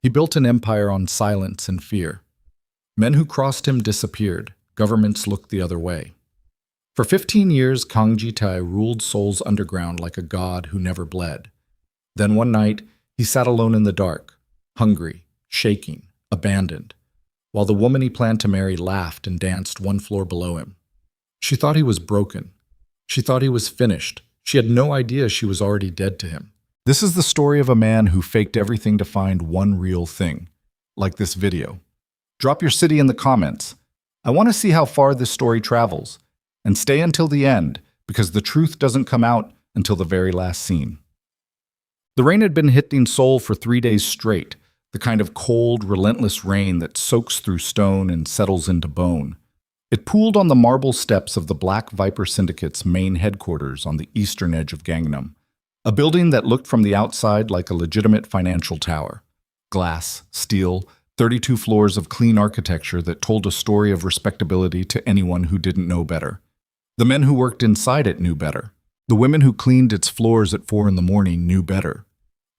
He built an empire on silence and fear. Men who crossed him disappeared. Governments looked the other way. For 15 years, Kang Ji-tae ruled Seoul's underground like a god who never bled. Then one night, he sat alone in the dark, hungry, shaking, abandoned, while the woman he planned to marry laughed and danced one floor below him. She thought he was broken. She thought he was finished. She had no idea she was already dead to him. This is the story of a man who faked everything to find one real thing, like this video. Drop your city in the comments. I want to see how far this story travels. And stay until the end, because the truth doesn't come out until the very last scene. The rain had been hitting Seoul for 3 days straight, the kind of cold, relentless rain that soaks through stone and settles into bone. It pooled on the marble steps of the Black Viper Syndicate's main headquarters on the eastern edge of Gangnam, a building that looked from the outside like a legitimate financial tower. Glass, steel, 32 floors of clean architecture that told a story of respectability to anyone who didn't know better. The men who worked inside it knew better. The women who cleaned its floors at 4 in the morning knew better.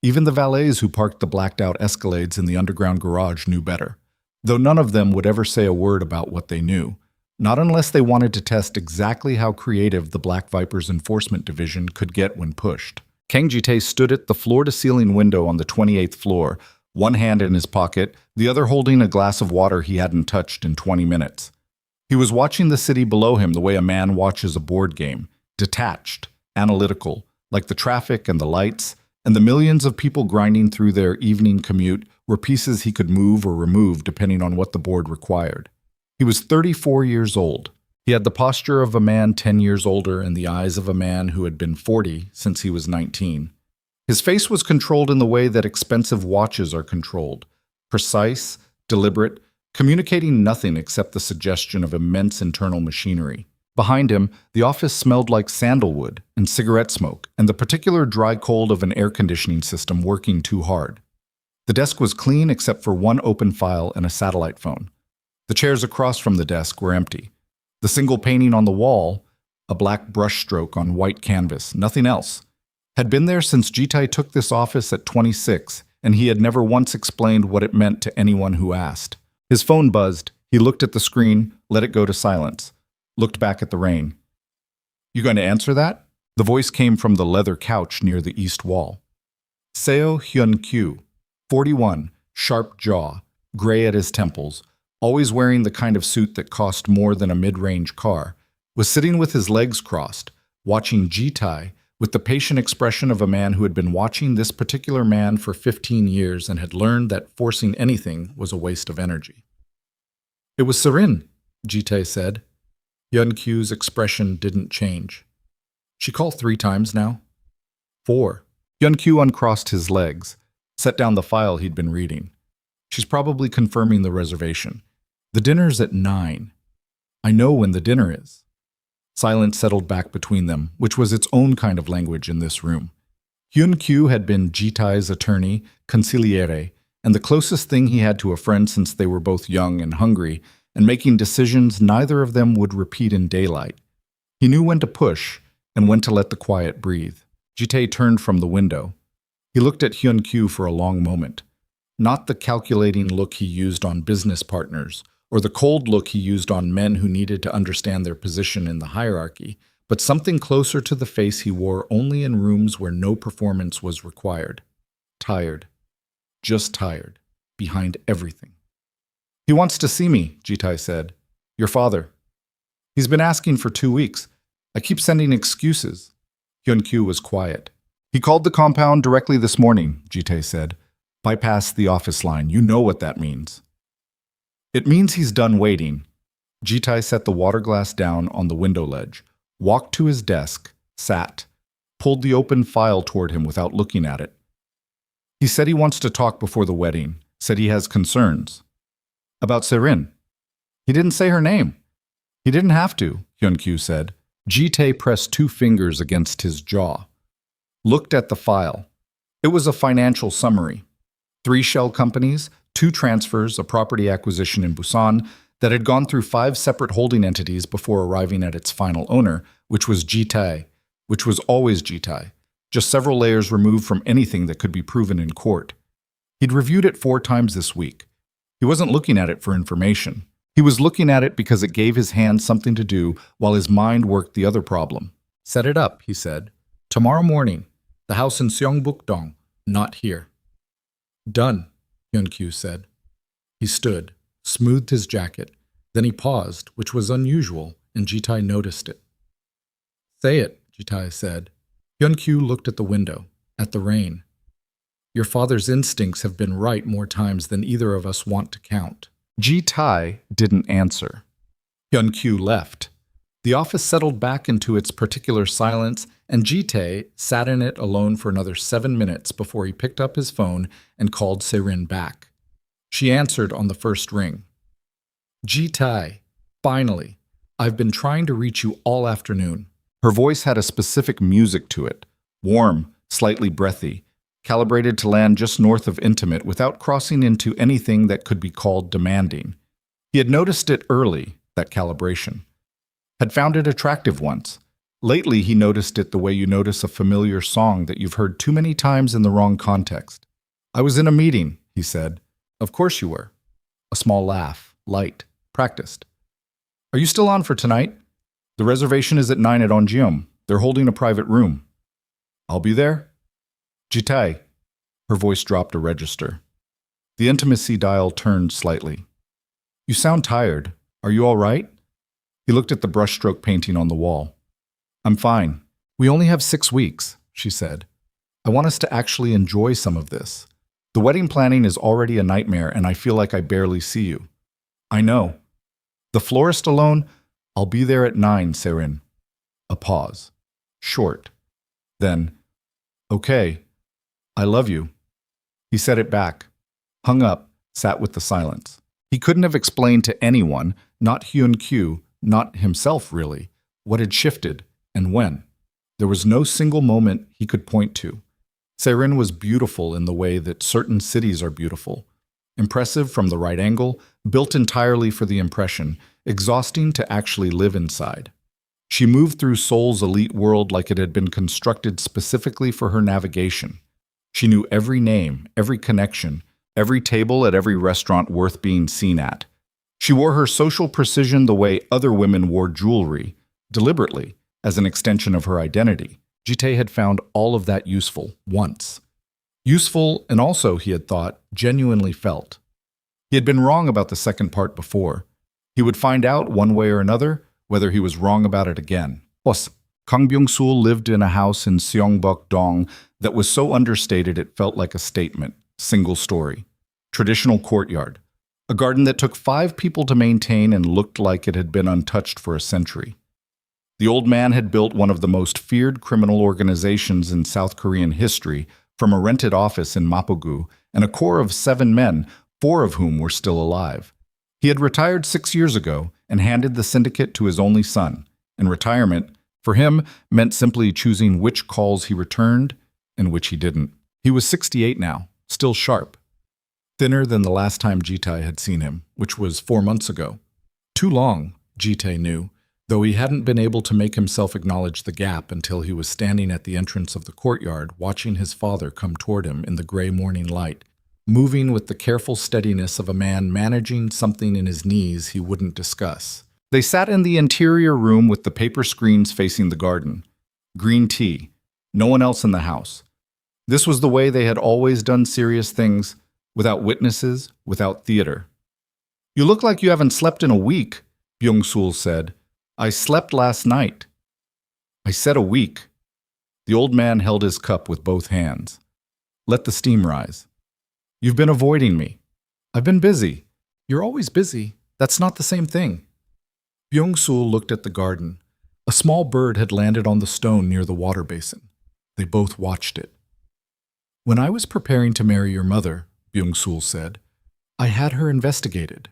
Even the valets who parked the blacked-out Escalades in the underground garage knew better, though none of them would ever say a word about what they knew, not unless they wanted to test exactly how creative the Black Viper's enforcement division could get when pushed. Kang Ji-tae stood at the floor-to-ceiling window on the 28th floor, one hand in his pocket, the other holding a glass of water he hadn't touched in 20 minutes. He was watching the city below him the way a man watches a board game, detached, analytical, like the traffic and the lights, and the millions of people grinding through their evening commute were pieces he could move or remove depending on what the board required. He was 34 years old. He had the posture of a man 10 years older and the eyes of a man who had been 40 since he was 19. His face was controlled in the way that expensive watches are controlled, precise, deliberate, communicating nothing except the suggestion of immense internal machinery. Behind him, the office smelled like sandalwood and cigarette smoke and the particular dry cold of an air conditioning system working too hard. The desk was clean except for one open file and a satellite phone. The chairs across from the desk were empty. The single painting on the wall, a black brushstroke on white canvas, nothing else, had been there since Ji-tae took this office at 26, and he had never once explained what it meant to anyone who asked. His phone buzzed. He looked at the screen, let it go to silence, looked back at the rain. "You going to answer that?" The voice came from the leather couch near the east wall. Seo Hyun-kyu, 41, sharp jaw, gray at his temples, always wearing the kind of suit that cost more than a mid-range car, was sitting with his legs crossed, watching Ji-tae with the patient expression of a man who had been watching this particular man for 15 years and had learned that forcing anything was a waste of energy. "It was Serin," Ji-tae said. Hyun-kyu's expression didn't change. "She called 3 times now?" 4. Hyun-kyu uncrossed his legs, set down the file he'd been reading. "She's probably confirming the reservation. The dinner's at 9. I know when the dinner is." Silence settled back between them, which was its own kind of language in this room. Hyun-kyu had been Ji-tae's attorney, consigliere, and the closest thing he had to a friend since they were both young and hungry, and making decisions neither of them would repeat in daylight. He knew when to push and when to let the quiet breathe. Ji-tae turned from the window. He looked at Hyun-kyu for a long moment. Not the calculating look he used on business partners, or the cold look he used on men who needed to understand their position in the hierarchy, but something closer to the face he wore only in rooms where no performance was required. Tired. Just tired. Behind everything. "He wants to see me," Ji-tae said. "Your father. He's been asking for 2 weeks. I keep sending excuses." Hyun-kyu was quiet. "He called the compound directly this morning," Ji-tae said. "Bypass the office line. You know what that means." "It means he's done waiting." Ji-tae set the water glass down on the window ledge, walked to his desk, sat, pulled the open file toward him without looking at it. "He said he wants to talk before the wedding, said he has concerns." "About Serin?" "He didn't say her name." "He didn't have to," Hyun-kyu said. Ji-tae pressed 2 fingers against his jaw. Looked at the file. It was a financial summary. 3 shell companies, 2 transfers, a property acquisition in Busan that had gone through 5 separate holding entities before arriving at its final owner, which was Ji-tae, which was always Ji-tae, just several layers removed from anything that could be proven in court. He'd reviewed it 4 times this week. He wasn't looking at it for information. He was looking at it because it gave his hands something to do while his mind worked the other problem. Set it up, he said. Tomorrow morning, the house in Seongbuk-dong, not here. Done, Hyun-kyu said. He stood, smoothed his jacket. Then he paused, which was unusual, and Ji-tae noticed it. Say it, Ji-tae said. Hyun-kyu looked at the window, at the rain. Your father's instincts have been right more times than either of us want to count. Ji-tae didn't answer. Hyun-kyu left. The office settled back into its particular silence, and Ji-tae sat in it alone for another 7 minutes before he picked up his phone and called Se-rin back. She answered on the first ring. Ji-tae, finally. I've been trying to reach you all afternoon. Her voice had a specific music to it, warm, slightly breathy, calibrated to land just north of intimate without crossing into anything that could be called demanding. He had noticed it early, that calibration. Had found it attractive once. Lately, he noticed it the way you notice a familiar song that you've heard too many times in the wrong context. I was in a meeting, he said. Of course you were. A small laugh, light, practiced. Are you still on for tonight? The reservation is at 9 at Onjeom. They're holding a private room. I'll be there. Ji-tae. Her voice dropped a register. The intimacy dial turned slightly. You sound tired. Are you all right? He looked at the brushstroke painting on the wall. I'm fine. We only have 6 weeks, she said. I want us to actually enjoy some of this. The wedding planning is already a nightmare, and I feel like I barely see you. I know. The florist alone? I'll be there at 9, Se-rin. A pause. Short. Then, okay. I love you. He said it back. Hung up, sat with the silence. He couldn't have explained to anyone, not Hyun-kyu, not himself really, what had shifted and when. There was no single moment he could point to. Se-rin was beautiful in the way that certain cities are beautiful. Impressive from the right angle, built entirely for the impression, exhausting to actually live inside. She moved through Seoul's elite world like it had been constructed specifically for her navigation. She knew every name, every connection, every table at every restaurant worth being seen at. She wore her social precision the way other women wore jewelry, deliberately, as an extension of her identity. Ji-tae had found all of that useful, once. Useful, and also, he had thought, genuinely felt. He had been wrong about the second part before. He would find out one way or another whether he was wrong about it again. Plus, Kang Byung-sul lived in a house in Seongbuk-dong that was so understated it felt like a statement, single story. Traditional courtyard. A garden that took 5 people to maintain and looked like it had been untouched for a century. The old man had built one of the most feared criminal organizations in South Korean history from a rented office in Mapogu and a core of 7 men, 4 of whom were still alive. He had retired 6 years ago and handed the syndicate to his only son, and retirement, for him, meant simply choosing which calls he returned and which he didn't. He was 68 now, still sharp. Thinner than the last time Ji-tae had seen him, which was 4 months ago. Too long, Ji-tae knew, though he hadn't been able to make himself acknowledge the gap until he was standing at the entrance of the courtyard watching his father come toward him in the gray morning light, moving with the careful steadiness of a man managing something in his knees he wouldn't discuss. They sat in the interior room with the paper screens facing the garden. Green tea. No one else in the house. This was the way they had always done serious things, without witnesses, without theater. You look like you haven't slept in a week, Byung-sul said. I slept last night. I said a week. The old man held his cup with both hands. Let the steam rise. You've been avoiding me. I've been busy. You're always busy. That's not the same thing. Byung-sul looked at the garden. A small bird had landed on the stone near the water basin. They both watched it. When I was preparing to marry your mother, Byung-sul said, I had her investigated.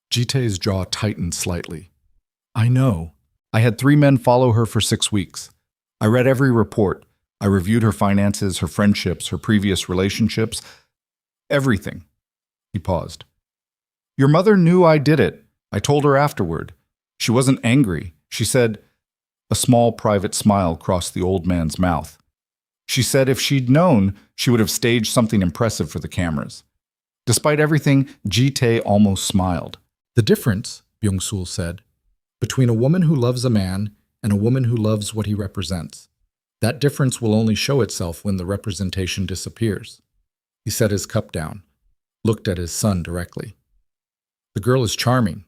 Ji-tae's jaw tightened slightly. I know. I had 3 men follow her for 6 weeks. I read every report. I reviewed her finances, her friendships, her previous relationships. Everything. He paused. Your mother knew I did it. I told her afterward. She wasn't angry. She said, a small private smile crossed the old man's mouth. She said if she'd known, she would have staged something impressive for the cameras. Despite everything, Ji-tae almost smiled. The difference, Byung-sul said, between a woman who loves a man and a woman who loves what he represents. That difference will only show itself when the representation disappears. He set his cup down, looked at his son directly. The girl is charming.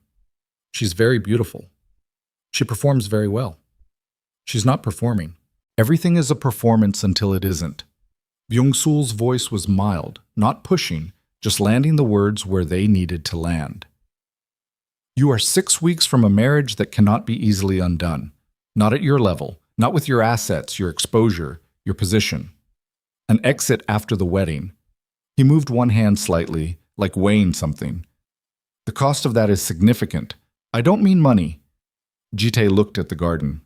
She's very beautiful. She performs very well. She's not performing. Everything is a performance until it isn't. Byung-sul's voice was mild, not pushing, just landing the words where they needed to land. You are 6 weeks from a marriage that cannot be easily undone. Not at your level, not with your assets, your exposure, your position. An exit after the wedding. He moved one hand slightly, like weighing something. The cost of that is significant. I don't mean money. Ji-tae looked at the garden.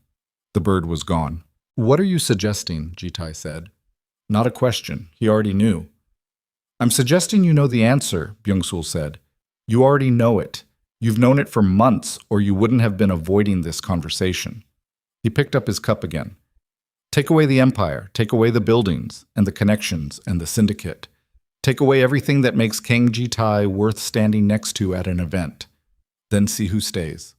The bird was gone. What are you suggesting? Ji-tae said. Not a question. He already knew. I'm suggesting you know the answer, Byung-sul said. You already know it. You've known it for months, or you wouldn't have been avoiding this conversation. He picked up his cup again. Take away the empire, take away the buildings, and the connections, and the syndicate. Take away everything that makes Kang Ji-tae worth standing next to at an event. Then see who stays.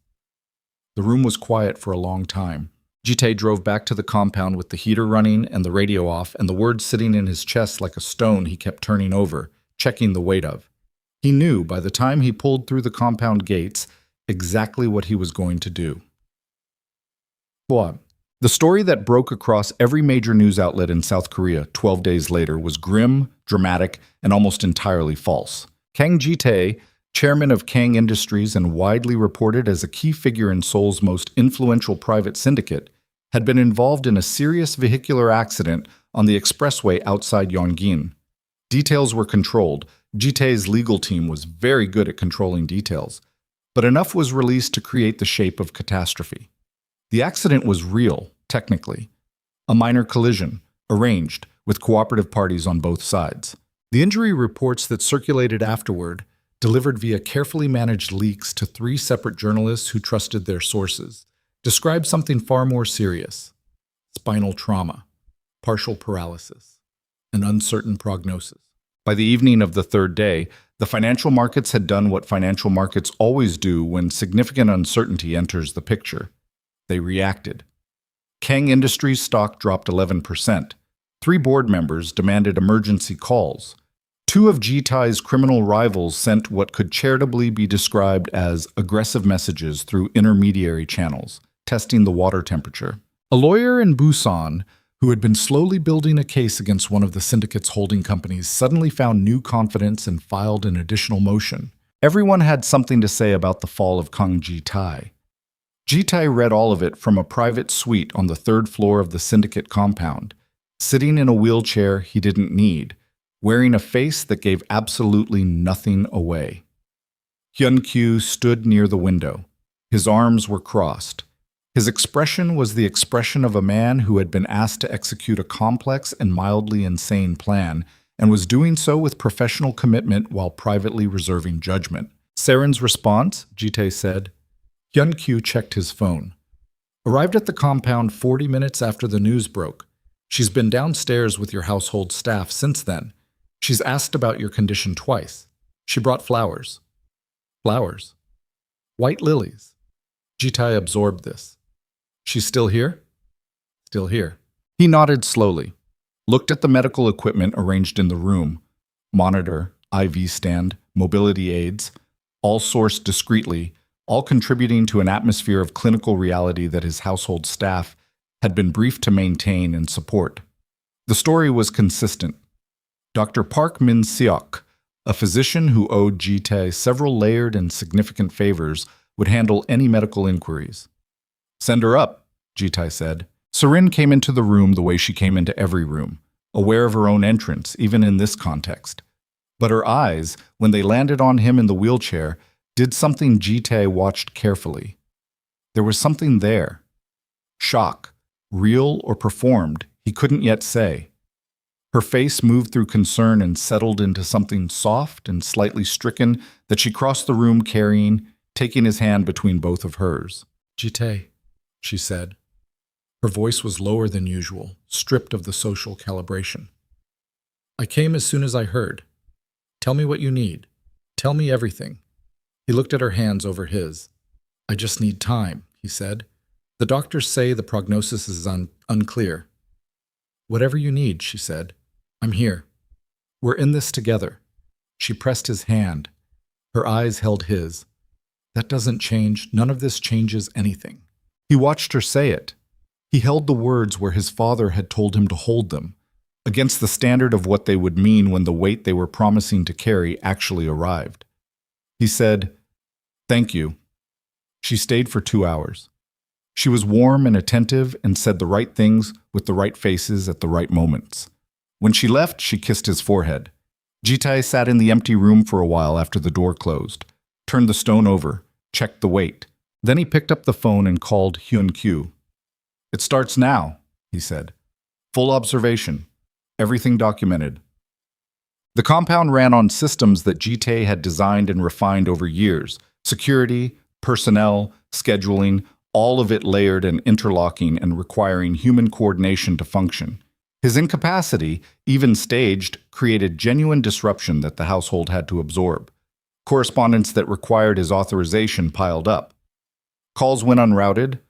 The room was quiet for a long time. Ji-tae drove back to the compound with the heater running and the radio off and the words sitting in his chest like a stone he kept turning over, checking the weight of. He knew, by the time he pulled through the compound gates, exactly what he was going to do. The story that broke across every major news outlet in South Korea 12 days later was grim, dramatic, and almost entirely false. Kang Ji-tae, chairman of Kang Industries and widely reported as a key figure in Seoul's most influential private syndicate, had been involved in a serious vehicular accident on the expressway outside Yongin. Details were controlled. Ji-tae's legal team was very good at controlling details, but enough was released to create the shape of catastrophe. The accident was real, technically. A minor collision, arranged, with cooperative parties on both sides. The injury reports that circulated afterward, delivered via carefully managed leaks to 3 separate journalists who trusted their sources, described something far more serious: spinal trauma, partial paralysis, an uncertain prognosis. By the evening of the 3rd day, the financial markets had done what financial markets always do when significant uncertainty enters the picture. They reacted. Kang Industries stock dropped 11%. 3 board members demanded emergency calls. 2 of Ji-tae's criminal rivals sent what could charitably be described as aggressive messages through intermediary channels, testing the water temperature. A lawyer in Busan, who had been slowly building a case against one of the syndicate's holding companies, suddenly found new confidence and filed an additional motion. Everyone had something to say about the fall of Kang Ji-tae. Ji-tae read all of it from a private suite on the 3rd floor of the syndicate compound, sitting in a wheelchair he didn't need, wearing a face that gave absolutely nothing away. Hyun-kyu stood near the window. His arms were crossed. His expression was the expression of a man who had been asked to execute a complex and mildly insane plan, and was doing so with professional commitment while privately reserving judgment. Seren's response, Ji-tae said. Hyun-kyu checked his phone. Arrived at the compound 40 minutes after the news broke. She's been downstairs with your household staff since then. She's asked about your condition twice. She brought flowers. Flowers. White lilies. Ji-tae absorbed this. She's still here? Still here. He nodded slowly, looked at the medical equipment arranged in the room. Monitor, IV stand, mobility aids, all sourced discreetly, all contributing to an atmosphere of clinical reality that his household staff had been briefed to maintain and support. The story was consistent. Dr. Park Min-seok, a physician who owed Ji-tae several layered and significant favors, would handle any medical inquiries. Send her up, Ji-tae said. Serin came into the room the way she came into every room, aware of her own entrance, even in this context. But her eyes, when they landed on him in the wheelchair, did something Ji-tae watched carefully. There was something there. Shock, real or performed, he couldn't yet say. Her face moved through concern and settled into something soft and slightly stricken that she crossed the room carrying, taking his hand between both of hers. Ji-tae, she said. Her voice was lower than usual, stripped of the social calibration. I came as soon as I heard. Tell me what you need. Tell me everything. He looked at her hands over his. I just need time, he said. The doctors say the prognosis is unclear. Whatever you need, she said. I'm here. We're in this together. She pressed his hand. Her eyes held his. That doesn't change. None of this changes anything. He watched her say it. He held the words where his father had told him to hold them, against the standard of what they would mean when the weight they were promising to carry actually arrived. He said, "Thank you." She stayed for 2 hours. She was warm and attentive and said the right things with the right faces at the right moments. When she left, she kissed his forehead. Jitai sat in the empty room for a while after the door closed, turned the stone over, checked the weight. Then he picked up the phone and called Hyun-kyu. It starts now, he said. Full observation. Everything documented. The compound ran on systems that Jitai had designed and refined over years. Security, personnel, scheduling, all of it layered and interlocking and requiring human coordination to function. His incapacity, even staged, created genuine disruption that the household had to absorb. Correspondence that required his authorization piled up. Calls went unrouted.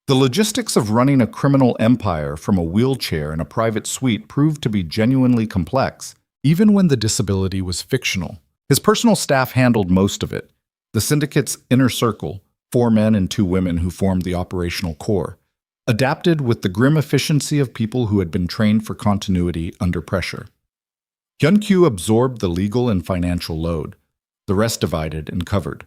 The logistics of running a criminal empire from a wheelchair in a private suite proved to be genuinely complex, even when the disability was fictional. His personal staff handled most of it. The syndicate's inner circle, 4 men and 2 women who formed the operational core, adapted with the grim efficiency of people who had been trained for continuity under pressure. Hyun-kyu absorbed the legal and financial load. The rest divided and covered.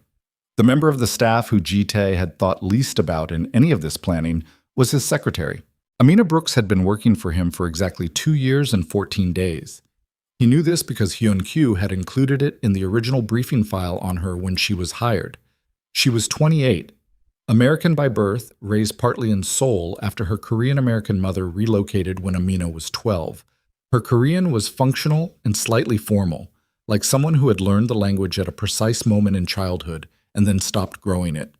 The member of the staff who Jitai had thought least about in any of this planning was his secretary. Amina Brooks had been working for him for exactly 2 years and 14 days. He knew this because Hyun-kyu had included it in the original briefing file on her when she was hired. She was 28, American by birth, raised partly in Seoul after her Korean-American mother relocated when Amina was 12. Her Korean was functional and slightly formal, like someone who had learned the language at a precise moment in childhood and then stopped growing it.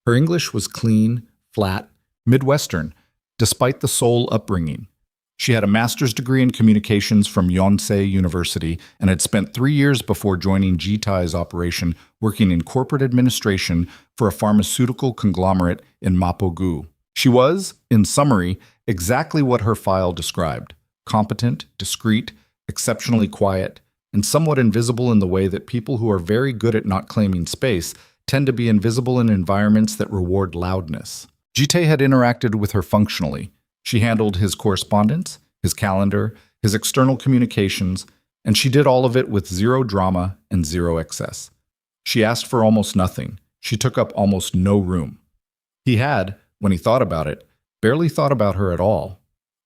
Her English was clean, flat, Midwestern, despite the Seoul upbringing. She had a master's degree in communications from Yonsei University and had spent 3 years before joining Jitai's operation working in corporate administration for a pharmaceutical conglomerate in Mapo-gu. She was, in summary, exactly what her file described: competent, discreet, exceptionally quiet, and somewhat invisible in the way that people who are very good at not claiming space tend to be invisible in environments that reward loudness. Jitai had interacted with her functionally. She handled his correspondence, his calendar, his external communications, and she did all of it with 0 drama and 0 excess. She asked for almost nothing. She took up almost no room. He had, when he thought about it, barely thought about her at all.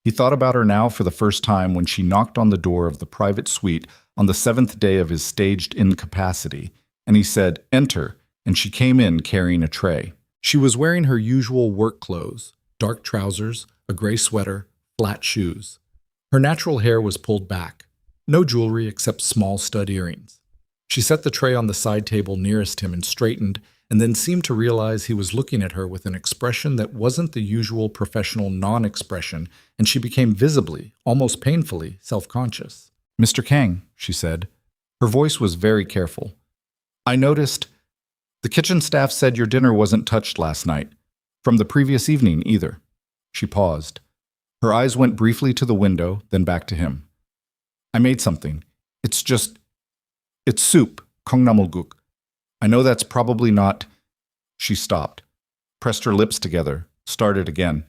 He thought about her now for the first time when she knocked on the door of the private suite on the 7th day of his staged incapacity, and he said, "Enter," and she came in carrying a tray. She was wearing her usual work clothes, dark trousers, a gray sweater, flat shoes. Her natural hair was pulled back. No jewelry except small stud earrings. She set the tray on the side table nearest him and straightened, and then seemed to realize he was looking at her with an expression that wasn't the usual professional non-expression, and she became visibly, almost painfully, self-conscious. "Mr. Kang," she said. Her voice was very careful. "I noticed the kitchen staff said your dinner wasn't touched last night. From the previous evening, either." She paused. Her eyes went briefly to the window, then back to him. "I made something. It's soup, kongnamulguk. I know that's probably not—" She stopped, pressed her lips together, started again.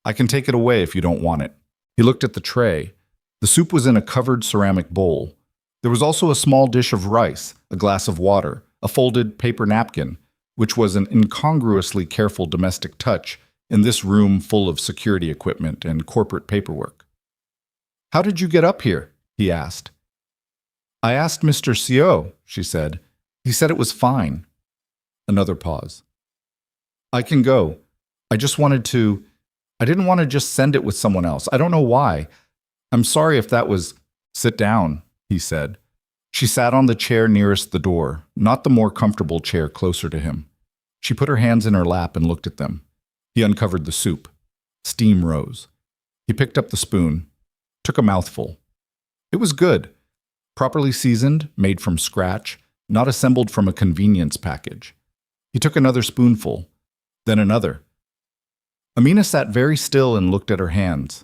"I can take it away if you don't want it." He looked at the tray. The soup was in a covered ceramic bowl. There was also a small dish of rice, a glass of water, a folded paper napkin, which was an incongruously careful domestic touch in this room full of security equipment and corporate paperwork. "How did you get up here?" he asked. "I asked Mr. Seo," she said. "He said it was fine." Another pause. "I can go. I didn't want to just send it with someone else. I don't know why. I'm sorry if that was—" "Sit down," he said. She sat on the chair nearest the door, not the more comfortable chair closer to him. She put her hands in her lap and looked at them. He uncovered the soup. Steam rose. He picked up the spoon, took a mouthful. It was good. Properly seasoned, made from scratch, not assembled from a convenience package. He took another spoonful, then another. Amina sat very still and looked at her hands.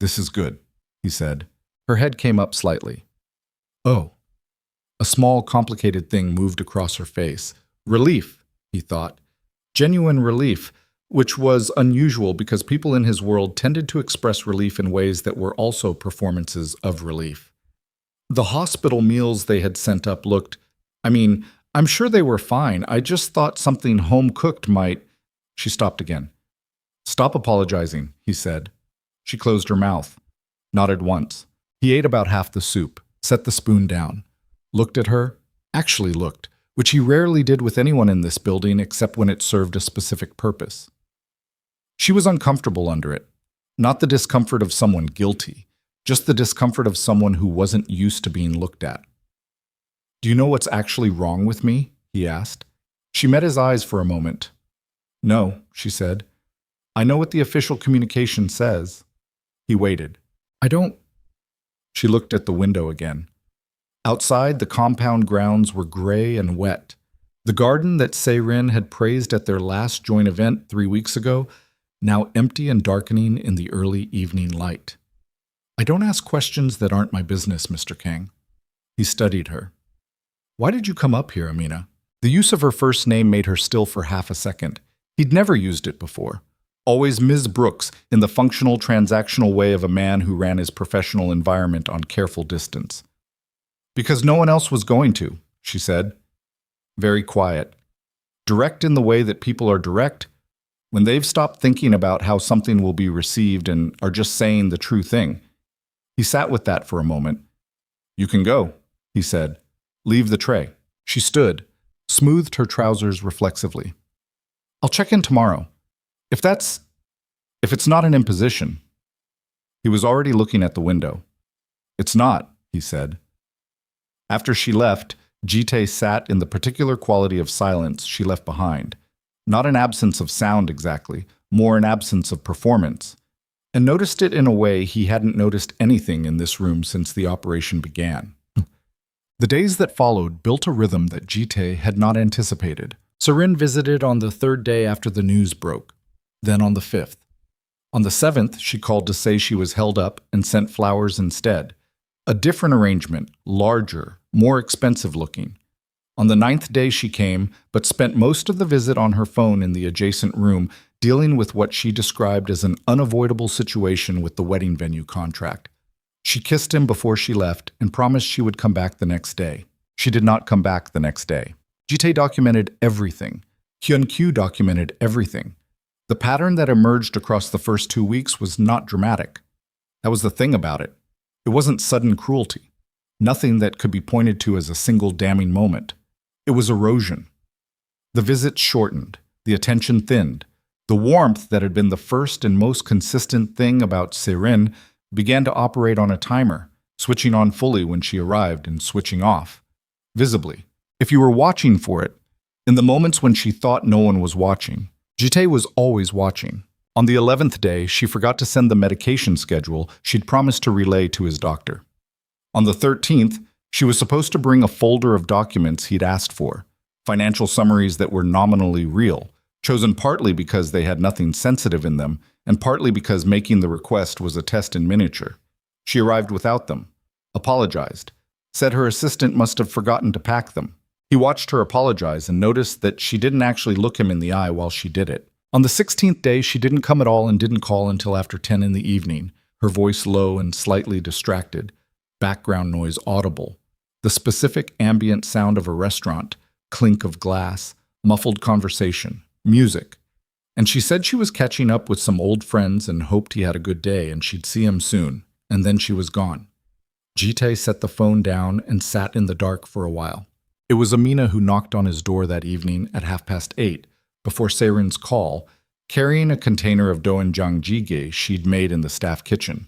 "This is good," he said. Her head came up slightly. "Oh." A small, complicated thing moved across her face. Relief, he thought. Genuine relief, which was unusual because people in his world tended to express relief in ways that were also performances of relief. The hospital meals they had sent up looked, I'm sure they were fine. I just thought something home-cooked might... She stopped again. "Stop apologizing," he said. She closed her mouth, nodded once. He ate about half the soup, set the spoon down, looked at her, actually looked, which he rarely did with anyone in this building except when it served a specific purpose. She was uncomfortable under it, not the discomfort of someone guilty, just the discomfort of someone who wasn't used to being looked at. "Do you know what's actually wrong with me?" he asked. She met his eyes for a moment. "No," she said. "I know what the official communication says." He waited. "I don't..." She looked at the window again. Outside, the compound grounds were gray and wet. The garden that Seirin had praised at their last joint event 3 weeks ago, now empty and darkening in the early evening light. "I don't ask questions that aren't my business, Mr. Kang." He studied her. "Why did you come up here, Amina?" The use of her first name made her still for half a second. He'd never used it before. Always Ms. Brooks, in the functional, transactional way of a man who ran his professional environment on careful distance. "Because no one else was going to," she said. Very quiet. Direct in the way that people are direct, when they've stopped thinking about how something will be received and are just saying the true thing. He sat with that for a moment. "You can go," he said. "Leave the tray." She stood, smoothed her trousers reflexively. "I'll check in tomorrow. If it's not an imposition." He was already looking at the window. "It's not," he said. After she left, Jite sat in the particular quality of silence she left behind. Not an absence of sound exactly, more an absence of performance. And noticed it in a way he hadn't noticed anything in this room since the operation began. The days that followed built a rhythm that Jite had not anticipated. Seirin visited on the 3rd day after the news broke, then on the 5th. On the 7th, she called to say she was held up and sent flowers instead. A different arrangement, larger, more expensive looking. On the 9th day she came, but spent most of the visit on her phone in the adjacent room, dealing with what she described as an unavoidable situation with the wedding venue contract. She kissed him before she left and promised she would come back the next day. She did not come back the next day. Jite documented everything. Hyun-kyu documented everything. The pattern that emerged across the first 2 weeks was not dramatic. That was the thing about it. It wasn't sudden cruelty. Nothing that could be pointed to as a single damning moment. It was erosion. The visits shortened. The attention thinned. The warmth that had been the first and most consistent thing about Seirin began to operate on a timer, switching on fully when she arrived and switching off. Visibly. If you were watching for it, in the moments when she thought no one was watching, Jite was always watching. On the 11th day, she forgot to send the medication schedule she'd promised to relay to his doctor. On the 13th, she was supposed to bring a folder of documents he'd asked for, financial summaries that were nominally real, chosen partly because they had nothing sensitive in them, and partly because making the request was a test in miniature. She arrived without them, apologized, said her assistant must have forgotten to pack them. He watched her apologize and noticed that she didn't actually look him in the eye while she did it. On the 16th day, she didn't come at all and didn't call until after 10 in the evening, her voice low and slightly distracted, background noise audible, the specific ambient sound of a restaurant, clink of glass, muffled conversation, music. And she said she was catching up with some old friends and hoped he had a good day and she'd see him soon, and then she was gone. Jite set the phone down and sat in the dark for a while. It was Amina who knocked on his door that evening at 8:30, before Seirin's call, carrying a container of doenjang jjigae she'd made in the staff kitchen.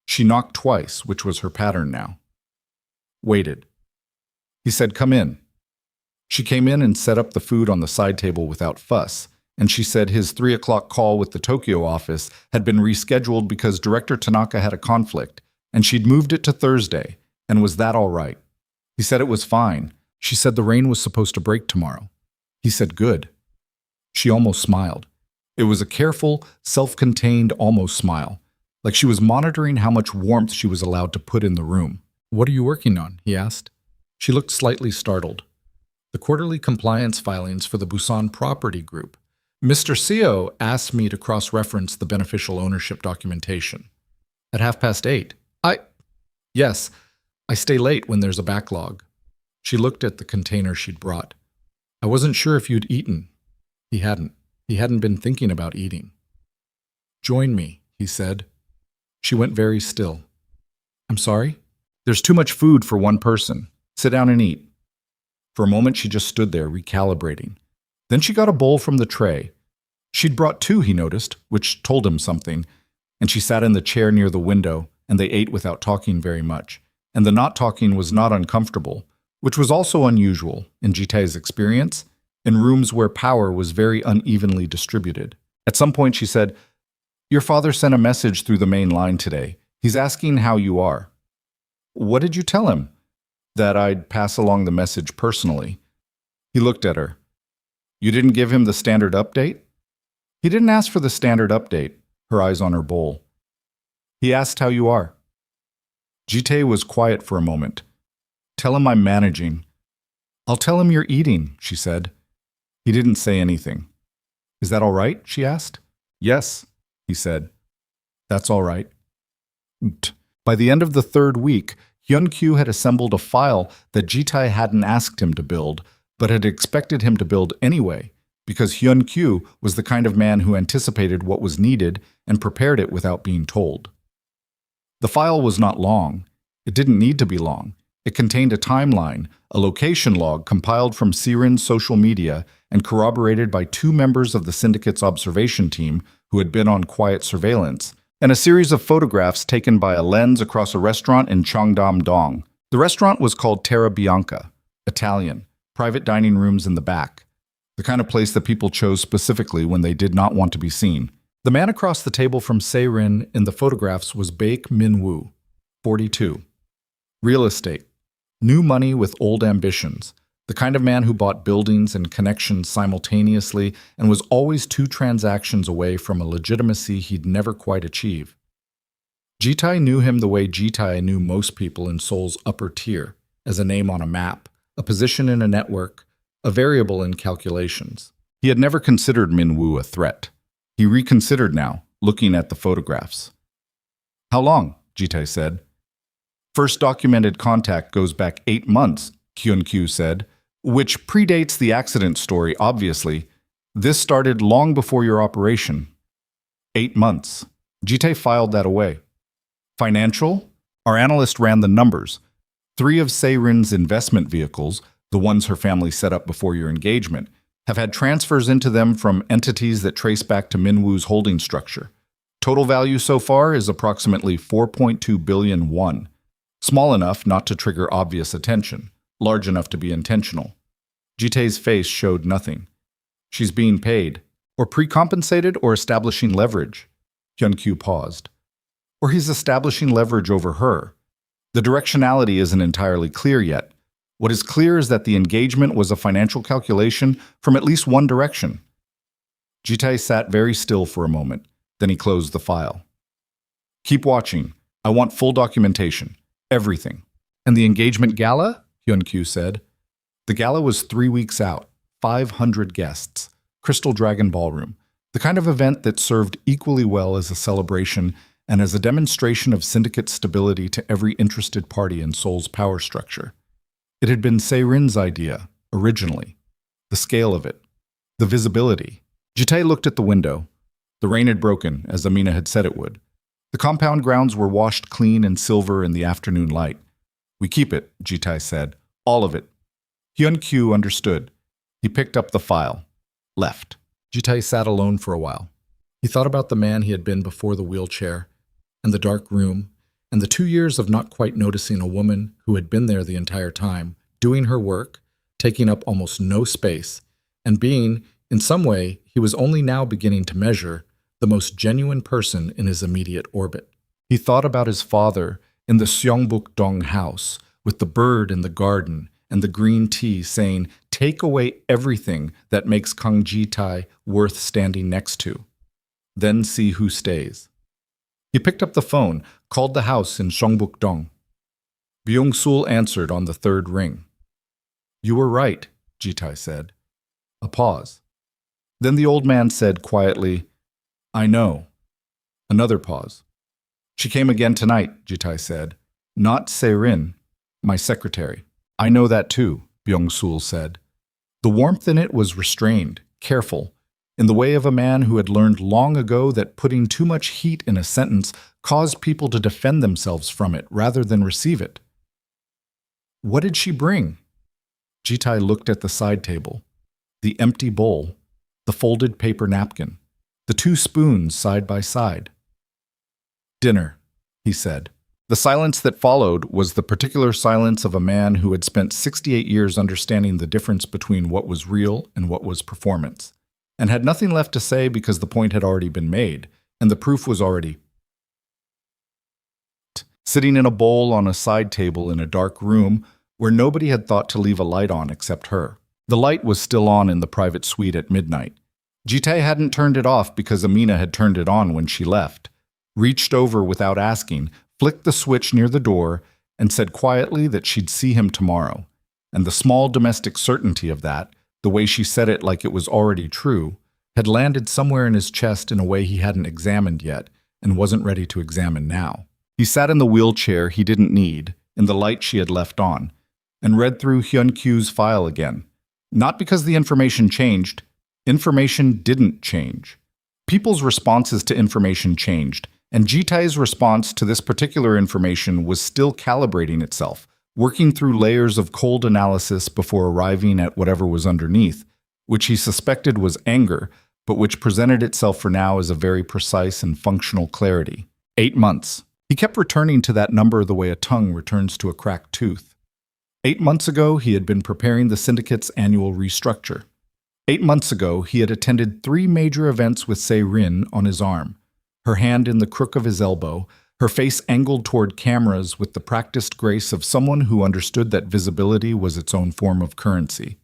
She knocked twice, which was her pattern now. Waited. He said, "Come in." She came in and set up the food on the side table without fuss, and she said his 3 o'clock call with the Tokyo office had been rescheduled because Director Tanaka had a conflict, and she'd moved it to Thursday, and was that all right? He said it was fine. She said the rain was supposed to break tomorrow. He said good. She almost smiled. It was a careful, self-contained almost smile, like she was monitoring how much warmth she was allowed to put in the room. "What are you working on?" he asked. She looked slightly startled. "The quarterly compliance filings for the Busan Property Group. Mr. Seo asked me to cross-reference the beneficial ownership documentation. At 8:30. Yes, I stay late when there's a backlog." She looked at the container she'd brought. "I wasn't sure if you'd eaten." He hadn't. He hadn't been thinking about eating. "Join me," he said. She went very still. "I'm sorry?" "There's too much food for one person. Sit down and eat." For a moment she just stood there, recalibrating. Then she got a bowl from the tray. She'd brought two, he noticed, which told him something, and she sat in the chair near the window, and they ate without talking very much. And the not talking was not uncomfortable, which was also unusual, in Jitae's experience, in rooms where power was very unevenly distributed. At some point she said, "Your father sent a message through the main line today. He's asking how you are." "What did you tell him?" "That I'd pass along the message personally." He looked at her. "You didn't give him the standard update?" "He didn't ask for the standard update," her eyes on her bowl. "He asked how you are." Jitae was quiet for a moment. "Tell him I'm managing." "I'll tell him you're eating," she said. He didn't say anything. "Is that all right?" she asked. "Yes," he said. "That's all right." By the end of the third week, Hyun-kyu had assembled a file that Jitae hadn't asked him to build, but had expected him to build anyway, because Hyun-kyu was the kind of man who anticipated what was needed and prepared it without being told. The file was not long. It didn't need to be long. It contained a timeline, a location log compiled from Siren's social media and corroborated by 2 members of the syndicate's observation team who had been on quiet surveillance, and a series of photographs taken by a lens across a restaurant in Cheongdam-dong. The restaurant was called Terra Bianca, Italian, private dining rooms in the back, the kind of place that people chose specifically when they did not want to be seen. The man across the table from Seirin in the photographs was Baek Min-woo, 42. Real estate. New money with old ambitions. The kind of man who bought buildings and connections simultaneously and was always 2 transactions away from a legitimacy he'd never quite achieve. Jitae knew him the way Jitae knew most people in Seoul's upper tier, as a name on a map, a position in a network, a variable in calculations. He had never considered Min-woo a threat. He reconsidered now, looking at the photographs. "How long?" Jitae said. "First documented contact goes back 8 months, Hyun-kyu said, "which predates the accident story, obviously. This started long before your operation." 8 months. Jitae filed that away. "Financial?" Our analyst ran the numbers. 3 of Seirin's investment vehicles, the ones her family set up before your engagement, have had transfers into them from entities that trace back to Min-woo's holding structure. Total value so far is approximately 4.2 billion won. Small enough not to trigger obvious attention, large enough to be intentional. Jitae's face showed nothing. She's being paid, or pre-compensated, or establishing leverage. Hyun-kyu paused. Or he's establishing leverage over her. The directionality isn't entirely clear yet. What is clear is that the engagement was a financial calculation from at least one direction. Jitae sat very still for a moment, then he closed the file. "Keep watching. I want full documentation. Everything." "And the engagement gala?" Hyun-kyu said. The gala was 3 weeks out, 500 guests, Crystal Dragon Ballroom, the kind of event that served equally well as a celebration and as a demonstration of syndicate stability to every interested party in Seoul's power structure. It had been Seirin's idea, originally. The scale of it. The visibility. Jitae looked at the window. The rain had broken, as Amina had said it would. The compound grounds were washed clean and silver in the afternoon light. "We keep it," Jitae said. "All of it." Hyun-kyu understood. He picked up the file. Left. Jitae sat alone for a while. He thought about the man he had been before the wheelchair, and the dark room, and the 2 years of not quite noticing a woman who had been there the entire time, doing her work, taking up almost no space, and being, In some way, he was only now beginning to measure the most genuine person in his immediate orbit. He thought about his father in the Seongbuk-dong house, with the bird in the garden and the green tea saying, "Take away everything that makes Kang Ji-tae worth standing next to. Then see who stays." He picked up the phone, called the house in Seongbuk-dong. Byung-sul answered on the third ring. "You were right," Ji-tae said. A pause. Then the old man said quietly, "I know." Another pause. "She came again tonight," Ji-tae said. "Not Se-rin, my secretary." "I know that too," Byung-sul said. The warmth in it was restrained, careful, in the way of a man who had learned long ago that putting too much heat in a sentence caused people to defend themselves from it rather than receive it. "What did she bring?" Ji-tae looked at the side table, the empty bowl, the folded paper napkin, the two spoons side by side. "Dinner," he said. The silence that followed was the particular silence of a man who had spent 68 years understanding the difference between what was real and what was performance, and had nothing left to say because the point had already been made, and the proof was already sitting in a bowl on a side table in a dark room where nobody had thought to leave a light on except her. The light was still on in the private suite at midnight. Ji-tae hadn't turned it off because Amina had turned it on when she left, reached over without asking, flicked the switch near the door, and said quietly that she'd see him tomorrow. And the small domestic certainty of that, the way she said it like it was already true, had landed somewhere in his chest in a way he hadn't examined yet and wasn't ready to examine now. He sat in the wheelchair he didn't need, in the light she had left on, and read through Hyun-kyu's file again. Not because the information changed. Information didn't change. People's responses to information changed, and Ji-tae's response to this particular information was still calibrating itself, working through layers of cold analysis before arriving at whatever was underneath, which he suspected was anger, but which presented itself for now as a very precise and functional clarity. 8 months. He kept returning to that number the way a tongue returns to a cracked tooth. 8 months ago, he had been preparing the syndicate's annual restructure. 8 months ago, he had attended 3 major events with Se-rin on his arm, her hand in the crook of his elbow, her face angled toward cameras with the practiced grace of someone who understood that visibility was its own form of currency.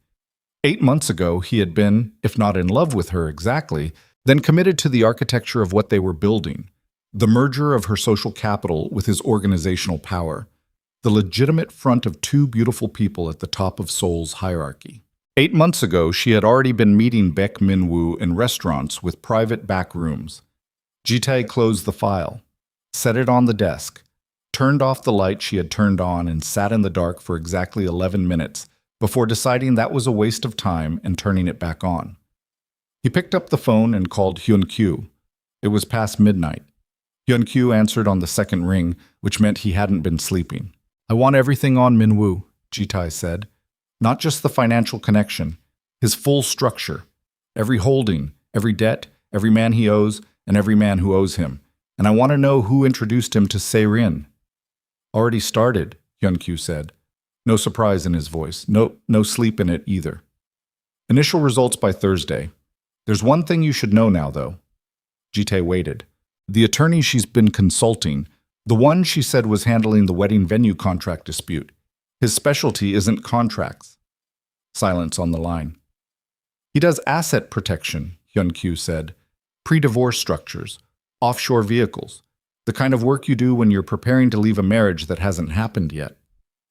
8 months ago, he had been, if not in love with her exactly, then committed to the architecture of what they were building, the merger of her social capital with his organizational power, the legitimate front of 2 beautiful people at the top of Seoul's hierarchy. 8 months ago, she had already been meeting Baek Min-woo in restaurants with private back rooms. Ji-tae closed the file, set it on the desk, turned off the light she had turned on and sat in the dark for exactly 11 minutes before deciding that was a waste of time and turning it back on. He picked up the phone and called Hyun-kyu. It was past midnight. Hyun-kyu answered on the second ring, which meant he hadn't been sleeping. "I want everything on Min-woo," Ji-tae said. "Not just the financial connection, his full structure. Every holding, every debt, every man he owes, and every man who owes him. And I want to know who introduced him to Se-rin." "Already started," Hyun-kyu said. No surprise in his voice. No sleep in it either. "Initial results by Thursday. There's one thing you should know now, though." Ji-tae waited. The attorney she's been consulting, the one she said was handling the wedding venue contract dispute, his specialty isn't contracts. Silence on the line. "He does asset protection," Hyun-kyu said. "Pre-divorce structures, offshore vehicles, the kind of work you do when you're preparing to leave a marriage that hasn't happened yet."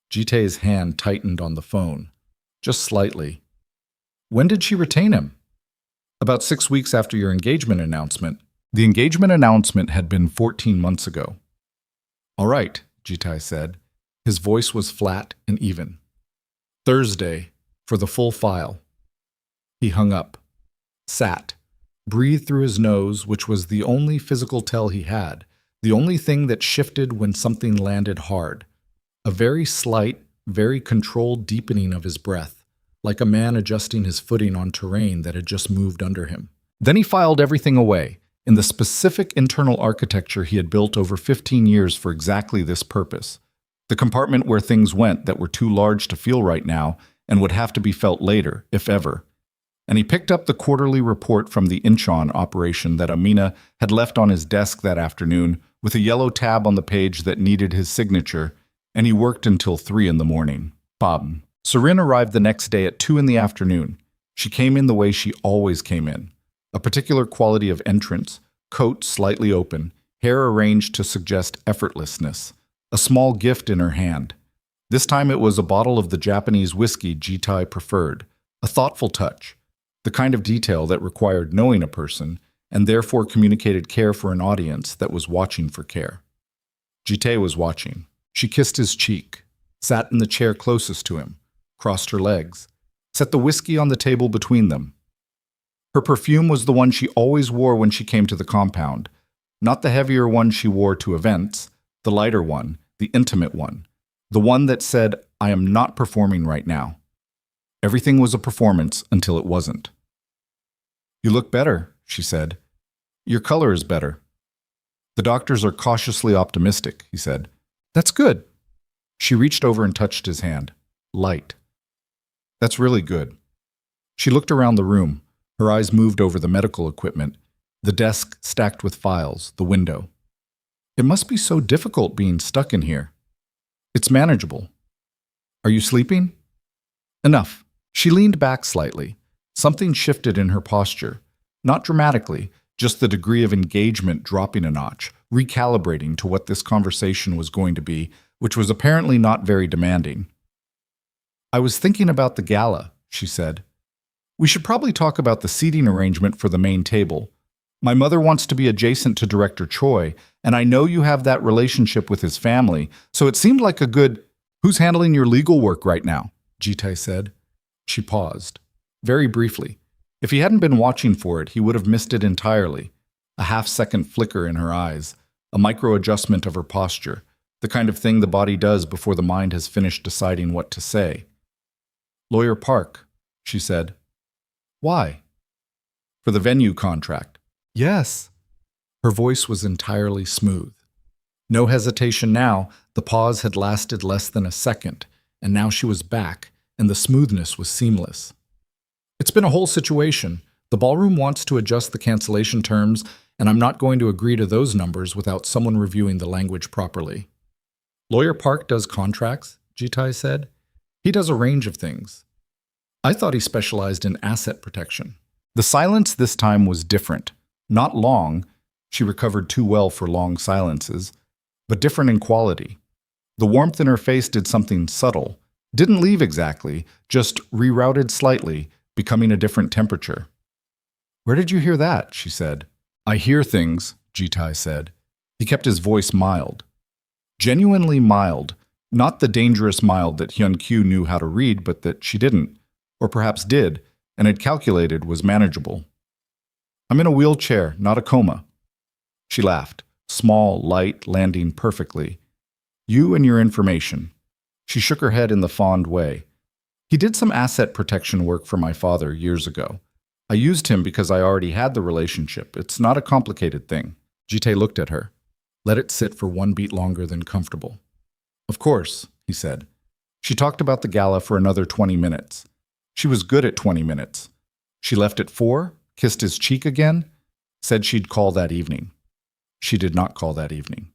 Ji-tae's hand tightened on the phone, just slightly. "When did she retain him?" "About 6 weeks after your engagement announcement." The engagement announcement had been 14 months ago. "All right," Ji-tae said. His voice was flat and even. "Thursday, for the full file." He hung up, sat, breathed through his nose, which was the only physical tell he had, the only thing that shifted when something landed hard. A very slight, very controlled deepening of his breath, like a man adjusting his footing on terrain that had just moved under him. Then he filed everything away, in the specific internal architecture he had built over 15 years for exactly this purpose. The compartment where things went that were too large to feel right now and would have to be felt later, if ever. and he picked up the quarterly report from the Incheon operation that Amina had left on his desk that afternoon with a yellow tab on the page that needed his signature, and he worked until 3 in the morning. Bob. Surin arrived the next day at 2 in the afternoon. She came in the way she always came in. A particular quality of entrance, coat slightly open, hair arranged to suggest effortlessness, a small gift in her hand. This time it was a bottle of the Japanese whiskey Jitai preferred, a thoughtful touch, the kind of detail that required knowing a person and therefore communicated care for an audience that was watching for care. Jitai was watching. She kissed his cheek, sat in the chair closest to him, crossed her legs, set the whiskey on the table between them. Her perfume was the one she always wore when she came to the compound, not the heavier one she wore to events, the lighter one, the intimate one, the one that said, "I am not performing right now." Everything was a performance until it wasn't. "You look better," she said. "Your color is better." "The doctors are cautiously optimistic," he said. "That's good." She reached over and touched his hand. Light. "That's really good." She looked around the room. Her eyes moved over the medical equipment, the desk stacked with files, the window. "It must be so difficult being stuck in here." "It's manageable." "Are you sleeping?" "Enough." She leaned back slightly. Something shifted in her posture. Not dramatically, just the degree of engagement dropping a notch, recalibrating to what this conversation was going to be, which was apparently not very demanding. "I was thinking about the gala," she said. "We should probably talk about the seating arrangement for the main table. My mother wants to be adjacent to Director Choi, and I know you have that relationship with his family, so it seemed like a good—" "Who's handling your legal work right now?" Jitai said. She paused. Very briefly. If he hadn't been watching for it, he would have missed it entirely. A half-second flicker in her eyes, a micro-adjustment of her posture, the kind of thing the body does before the mind has finished deciding what to say. "Lawyer Park," she said. "Why?" "For the venue contract." "Yes." Her voice was entirely smooth. No hesitation now. The pause had lasted less than a second, and now she was back, and the smoothness was seamless. "It's been a whole situation. The ballroom wants to adjust the cancellation terms, and I'm not going to agree to those numbers without someone reviewing the language properly." "Lawyer Park does contracts," Jitai said. "He does a range of things. I thought he specialized in asset protection." The silence this time was different. Not long, she recovered too well for long silences, but different in quality. The warmth in her face did something subtle, didn't leave exactly, just rerouted slightly, becoming a different temperature. "Where did you hear that?" she said. "I hear things," Jitai said. He kept his voice mild. Genuinely mild, not the dangerous mild that Hyun-Kyu knew how to read, but that she didn't, or perhaps did, and had calculated was manageable. "I'm in a wheelchair, not a coma." She laughed, small, light, landing perfectly. "You and your information." She shook her head in the fond way. "He did some asset protection work for my father years ago. I used him because I already had the relationship. It's not a complicated thing." Jitai looked at her. Let it sit for one beat longer than comfortable. "Of course," he said. She talked about the gala for another 20 minutes. She was good at 20 minutes. She left at 4, kissed his cheek again, said she'd call that evening. She did not call that evening.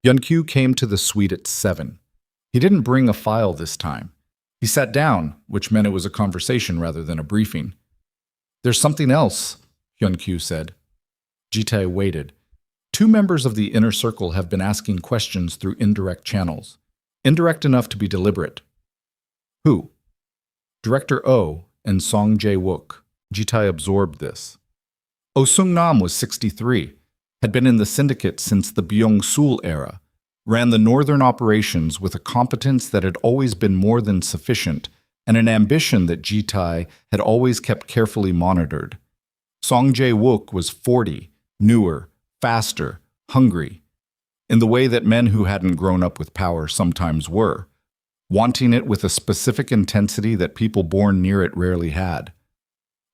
Hyun-Kyu came to the suite at 7. He didn't bring a file this time. He sat down, which meant it was a conversation rather than a briefing. "There's something else," Hyun-Kyu said. Jitai waited. 2 members of the inner circle have been asking questions through indirect channels. Indirect enough to be deliberate. "Who?" "Director Oh and Song Jae-wook." Jitai absorbed this. Oh Sung-nam was 63, had been in the syndicate since the Byung-sul era, ran the northern operations with a competence that had always been more than sufficient and an ambition that Jitai had always kept carefully monitored. Song Jae-wook was 40, newer, faster, hungry, in the way that men who hadn't grown up with power sometimes were, wanting it with a specific intensity that people born near it rarely had.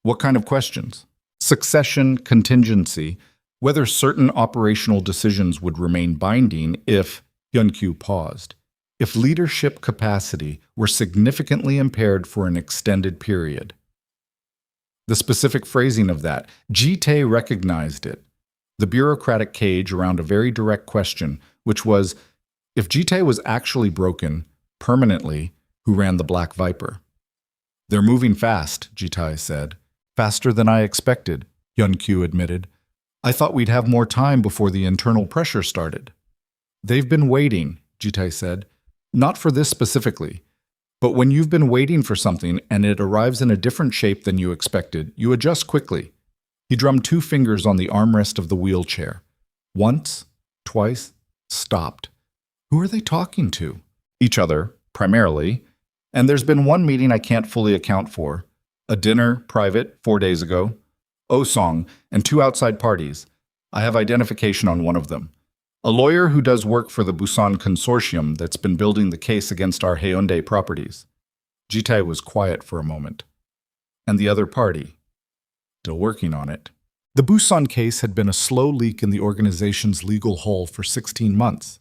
What kind of questions? Succession, contingency, whether certain operational decisions would remain binding if Hyun-Kyu paused. if leadership capacity were significantly impaired for an extended period. The specific phrasing of that, Jite recognized it. The bureaucratic cage around a very direct question, which was, if Jite was actually broken, permanently, who ran the Black Viper? They're moving fast, Jite said. Faster than I expected, Hyun-kyu admitted. I thought we'd have more time before the internal pressure started. They've been waiting, Jite said. Not for this specifically. But when you've been waiting for something and it arrives in a different shape than you expected, you adjust quickly. He drummed 2 fingers on the armrest of the wheelchair. Once, twice, stopped. Who are they talking to? Each other, primarily. And there's been one meeting I can't fully account for. A dinner, private, 4 days ago. Osong, and 2 outside parties. I have identification on one of them. A lawyer who does work for the Busan Consortium that's been building the case against our Haeundae properties. Jitae was quiet for a moment. And the other party? Still working on it. The Busan case had been a slow leak in the organization's legal hull for 16 months.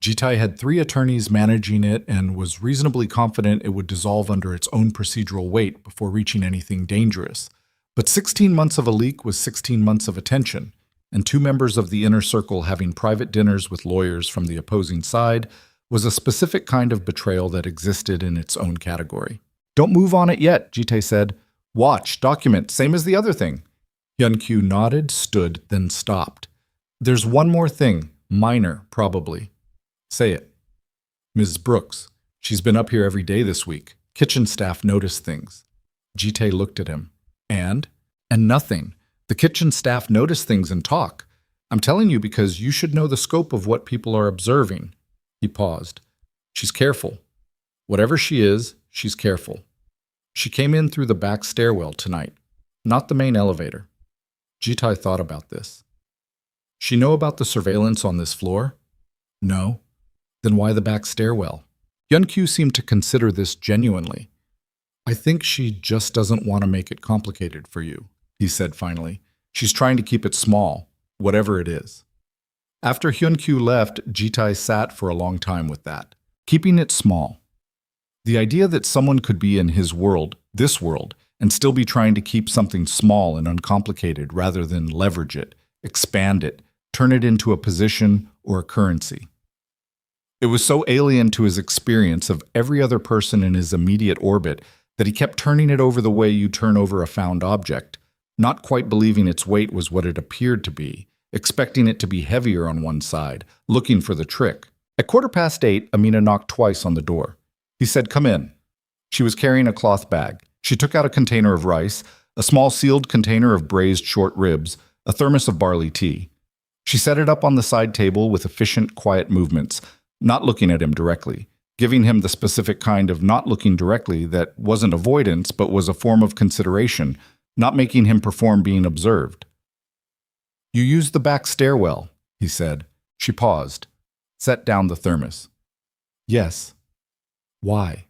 Jitae had 3 attorneys managing it and was reasonably confident it would dissolve under its own procedural weight before reaching anything dangerous. But 16 months of a leak was 16 months of attention, and 2 members of the inner circle having private dinners with lawyers from the opposing side was a specific kind of betrayal that existed in its own category. Don't move on it yet, Jitae said. Watch, document, same as the other thing. Hyun-kyu nodded, stood, then stopped. There's one more thing, minor, probably. Say it. Mrs. Brooks. She's been up here every day this week. Kitchen staff noticed things. Jitae looked at him. And nothing. The kitchen staff notice things and talk. I'm telling you because you should know the scope of what people are observing. He paused. She's careful. Whatever she is, she's careful. She came in through the back stairwell tonight, not the main elevator. Jitae thought about this. She know about the surveillance on this floor? No. Then why the back stairwell? Hyun-kyu seemed to consider this genuinely. I think she just doesn't want to make it complicated for you, he said finally. She's trying to keep it small, whatever it is. After Hyun-kyu left, Jitae sat for a long time with that, keeping it small. The idea that someone could be in his world, this world, and still be trying to keep something small and uncomplicated rather than leverage it, expand it, turn it into a position or a currency. It was so alien to his experience of every other person in his immediate orbit that he kept turning it over the way you turn over a found object, not quite believing its weight was what it appeared to be, expecting it to be heavier on one side, looking for the trick. At 8:15, Amina knocked twice on the door. He said, "Come in." She was carrying a cloth bag. She took out a container of rice, a small sealed container of braised short ribs, a thermos of barley tea. She set it up on the side table with efficient, quiet movements, not looking at him directly, giving him the specific kind of not looking directly that wasn't avoidance but was a form of consideration, not making him perform being observed. "You used the back stairwell," he said. She paused, set down the thermos. "Yes." "Why?"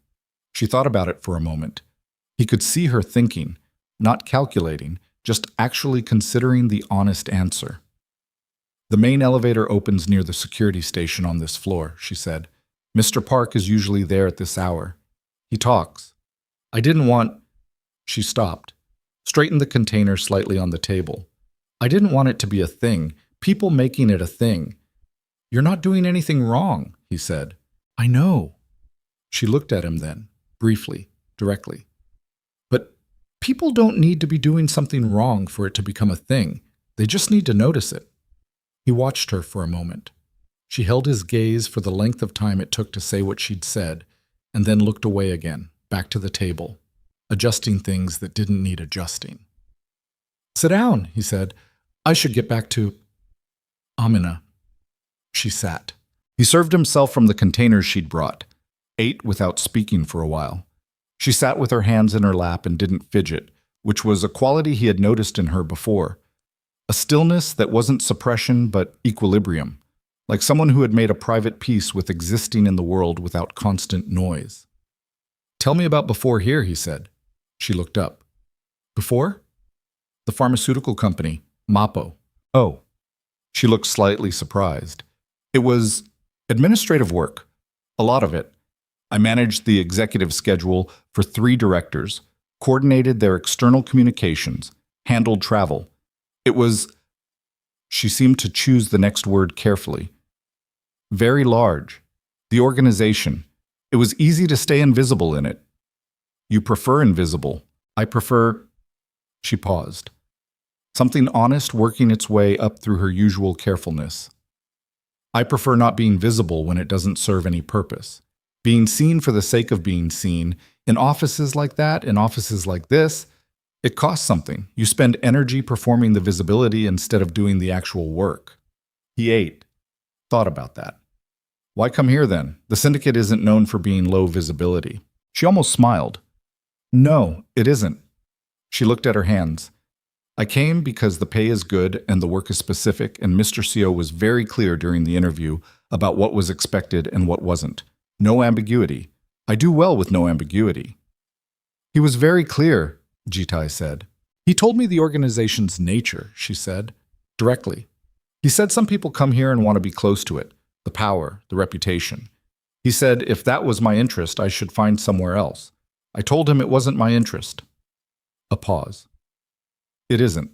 She thought about it for a moment. He could see her thinking, not calculating, just actually considering the honest answer. "The main elevator opens near the security station on this floor," she said. "Mr. Park is usually there at this hour. He talks. I didn't want—" She stopped, straightened the container slightly on the table. "I didn't want it to be a thing, people making it a thing. You're not doing anything wrong," he said. "I know." She looked at him then, briefly, directly. "But people don't need to be doing something wrong for it to become a thing. They just need to notice it." He watched her for a moment. She held his gaze for the length of time it took to say what she'd said, and then looked away again, back to the table, adjusting things that didn't need adjusting. "Sit down," he said. "I should get back to Amina." She sat. He served himself from the containers she'd brought, ate without speaking for a while. She sat with her hands in her lap and didn't fidget, which was a quality he had noticed in her before. A stillness that wasn't suppression but equilibrium, like someone who had made a private peace with existing in the world without constant noise. "Tell me about before here," he said. She looked up. "Before?" "The pharmaceutical company, Mapo." "Oh." She looked slightly surprised. "It was administrative work. A lot of it. I managed the executive schedule for 3 directors, coordinated their external communications, handled travel. It was, she seemed to choose the next word carefully, very large. The organization. It was easy to stay invisible in it. You prefer invisible. I prefer. She paused. Something honest working its way up through her usual carefulness. I prefer not being visible when it doesn't serve any purpose. Being seen for the sake of being seen, in offices like that, in offices like this, it costs something. You spend energy performing the visibility instead of doing the actual work. He ate. Thought about that. Why come here then? The syndicate isn't known for being low visibility. She almost smiled. No, it isn't. She looked at her hands. I came because the pay is good and the work is specific, and Mr. CO was very clear during the interview about what was expected and what wasn't. No ambiguity. I do well with no ambiguity. He was very clear, Jitai said. He told me the organization's nature, she said, directly. He said some people come here and want to be close to it, the power, the reputation. He said if that was my interest, I should find somewhere else. I told him it wasn't my interest. A pause. It isn't.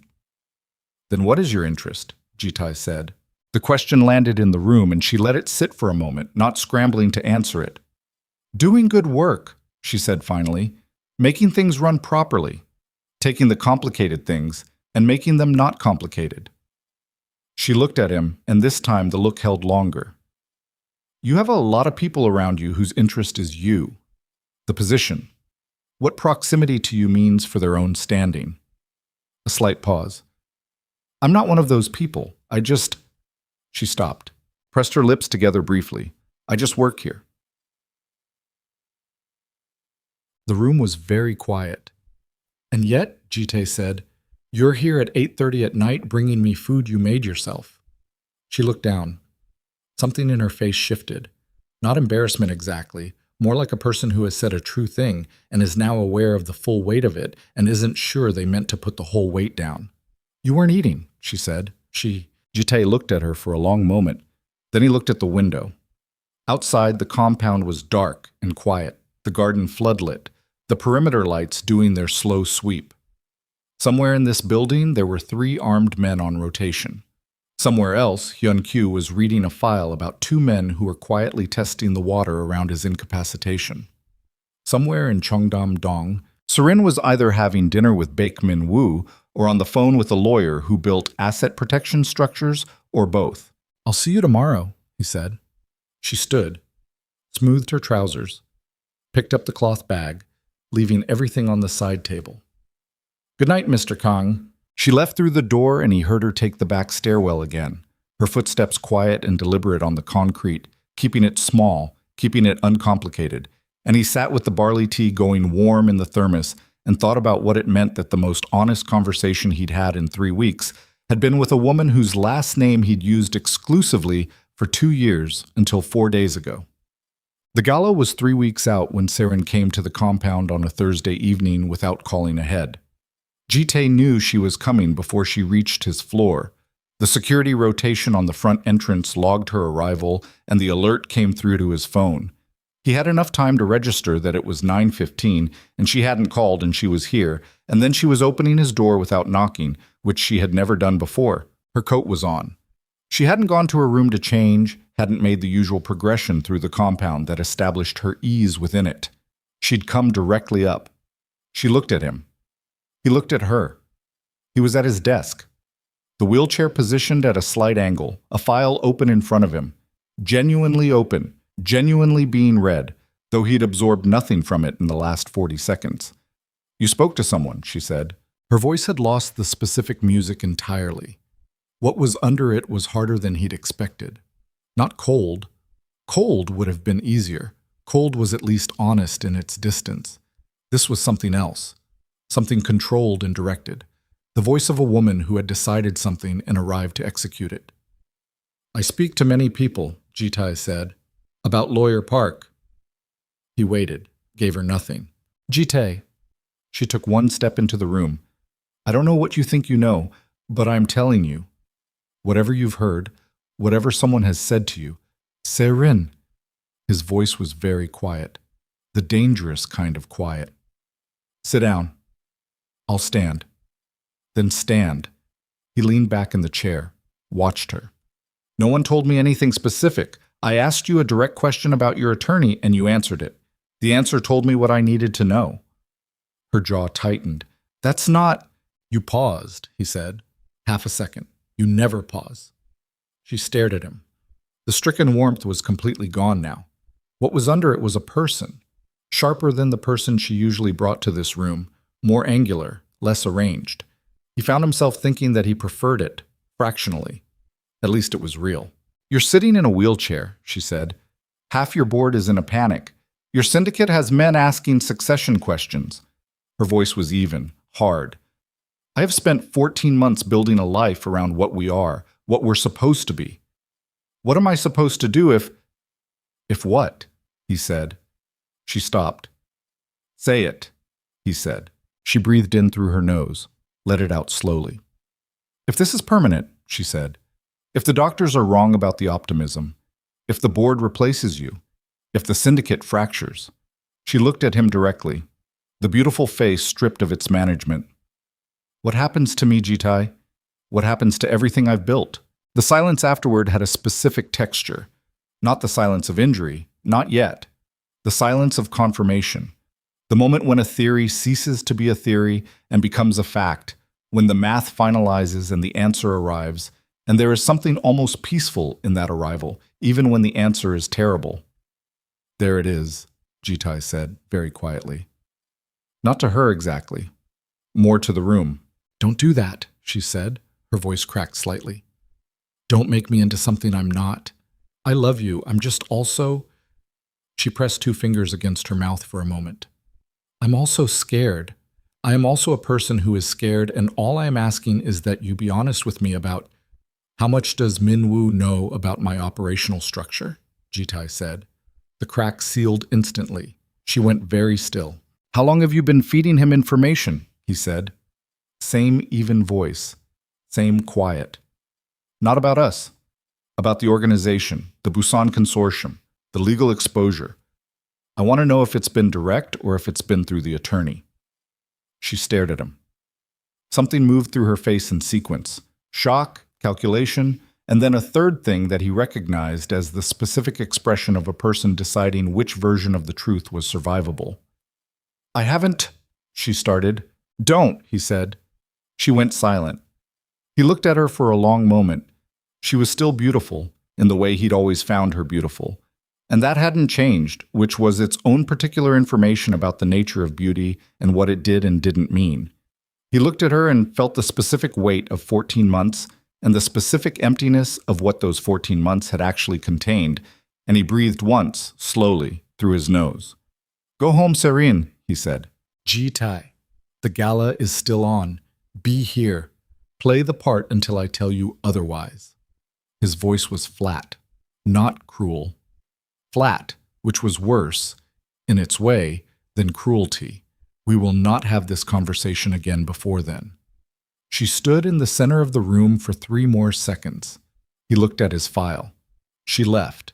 Then what is your interest? Jitai said. The question landed in the room and she let it sit for a moment, not scrambling to answer it. Doing good work, she said finally. Making things run properly. Taking the complicated things and making them not complicated. She looked at him, and this time the look held longer. You have a lot of people around you whose interest is you. The position. What proximity to you means for their own standing. A slight pause. I'm not one of those people. She stopped, pressed her lips together briefly. I just work here. The room was very quiet. And yet, Jite said, you're here at 8:30 at night bringing me food you made yourself. She looked down. Something in her face shifted. Not embarrassment exactly, more like a person who has said a true thing and is now aware of the full weight of it and isn't sure they meant to put the whole weight down. You weren't eating, she said. Jite looked at her for a long moment. Then he looked at the window. Outside, the compound was dark and quiet, the garden floodlit, the perimeter lights doing their slow sweep. Somewhere in this building, there were 3 armed men on rotation. Somewhere else, Hyun-kyu was reading a file about 2 men who were quietly testing the water around his incapacitation. Somewhere in Cheongdam-dong, Serin was either having dinner with Baek Min-woo or on the phone with a lawyer who built asset protection structures, or both. I'll see you tomorrow, he said. She stood, smoothed her trousers, picked up the cloth bag, leaving everything on the side table. Good night, Mr. Kang. She left through the door and he heard her take the back stairwell again, her footsteps quiet and deliberate on the concrete, keeping it small, keeping it uncomplicated, and he sat with the barley tea going warm in the thermos and thought about what it meant that the most honest conversation he'd had in 3 weeks had been with a woman whose last name he'd used exclusively for 2 years until 4 days ago. The gala was 3 weeks out when Serin came to the compound on a Thursday evening without calling ahead. Jite knew she was coming before she reached his floor. The security rotation on the front entrance logged her arrival, and the alert came through to his phone. He had enough time to register that it was 9:15, and she hadn't called and she was here, and then she was opening his door without knocking, which she had never done before. Her coat was on. She hadn't gone to her room to change, hadn't made the usual progression through the compound that established her ease within it. She'd come directly up. She looked at him. He looked at her. He was at his desk. The wheelchair positioned at a slight angle, a file open in front of him. Genuinely open, genuinely being read, though he'd absorbed nothing from it in the last 40 seconds. You spoke to someone, she said. Her voice had lost the specific music entirely. What was under it was harder than he'd expected. Not cold. Cold would have been easier. Cold was at least honest in its distance. This was something else. Something controlled and directed. The voice of a woman who had decided something and arrived to execute it. I speak to many people, Jitai said. About Lawyer Park. He waited, gave her nothing. Jite. She took one step into the room. I don't know what you think you know, but I'm telling you. Whatever you've heard, whatever someone has said to you, Serin. His voice was very quiet, the dangerous kind of quiet. Sit down. I'll stand. Then stand. He leaned back in the chair, watched her. No one told me anything specific. I asked you a direct question about your attorney, and you answered it. The answer told me what I needed to know. Her jaw tightened. That's not... You paused, he said. Half a second. You never pause. She stared at him. The stricken warmth was completely gone now. What was under it was a person, sharper than the person she usually brought to this room, more angular, less arranged. He found himself thinking that he preferred it, fractionally. At least it was real. You're sitting in a wheelchair, she said. Half your board is in a panic. Your syndicate has men asking succession questions. Her voice was even, hard. I have spent 14 months building a life around what we are, what we're supposed to be. What am I supposed to do if... If what? He said. She stopped. Say it, he said. She breathed in through her nose, let it out slowly. If this is permanent, she said, if the doctors are wrong about the optimism, if the board replaces you, if the syndicate fractures. She looked at him directly, the beautiful face stripped of its management. What happens to me, Jitai? What happens to everything I've built? The silence afterward had a specific texture. Not the silence of injury, not yet. The silence of confirmation. The moment when a theory ceases to be a theory and becomes a fact, when the math finalizes and the answer arrives, and there is something almost peaceful in that arrival, even when the answer is terrible. There it is, Jitai said, very quietly. Not to her exactly. More to the room. Don't do that, she said, her voice cracked slightly. Don't make me into something I'm not. I love you, I'm just also... She pressed 2 fingers against her mouth for a moment. I'm also scared. I am also a person who is scared, and all I am asking is that you be honest with me about... How much does Minwoo know about my operational structure? Jitai said. The crack sealed instantly. She went very still. How long have you been feeding him information? He said. Same even voice. Same quiet. Not about us. About the organization, the Busan Consortium, the legal exposure. I want to know if it's been direct or if it's been through the attorney. She stared at him. Something moved through her face in sequence. Shock, calculation, and then a third thing that he recognized as the specific expression of a person deciding which version of the truth was survivable. I haven't, she started. Don't, he said. She went silent. He looked at her for a long moment. She was still beautiful, in the way he'd always found her beautiful. And that hadn't changed, which was its own particular information about the nature of beauty and what it did and didn't mean. He looked at her and felt the specific weight of 14 months and the specific emptiness of what those 14 months had actually contained, and he breathed once, slowly, through his nose. Go home, Serene, he said. Jitai, the gala is still on. Be here. Play the part until I tell you otherwise. His voice was flat, not cruel. Flat, which was worse, in its way, than cruelty. We will not have this conversation again before then. She stood in the center of the room for 3 more seconds. He looked at his file. She left.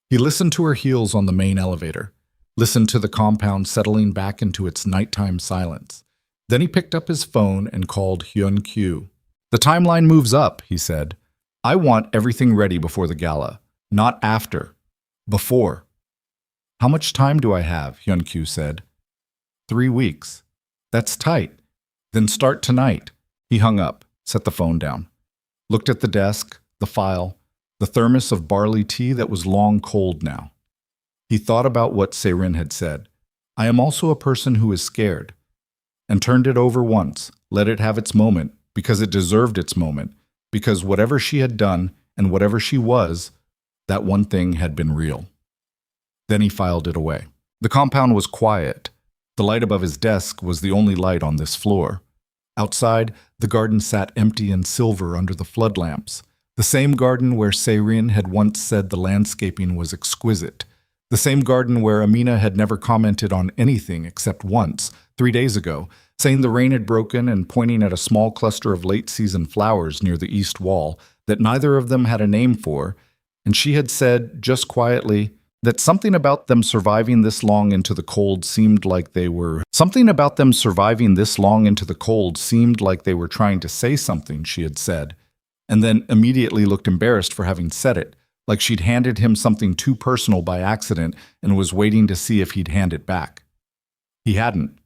He listened to her heels on the main elevator, listened to the compound settling back into its nighttime silence. Then he picked up his phone and called Hyun Kyu. The timeline moves up, he said. I want everything ready before the gala, not after. Before. How much time do I have? Hyun Kyu said. 3 weeks. That's tight. Then start tonight. He hung up, set the phone down, looked at the desk, the file, the thermos of barley tea that was long cold now. He thought about what Seirin had said. I am also a person who is scared. And turned it over once, let it have its moment, because it deserved its moment, because whatever she had done and whatever she was, that one thing had been real. Then he filed it away. The compound was quiet. The light above his desk was the only light on this floor. Outside, the garden sat empty and silver under the flood lamps. The same garden where Seirin had once said the landscaping was exquisite. The same garden where Amina had never commented on anything except once, 3 days ago, saying the rain had broken and pointing at a small cluster of late-season flowers near the east wall that neither of them had a name for, and she had said, just quietly, That something about them surviving this long into the cold seemed like they were trying to say something, she had said, and then immediately looked embarrassed for having said it, like she'd handed him something too personal by accident and was waiting to see if he'd hand it back. He hadn't.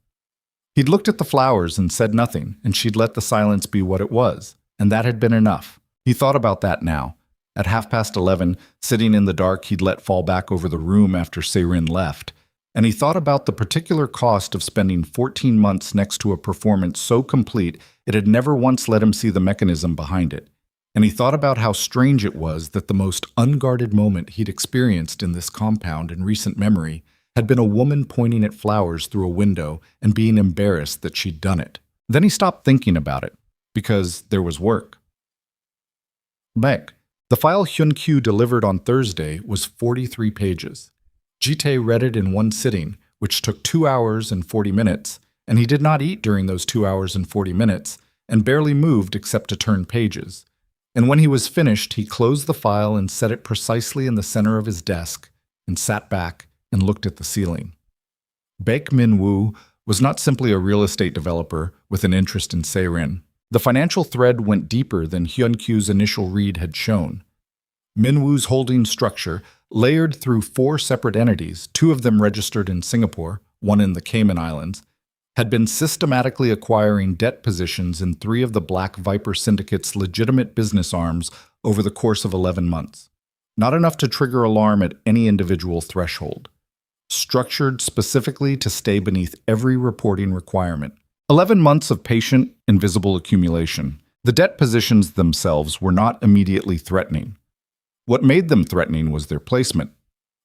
He'd looked at the flowers and said nothing, and she'd let the silence be what it was, and that had been enough. He thought about that now. At 11:30, sitting in the dark he'd let fall back over the room after Seirin left, and he thought about the particular cost of spending 14 months next to a performance so complete it had never once let him see the mechanism behind it. And he thought about how strange it was that the most unguarded moment he'd experienced in this compound in recent memory had been a woman pointing at flowers through a window and being embarrassed that she'd done it. Then he stopped thinking about it, because there was work. Back. The file Hyun-kyu delivered on Thursday was 43 pages. Ji-tae read it in one sitting, which took 2 hours and 40 minutes, and he did not eat during those 2 hours and 40 minutes, and barely moved except to turn pages. And when he was finished, he closed the file and set it precisely in the center of his desk, and sat back and looked at the ceiling. Baek Min-woo was not simply a real estate developer with an interest in Seirin. The financial thread went deeper than Hyun-kyu's initial read had shown. Min-woo's holding structure, layered through 4 separate entities, 2 of them registered in Singapore, 1 in the Cayman Islands, had been systematically acquiring debt positions in 3 of the Black Viper Syndicate's legitimate business arms over the course of 11 months. Not enough to trigger alarm at any individual threshold. Structured specifically to stay beneath every reporting requirement. 11 months of patient, invisible accumulation. The debt positions themselves were not immediately threatening. What made them threatening was their placement.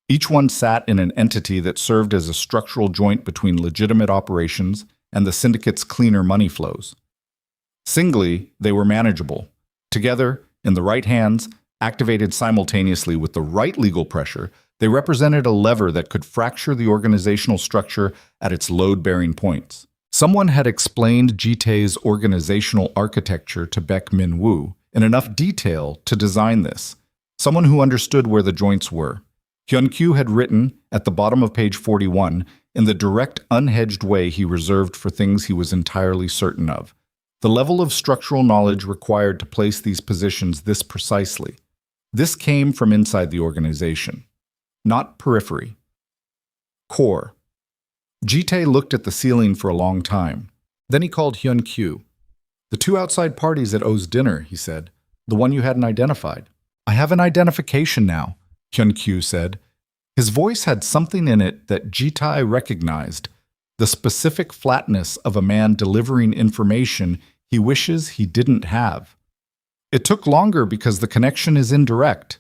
Each one sat in an entity that served as a structural joint between legitimate operations and the syndicate's cleaner money flows. Singly, they were manageable. Together, in the right hands, activated simultaneously with the right legal pressure, they represented a lever that could fracture the organizational structure at its load-bearing points. Someone had explained Ji-tae's organizational architecture to Baek Min-woo in enough detail to design this. Someone who understood where the joints were. Hyun-kyu had written, at the bottom of page 41, in the direct, unhedged way he reserved for things he was entirely certain of, the level of structural knowledge required to place these positions this precisely. This came from inside the organization, not periphery. Core. Ji-tae looked at the ceiling for a long time. Then he called Hyun-kyu. "The 2 outside parties at O's dinner," he said. "The one you hadn't identified." "I have an identification now," Hyun-kyu said. His voice had something in it that Ji-tae recognized, the specific flatness of a man delivering information he wishes he didn't have. It took longer because the connection is indirect.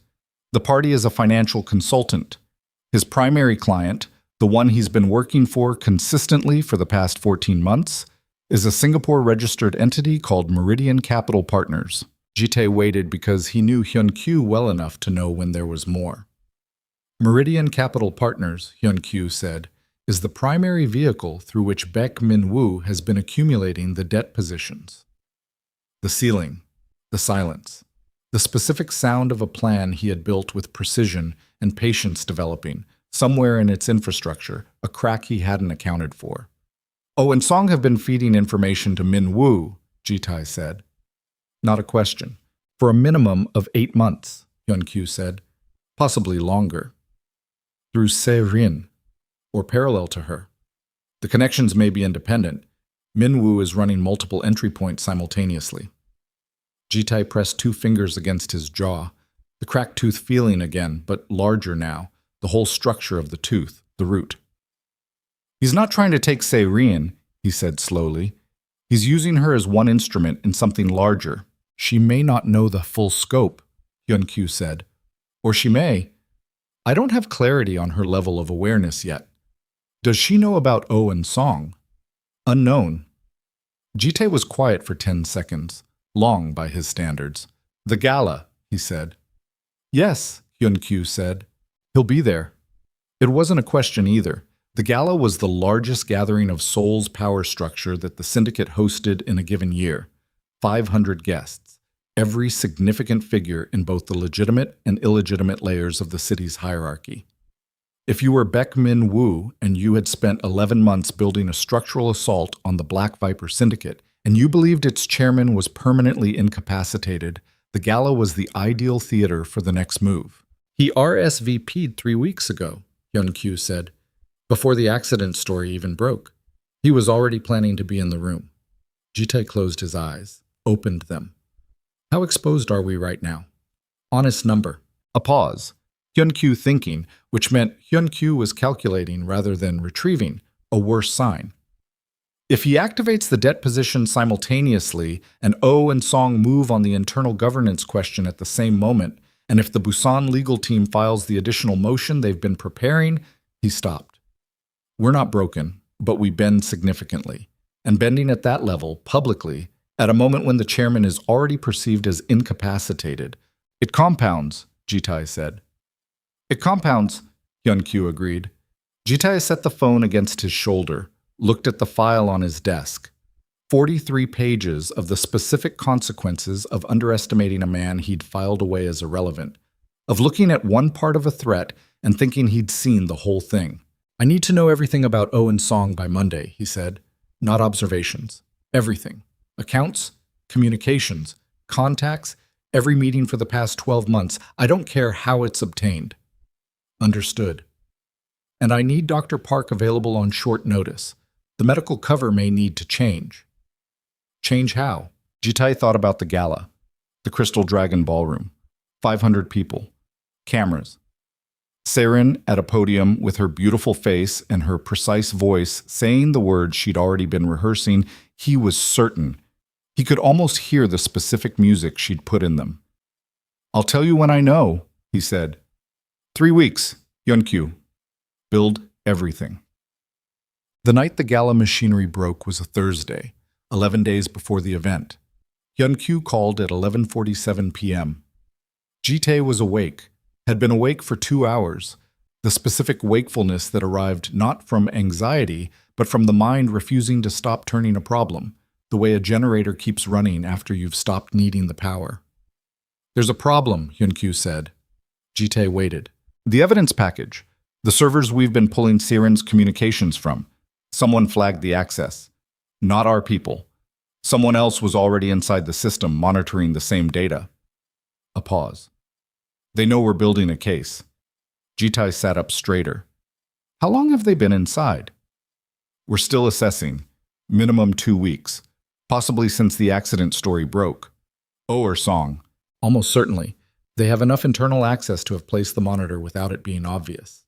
The party is a financial consultant. His primary client, the one he's been working for consistently for the past 14 months, is a Singapore-registered entity called Meridian Capital Partners. Ji-tae waited because he knew Hyun-kyu well enough to know when there was more. Meridian Capital Partners, Hyun-kyu said, is the primary vehicle through which Baek Min-woo has been accumulating the debt positions. The ceiling, the silence, the specific sound of a plan he had built with precision and patience developing, somewhere in its infrastructure, a crack he hadn't accounted for. "Oh, and Song have been feeding information to Min-woo," Ji-tae said. "Not a question. For a minimum of 8 months, Hyun-kyu said. Possibly longer. Through Seirin, or parallel to her. The connections may be independent. Min-woo is running multiple entry points simultaneously." Ji-tae pressed 2 fingers against his jaw, the cracked tooth feeling again, but larger now, the whole structure of the tooth, the root. "He's not trying to take Seirin," he said slowly. "He's using her as one instrument in something larger. She may not know the full scope," Hyun-kyu said. "Or she may. I don't have clarity on her level of awareness yet. Does she know about O and Song? Unknown." Ji-tae was quiet for 10 seconds, long by his standards. "The gala," he said. "Yes," Hyun-kyu said. "He'll be there." It wasn't a question either. The gala was the largest gathering of Seoul's power structure that the syndicate hosted in a given year. 500 guests, every significant figure in both the legitimate and illegitimate layers of the city's hierarchy. If you were Baek Min Woo and you had spent 11 months building a structural assault on the Black Viper Syndicate, and you believed its chairman was permanently incapacitated, the gala was the ideal theater for the next move. He RSVP'd 3 weeks ago, Hyun-kyu said, before the accident story even broke. He was already planning to be in the room. Ji-tae closed his eyes, opened them. How exposed are we right now? Honest number. A pause. Hyun-kyu thinking, which meant Hyun-kyu was calculating rather than retrieving, a worse sign. If he activates the debt position simultaneously and Oh and Song move on the internal governance question at the same moment, and if the Busan legal team files the additional motion they've been preparing, he stopped. We're not broken, but we bend significantly. And bending at that level, publicly, at a moment when the chairman is already perceived as incapacitated, it compounds, Ji-tae said. It compounds, Hyun-kyu agreed. Ji-tae set the phone against his shoulder, looked at the file on his desk. 43 pages of the specific consequences of underestimating a man he'd filed away as irrelevant, of looking at one part of a threat and thinking he'd seen the whole thing. I need to know everything about Oh and Song by Monday, he said. Not observations. Everything. Accounts, communications, contacts, every meeting for the past 12 months. I don't care how it's obtained. Understood. And I need Dr. Park available on short notice. The medical cover may need to change. Change how? Ji-tae thought about the gala. The Crystal Dragon Ballroom. 500 people. Cameras. Seren at a podium with her beautiful face and her precise voice saying the words she'd already been rehearsing. He was certain. He could almost hear the specific music she'd put in them. I'll tell you when I know, he said. 3 weeks, Hyun-kyu. Build everything. The night the gala machinery broke was a Thursday, 11 days before the event. Hyun-kyu called at 11:47 p.m. Ji-tae was awake, had been awake for 2 hours, the specific wakefulness that arrived not from anxiety, but from the mind refusing to stop turning a problem, the way a generator keeps running after you've stopped needing the power. There's a problem, Hyun-kyu said. Ji-tae waited. The evidence package. The servers we've been pulling Seren's communications from. Someone flagged the access. Not our people. Someone else was already inside the system monitoring the same data. A pause. They know we're building a case. Ji-tae sat up straighter. How long have they been inside? We're still assessing. Minimum 2 weeks. Possibly since the accident story broke. Oh or Song. Almost certainly. They have enough internal access to have placed the monitor without it being obvious.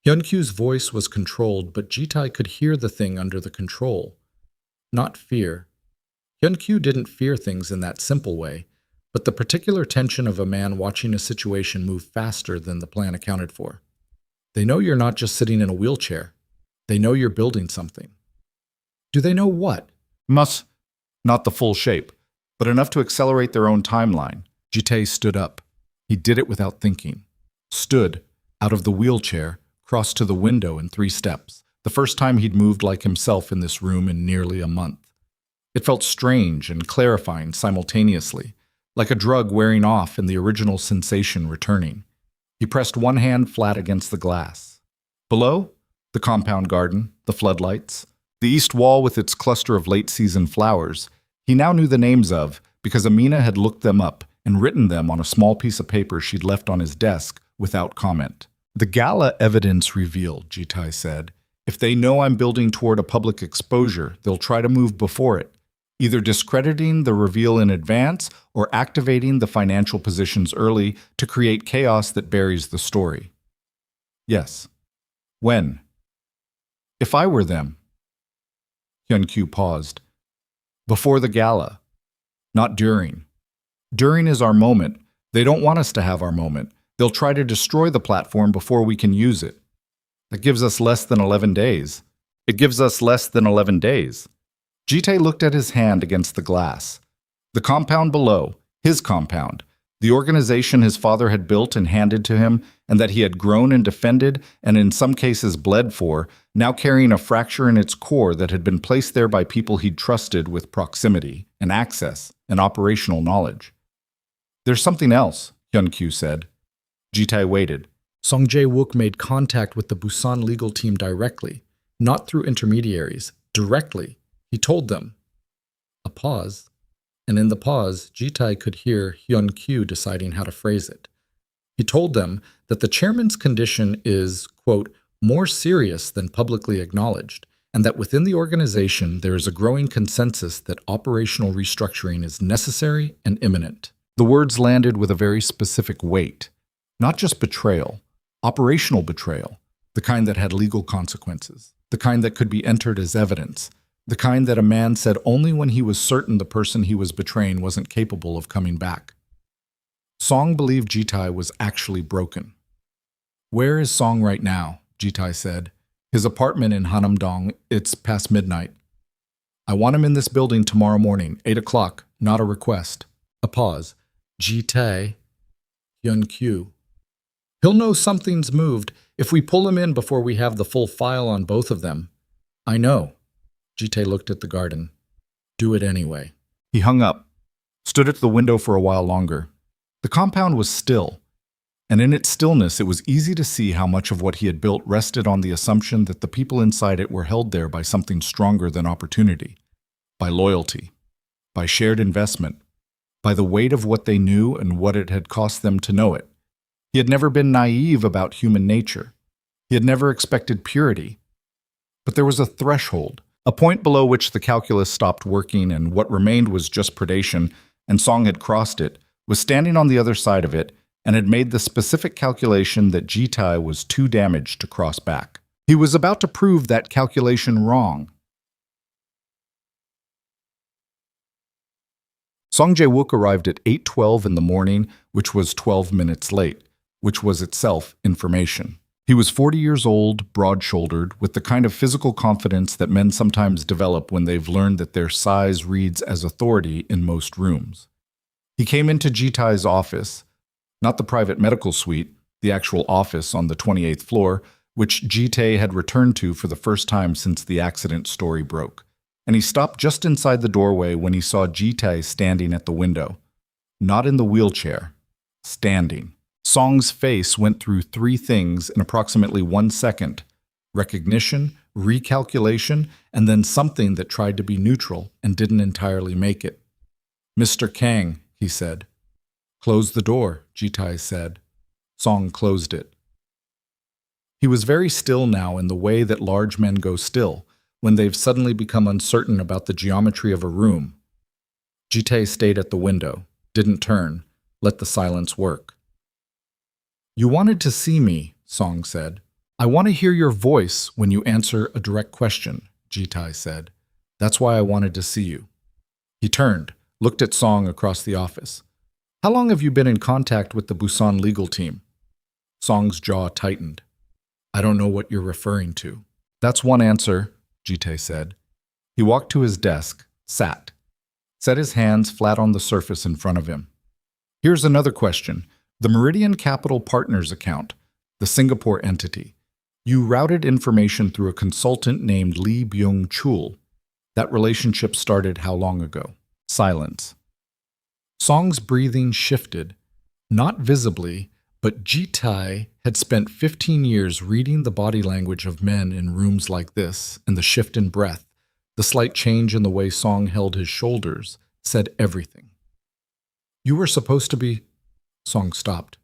Hyun-kyu's voice was controlled, but Ji-tae could hear the thing under the control. Not fear. Hyun-kyu didn't fear things in that simple way, but the particular tension of a man watching a situation move faster than the plan accounted for. They know you're not just sitting in a wheelchair. They know you're building something. Do they know what? Not the full shape, but enough to accelerate their own timeline. Ji-tae stood up. He did it without thinking. Stood, out of the wheelchair, crossed to the window in 3 steps, the first time he'd moved like himself in this room in nearly a month. It felt strange and clarifying simultaneously, like a drug wearing off and the original sensation returning. He pressed one hand flat against the glass. Below, the compound garden, the floodlights, the east wall with its cluster of late-season flowers, he now knew the names of because Amina had looked them up and written them on a small piece of paper she'd left on his desk without comment. The gala evidence revealed, Ji-tae said. If they know I'm building toward a public exposure, they'll try to move before it, either discrediting the reveal in advance or activating the financial positions early to create chaos that buries the story. Yes. When? If I were them. Hyun-kyu paused. Before the gala. Not during. During is our moment. They don't want us to have our moment. They'll try to destroy the platform before we can use it. That gives us less than 11 days. It gives us less than 11 days. Ji-tae looked at his hand against the glass. The compound below, his compound, the organization his father had built and handed to him, and that he had grown and defended, and in some cases bled for, now carrying a fracture in its core that had been placed there by people he'd trusted with proximity and access and operational knowledge. There's something else, Hyun-kyu said. Ji-tae waited. Song Jae-wook made contact with the Busan legal team directly, not through intermediaries, directly. He told them. A pause, and in the pause, Ji-tae could hear Hyun-kyu deciding how to phrase it. He told them that the chairman's condition is, quote, more serious than publicly acknowledged, and that within the organization there is a growing consensus that operational restructuring is necessary and imminent. The words landed with a very specific weight, not just betrayal, operational betrayal, the kind that had legal consequences, the kind that could be entered as evidence, the kind that a man said only when he was certain the person he was betraying wasn't capable of coming back. Song believed Ji-tae was actually broken. Where is Song right now? Ji-tae said. His apartment in Hanam-dong, it's past midnight. I want him in this building tomorrow morning, 8 o'clock, not a request. A pause. Ji-tae, Hyun-kyu. He'll know something's moved if we pull him in before we have the full file on both of them. I know. Ji-tae looked at the garden. Do it anyway. He hung up, stood at the window for a while longer. The compound was still, and in its stillness it was easy to see how much of what he had built rested on the assumption that the people inside it were held there by something stronger than opportunity, by loyalty, by shared investment, by the weight of what they knew and what it had cost them to know it. He had never been naive about human nature. He had never expected purity. But there was a threshold, a point below which the calculus stopped working and what remained was just predation, and Song had crossed it, was standing on the other side of it, and had made the specific calculation that Ji-tae was too damaged to cross back. He was about to prove that calculation wrong. Song Jae-wook arrived at 8:12 in the morning, which was 12 minutes late, which was itself information. He was 40 years old, broad-shouldered, with the kind of physical confidence that men sometimes develop when they've learned that their size reads as authority in most rooms. He came into Ji-tae's office, not the private medical suite, the actual office on the 28th floor, which Ji-tae had returned to for the first time since the accident story broke. And he stopped just inside the doorway when he saw Ji-tae standing at the window. Not in the wheelchair. Standing. Song's face went through three things in approximately 1 second: recognition, recalculation, and then something that tried to be neutral and didn't entirely make it. "Mr. Kang," he said. "Close the door," Ji-tae said. Song closed it. He was very still now in the way that large men go still, when they've suddenly become uncertain about the geometry of a room. Ji-tae stayed at the window, didn't turn, let the silence work. "You wanted to see me," Song said. "I want to hear your voice when you answer a direct question," Ji-tae said. "That's why I wanted to see you." He turned, looked at Song across the office. "How long have you been in contact with the Busan legal team?" Song's jaw tightened. "I don't know what you're referring to." "That's one answer," Ji-tae said. He walked to his desk, sat, set his hands flat on the surface in front of him. "Here's another question. The Meridian Capital Partners account, the Singapore entity. You routed information through a consultant named Lee Byung-chul. That relationship started how long ago?" Silence. Song's breathing shifted, not visibly, but Ji-tae had spent 15 years reading the body language of men in rooms like this, and the shift in breath, the slight change in the way Song held his shoulders, said everything. "You were supposed to be..." Song stopped.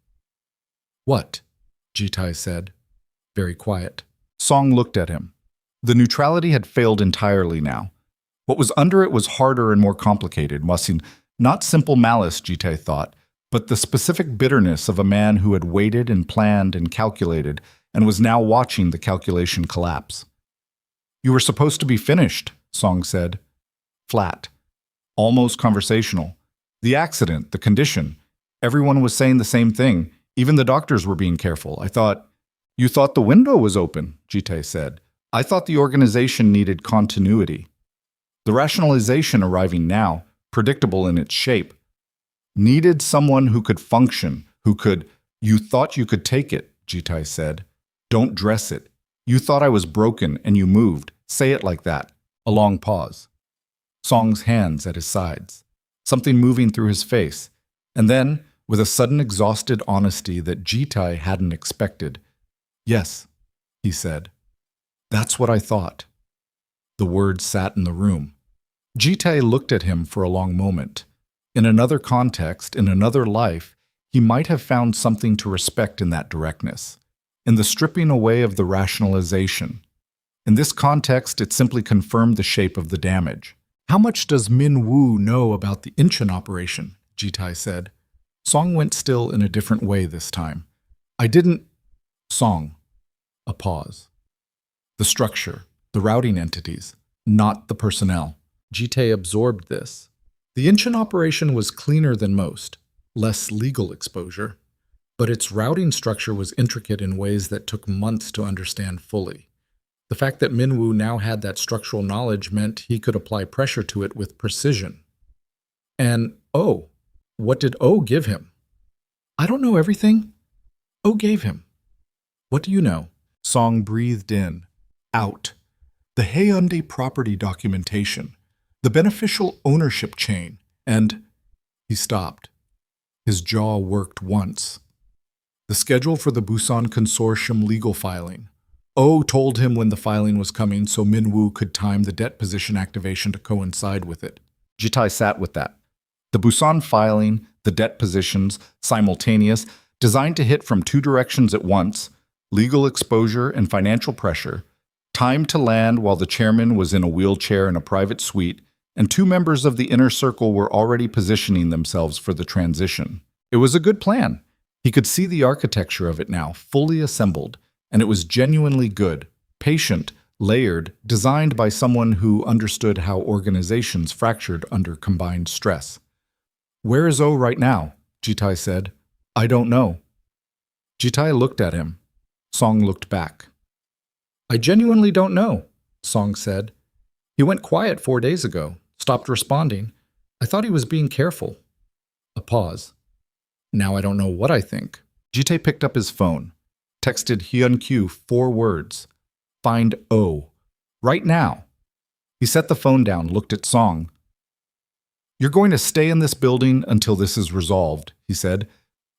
"What?" Ji-tae said, very quiet. Song looked at him. The neutrality had failed entirely now. What was under it was harder and more complicated, not simple malice, Ji-tae thought, but the specific bitterness of a man who had waited and planned and calculated and was now watching the calculation collapse. "You were supposed to be finished," Song said. Flat. Almost conversational. "The accident, the condition. Everyone was saying the same thing. Even the doctors were being careful. I thought..." "You thought the window was open," Ji-tae said. "I thought the organization needed continuity. The rationalization arriving now, predictable in its shape, needed someone who could function, who could..." "You thought you could take it," Ji-tae said. "Don't dress it. You thought I was broken and you moved. Say it like that." A long pause. Song's hands at his sides. Something moving through his face. And then, with a sudden exhausted honesty that Jitai hadn't expected. "Yes," he said. "That's what I thought." The words sat in the room. Jitai looked at him for a long moment. In another context, in another life, he might have found something to respect in that directness, in the stripping away of the rationalization. In this context, it simply confirmed the shape of the damage. "How much does Min Woo know about the Incheon operation?" Jitai said. Song went still in a different way this time. "I didn't—" Song. A pause. "The structure, the routing entities, not the personnel." Jitai absorbed this. The Incheon operation was cleaner than most, less legal exposure, but its routing structure was intricate in ways that took months to understand fully. The fact that Minwoo now had that structural knowledge meant he could apply pressure to it with precision. And Oh, what did Oh give him? "I don't know everything." Oh gave him. "What do you know?" Song breathed in, out. The Hyundai property documentation, the beneficial ownership chain, and he stopped. His jaw worked once. The schedule for the Busan Consortium legal filing. Oh told him when the filing was coming so Minwoo could time the debt position activation to coincide with it. Jitai sat with that. The Busan filing, the debt positions, simultaneous, designed to hit from two directions at once, legal exposure and financial pressure, time to land while the chairman was in a wheelchair in a private suite, and two members of the inner circle were already positioning themselves for the transition. It was a good plan. He could see the architecture of it now, fully assembled, and it was genuinely good, patient, layered, designed by someone who understood how organizations fractured under combined stress. "Where is Oh right now?" Jitai said. "I don't know." Jitai looked at him. Song looked back. "I genuinely don't know," Song said. "He went quiet 4 days ago, stopped responding. I thought he was being careful." A pause. "Now I don't know what I think." Jitai picked up his phone, texted Hyun-kyu 4 words. "Find Oh. Right now." He set the phone down, looked at Song. "You're going to stay in this building until this is resolved," he said.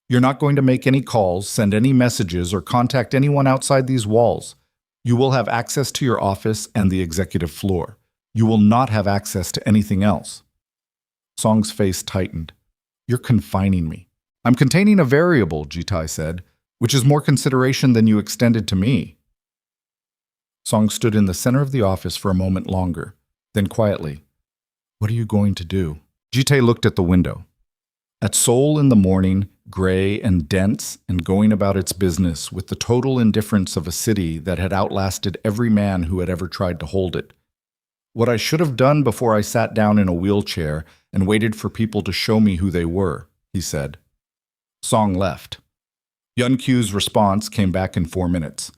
"You're not going to make any calls, send any messages, or contact anyone outside these walls. You will have access to your office and the executive floor. You will not have access to anything else." Song's face tightened. "You're confining me." "I'm containing a variable," Jitai said, "which is more consideration than you extended to me." Song stood in the center of the office for a moment longer, then quietly, "What are you going to do?" Jitai looked at the window. At Seoul in the morning, gray and dense and going about its business with the total indifference of a city that had outlasted every man who had ever tried to hold it. "What I should have done before I sat down in a wheelchair and waited for people to show me who they were," he said. Song left. Yun-kyu's response came back in 4 minutes.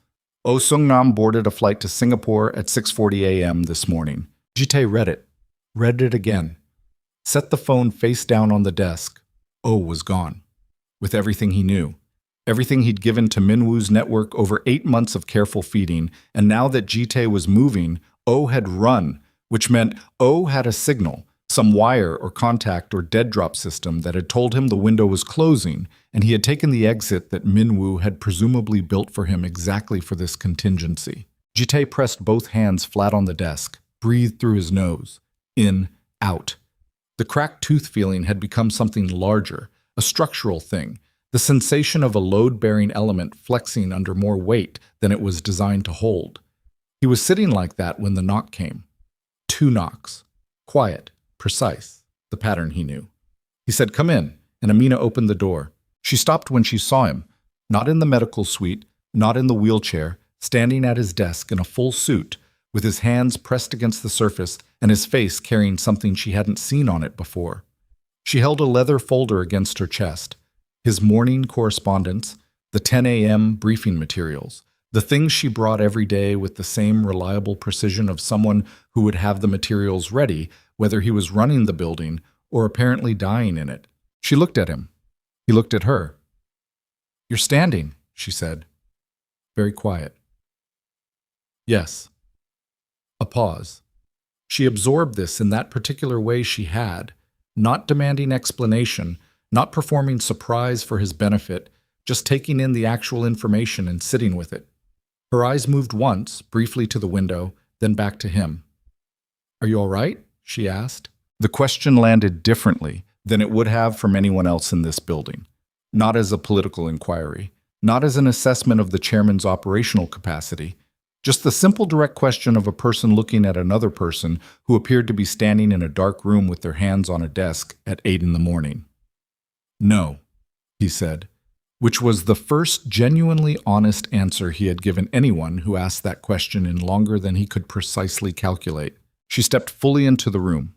Oh Sung-nam boarded a flight to Singapore at 6:40 a.m. this morning. Jitai read it again, set the phone face down on the desk. Oh was gone. With everything he knew. Everything he'd given to Minwoo's network over 8 months of careful feeding, and now that Jitai was moving, Oh had run, which meant Oh had a signal, some wire or contact or dead drop system that had told him the window was closing, and he had taken the exit that Minwoo had presumably built for him exactly for this contingency. Jitai pressed both hands flat on the desk, breathed through his nose. In, out. The cracked tooth feeling had become something larger, a structural thing, the sensation of a load-bearing element flexing under more weight than it was designed to hold. He was sitting like that when the knock came. 2 knocks. Quiet, precise, the pattern he knew. He said, "Come in," and Amina opened the door. She stopped when she saw him, not in the medical suite, not in the wheelchair, standing at his desk in a full suit, with his hands pressed against the surface and his face carrying something she hadn't seen on it before. She held a leather folder against her chest. His morning correspondence, the 10 a.m. briefing materials, the things she brought every day with the same reliable precision of someone who would have the materials ready, whether he was running the building or apparently dying in it. She looked at him. He looked at her. "You're standing," she said. Very quiet. "Yes." A pause. She absorbed this in that particular way she had, not demanding explanation, not performing surprise for his benefit, just taking in the actual information and sitting with it. Her eyes moved once, briefly to the window, then back to him. "Are you all right?" she asked. The question landed differently than it would have from anyone else in this building. Not as a political inquiry, not as an assessment of the chairman's operational capacity, just the simple direct question of a person looking at another person who appeared to be standing in a dark room with their hands on a desk at 8 in the morning. "No," he said, which was the first genuinely honest answer he had given anyone who asked that question in longer than he could precisely calculate. She stepped fully into the room,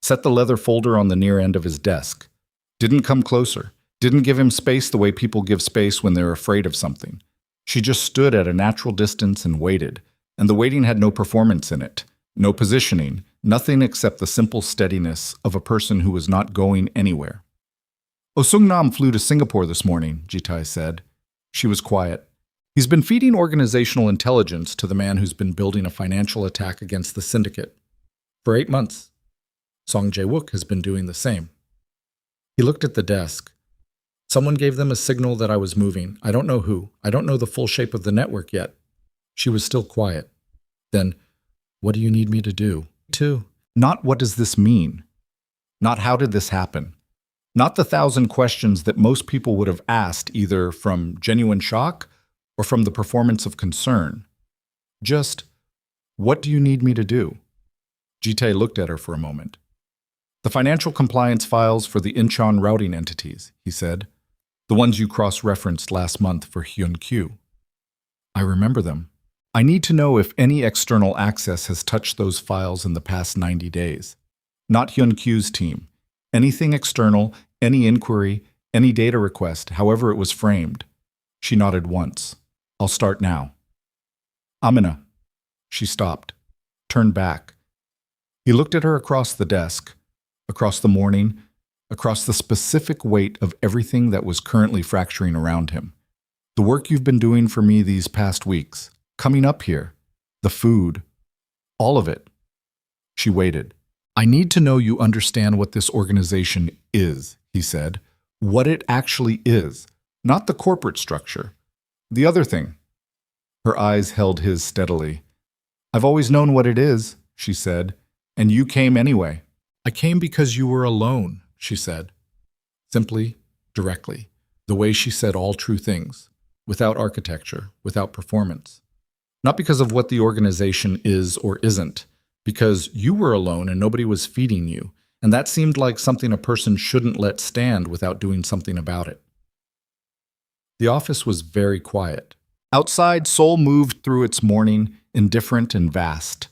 set the leather folder on the near end of his desk, didn't come closer, didn't give him space the way people give space when they're afraid of something. She just stood at a natural distance and waited, and the waiting had no performance in it, no positioning, nothing except the simple steadiness of a person who was not going anywhere. "Oh, Sung-nam flew to Singapore this morning," Jitai said. She was quiet. "He's been feeding organizational intelligence to the man who's been building a financial attack against the syndicate. For 8 months. Song Jae-wook has been doing the same." He looked at the desk. "Someone gave them a signal that I was moving. I don't know who. I don't know the full shape of the network yet." She was still quiet. Then, "What do you need me to do?" Not "what does this mean?" Not "how did this happen?" Not the 1,000 questions that most people would have asked either from genuine shock or from the performance of concern. Just, "What do you need me to do?" Jitae looked at her for a moment. "The financial compliance files for the Incheon routing entities," he said. "The ones you cross-referenced last month for Hyun-Kyu. I remember them. I need to know if any external access has touched those files in the past 90 days. Not Hyun-Kyu's team. Anything external, any inquiry, any data request, however it was framed." She nodded once. "I'll start now." "Amina." She stopped, turned back. He looked at her across the desk, across the morning, across the specific weight of everything that was currently fracturing around him. "The work you've been doing for me these past weeks, coming up here, the food, all of it." She waited. "I need to know you understand what this organization is," he said. "What it actually is, not the corporate structure. The other thing." Her eyes held his steadily. "I've always known what it is," she said, "and you came anyway." "I came because you were alone," she said. Simply, directly, the way she said all true things, without architecture, without performance. Not because of what the organization is or isn't, because you were alone and nobody was feeding you, and that seemed like something a person shouldn't let stand without doing something about it. The office was very quiet. Outside, Seoul moved through its morning, indifferent and vast.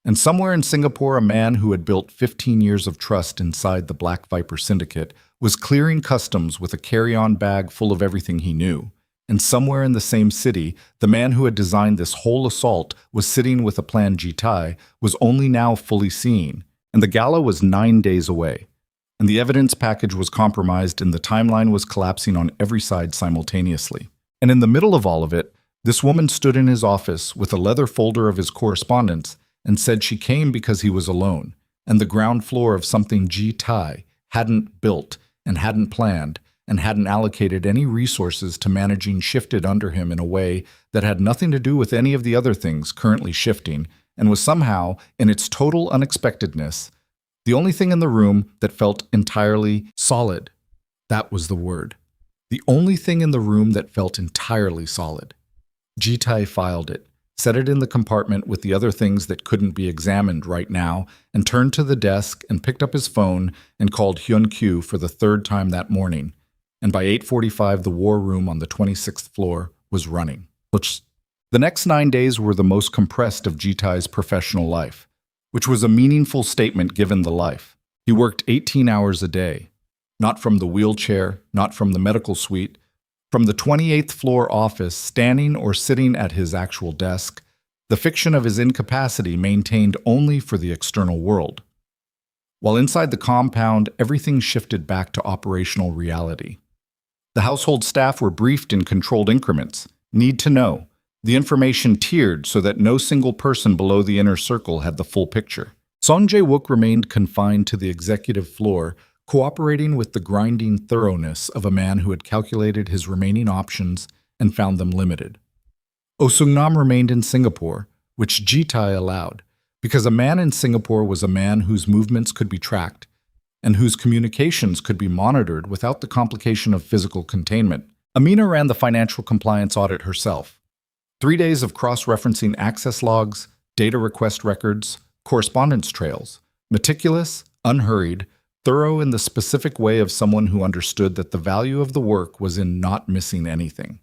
And somewhere in Singapore, a man who had built 15 years of trust inside the Black Viper Syndicate was clearing customs with a carry-on bag full of everything he knew. And somewhere in the same city, the man who had designed this whole assault was sitting with a plan Jitai was only now fully seeing. And the gala was 9 days away. And the evidence package was compromised and the timeline was collapsing on every side simultaneously. And in the middle of all of it, this woman stood in his office with a leather folder of his correspondence and said she came because he was alone, and the ground floor of something Jitai hadn't built and hadn't planned and hadn't allocated any resources to managing shifted under him in a way that had nothing to do with any of the other things currently shifting, and was somehow, in its total unexpectedness, the only thing in the room that felt entirely solid. That was the word. The only thing in the room that felt entirely solid. Jitai filed it, set it in the compartment with the other things that couldn't be examined right now, and turned to the desk and picked up his phone and called Hyun-Kyu for the 3rd time that morning. And by 8:45, the war room on the 26th floor was running. The next 9 days were the most compressed of Jitai's professional life, which was a meaningful statement given the life. He worked 18 hours a day, not from the wheelchair, not from the medical suite, from the 28th floor office, standing or sitting at his actual desk, the fiction of his incapacity maintained only for the external world. While inside the compound, everything shifted back to operational reality. The household staff were briefed in controlled increments, need to know. The information tiered so that no single person below the inner circle had the full picture. Song Jae-wook remained confined to the executive floor, cooperating with the grinding thoroughness of a man who had calculated his remaining options and found them limited. Oh Seung-nam remained in Singapore, which Ji-tae allowed, because a man in Singapore was a man whose movements could be tracked and whose communications could be monitored without the complication of physical containment. Amina ran the financial compliance audit herself. 3 days of cross-referencing access logs, data request records, correspondence trails, meticulous, unhurried, thorough in the specific way of someone who understood that the value of the work was in not missing anything.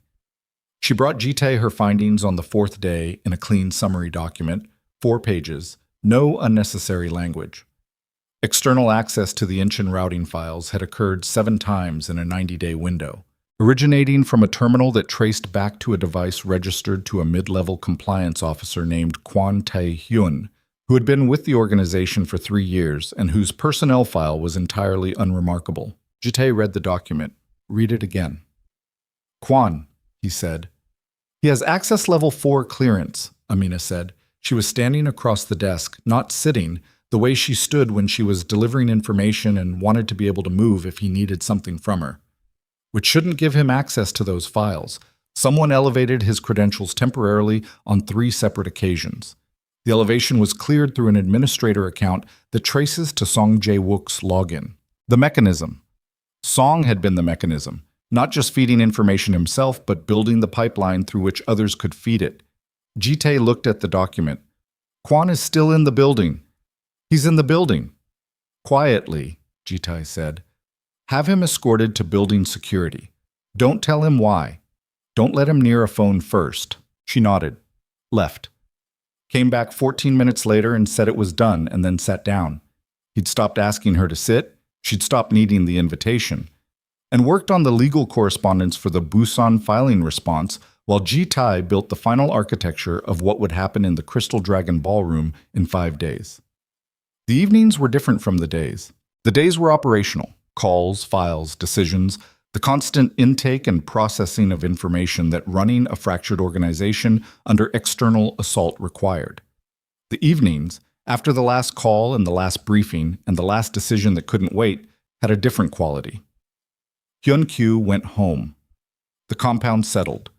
She brought Ji-tae her findings on the 4th day in a clean summary document, 4 pages, no unnecessary language. External access to the Incheon routing files had occurred 7 times in a 90-day window, originating from a terminal that traced back to a device registered to a mid-level compliance officer named Kwon Tae-hyun, who had been with the organization for 3 years and whose personnel file was entirely unremarkable. Ji-tae read the document. Read it again. Kwon, he said. He has access level 4 clearance, Amina said. She was standing across the desk, not sitting, the way she stood when she was delivering information and wanted to be able to move if he needed something from her. Which shouldn't give him access to those files. Someone elevated his credentials temporarily on 3 separate occasions. The elevation was cleared through an administrator account that traces to Song Jae-wook's login. The mechanism. Song had been the mechanism, not just feeding information himself, but building the pipeline through which others could feed it. Ji-tae looked at the document. Kwon is still in the building. He's in the building. Quietly, Ji-tae said. Have him escorted to building security. Don't tell him why. Don't let him near a phone first. She nodded. Left. Came back 14 minutes later and said it was done and then sat down. He'd stopped asking her to sit. She'd stopped needing the invitation. And worked on the legal correspondence for the Busan filing response while Ji-tae built the final architecture of what would happen in the Crystal Dragon Ballroom in 5 days. The evenings were different from the days. The days were operational. Calls, files, decisions, the constant intake and processing of information that running a fractured organization under external assault required. The evenings, after the last call and the last briefing and the last decision that couldn't wait, had a different quality. Hyun-kyu went home. The compound settled.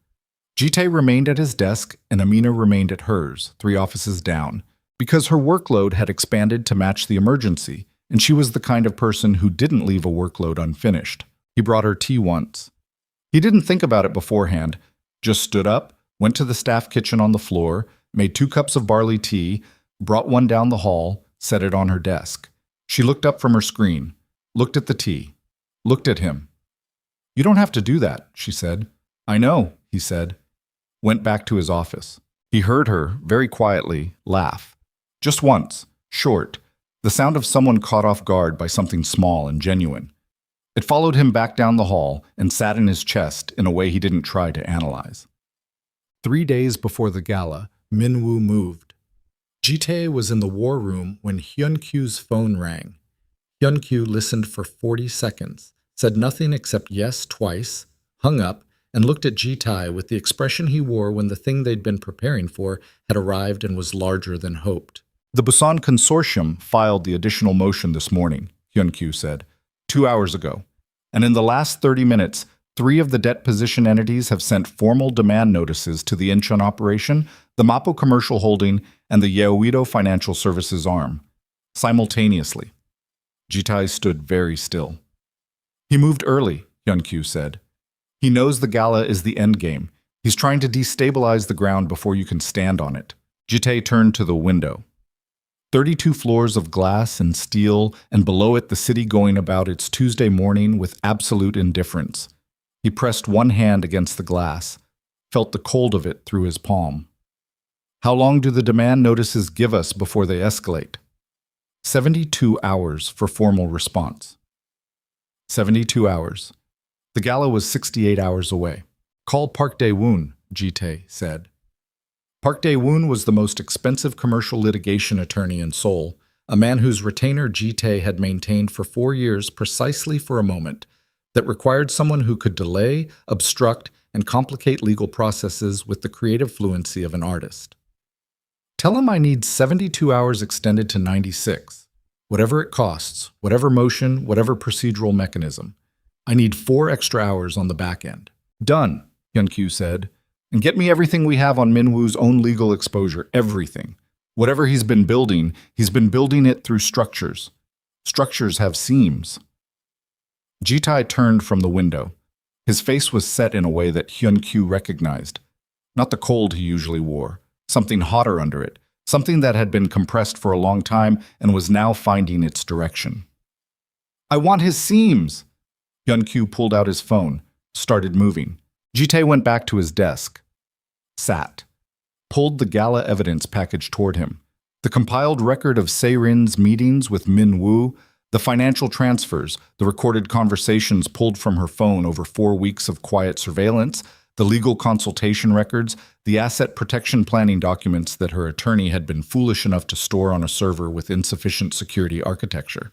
Ji-tae remained at his desk and Amina remained at hers, 3 offices down, because her workload had expanded to match the emergency, and she was the kind of person who didn't leave a workload unfinished. He brought her tea once. He didn't think about it beforehand, just stood up, went to the staff kitchen on the floor, made 2 cups of barley tea, brought one down the hall, set it on her desk. She looked up from her screen, looked at the tea, looked at him. You don't have to do that, she said. I know, he said. Went back to his office. He heard her, very quietly, laugh. Just once, short, the sound of someone caught off guard by something small and genuine. It followed him back down the hall and sat in his chest in a way he didn't try to analyze. 3 days before the gala, Min-woo moved. Ji-tae was in the war room when Hyun-kyu's phone rang. Hyun-kyu listened for 40 seconds, said nothing except yes twice, hung up, and looked at Ji-tae with the expression he wore when the thing they'd been preparing for had arrived and was larger than hoped. The Busan Consortium filed the additional motion this morning, Hyun-kyu said, 2 hours ago. And in the last 30 minutes, 3 of the debt position entities have sent formal demand notices to the Incheon operation, the Mapo Commercial Holding, and the Yeouido Financial Services arm, simultaneously. Ji-tae stood very still. He moved early, Hyun-kyu said. He knows the gala is the endgame. He's trying to destabilize the ground before you can stand on it. Ji-tae turned to the window. 32 floors of glass and steel, and below it the city going about its Tuesday morning with absolute indifference. He pressed one hand against the glass, felt the cold of it through his palm. How long do the demand notices give us before they escalate? 72 hours for formal response. 72 hours. The gala was 68 hours away. Call Park Dae-woon, Ji-tae said. Park Dae-woon was the most expensive commercial litigation attorney in Seoul, a man whose retainer Ji-tae had maintained for 4 years precisely for a moment, that required someone who could delay, obstruct, and complicate legal processes with the creative fluency of an artist. Tell him I need 72 hours extended to 96. Whatever it costs, whatever motion, whatever procedural mechanism. I need 4 extra hours on the back end. Done, Hyun-kyu said. And get me everything we have on Min-woo's own legal exposure, everything. Whatever he's been building it through structures. Structures have seams. Ji-tae turned from the window. His face was set in a way that Hyun-kyu recognized. Not the cold he usually wore, something hotter under it, something that had been compressed for a long time and was now finding its direction. I want his seams! Hyun-kyu pulled out his phone, started moving. Ji-tae went back to his desk, sat, pulled the gala evidence package toward him. The compiled record of Se-rin's meetings with Min-woo, the financial transfers, the recorded conversations pulled from her phone over 4 weeks of quiet surveillance, the legal consultation records, the asset protection planning documents that her attorney had been foolish enough to store on a server with insufficient security architecture.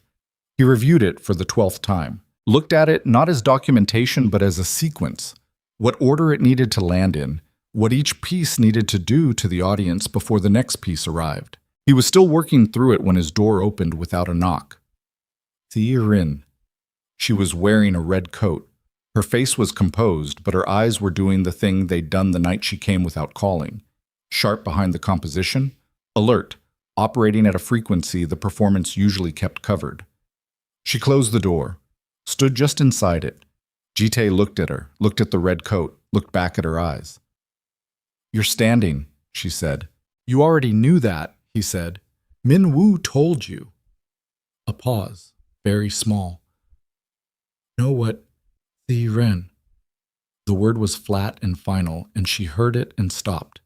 He reviewed it for the 12th time, looked at it not as documentation but as a sequence, what order it needed to land in, what each piece needed to do to the audience before the next piece arrived. He was still working through it when his door opened without a knock. Se-rin. She was wearing a red coat. Her face was composed, but her eyes were doing the thing they'd done the night she came without calling. Sharp behind the composition, alert, operating at a frequency the performance usually kept covered. She closed the door, stood just inside it. Ji-tae looked at her, looked at the red coat, looked back at her eyes. You're standing, she said. You already knew that, he said. Min-woo told you. A pause, very small. Know what? Se-rin. The word was flat and final, and she heard it and stopped.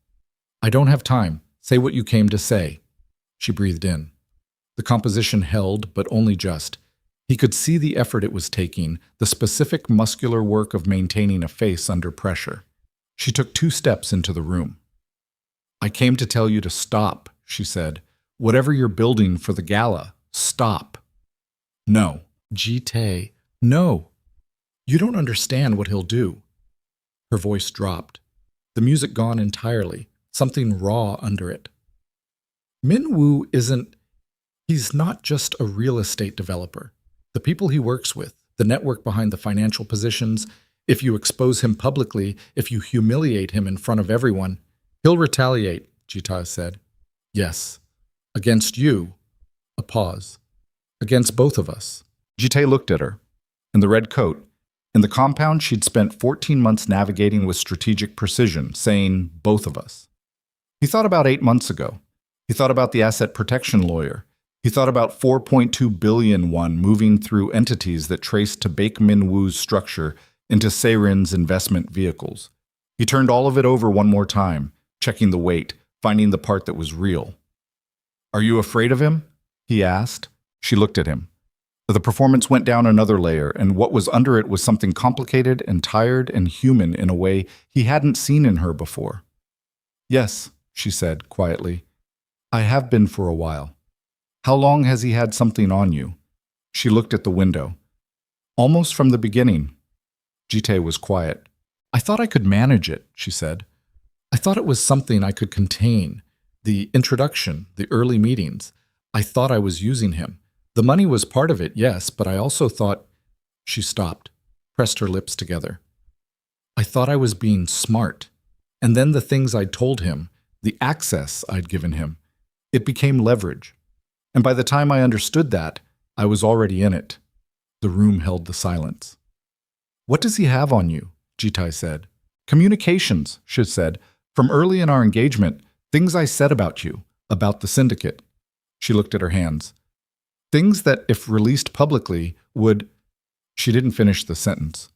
I don't have time. Say what you came to say. She breathed in. The composition held, but only just. He could see the effort it was taking, the specific muscular work of maintaining a face under pressure. She took 2 steps into the room. I came to tell you to stop, she said. Whatever you're building for the gala, stop. No. Ji-tae, no. You don't understand what he'll do. Her voice dropped. The music gone entirely, something raw under it. Min-woo he's not just a real estate developer. The people he works with, the network behind the financial positions, if you expose him publicly, if you humiliate him in front of everyone, he'll retaliate, Ji-tae said. Yes. Against you. A pause. Against both of us. Ji-tae looked at her. In the red coat, in the compound she'd spent 14 months navigating with strategic precision, saying, both of us. He thought about 8 months ago. He thought about the asset protection lawyer. He thought about 4.2 billion won moving through entities that traced to Baek Min-woo's structure into Se-rin's investment vehicles. He turned all of it over one more time, checking the weight, finding the part that was real. Are you afraid of him? He asked. She looked at him. The performance went down another layer, and what was under it was something complicated and tired and human in a way he hadn't seen in her before. Yes, she said quietly. I have been for a while. How long has he had something on you? She looked at the window. Almost from the beginning. Ji-tae was quiet. I thought I could manage it, she said. I thought it was something I could contain. The introduction, the early meetings. I thought I was using him. The money was part of it, yes, but I also thought... She stopped, pressed her lips together. I thought I was being smart. And then the things I'd told him, the access I'd given him, it became leverage. And by the time I understood that, I was already in it. The room held the silence. What does he have on you? Ji-tae said. Communications, she said. From early in our engagement, things I said about you, about the syndicate. She looked at her hands. Things that, if released publicly, would... She didn't finish the sentence.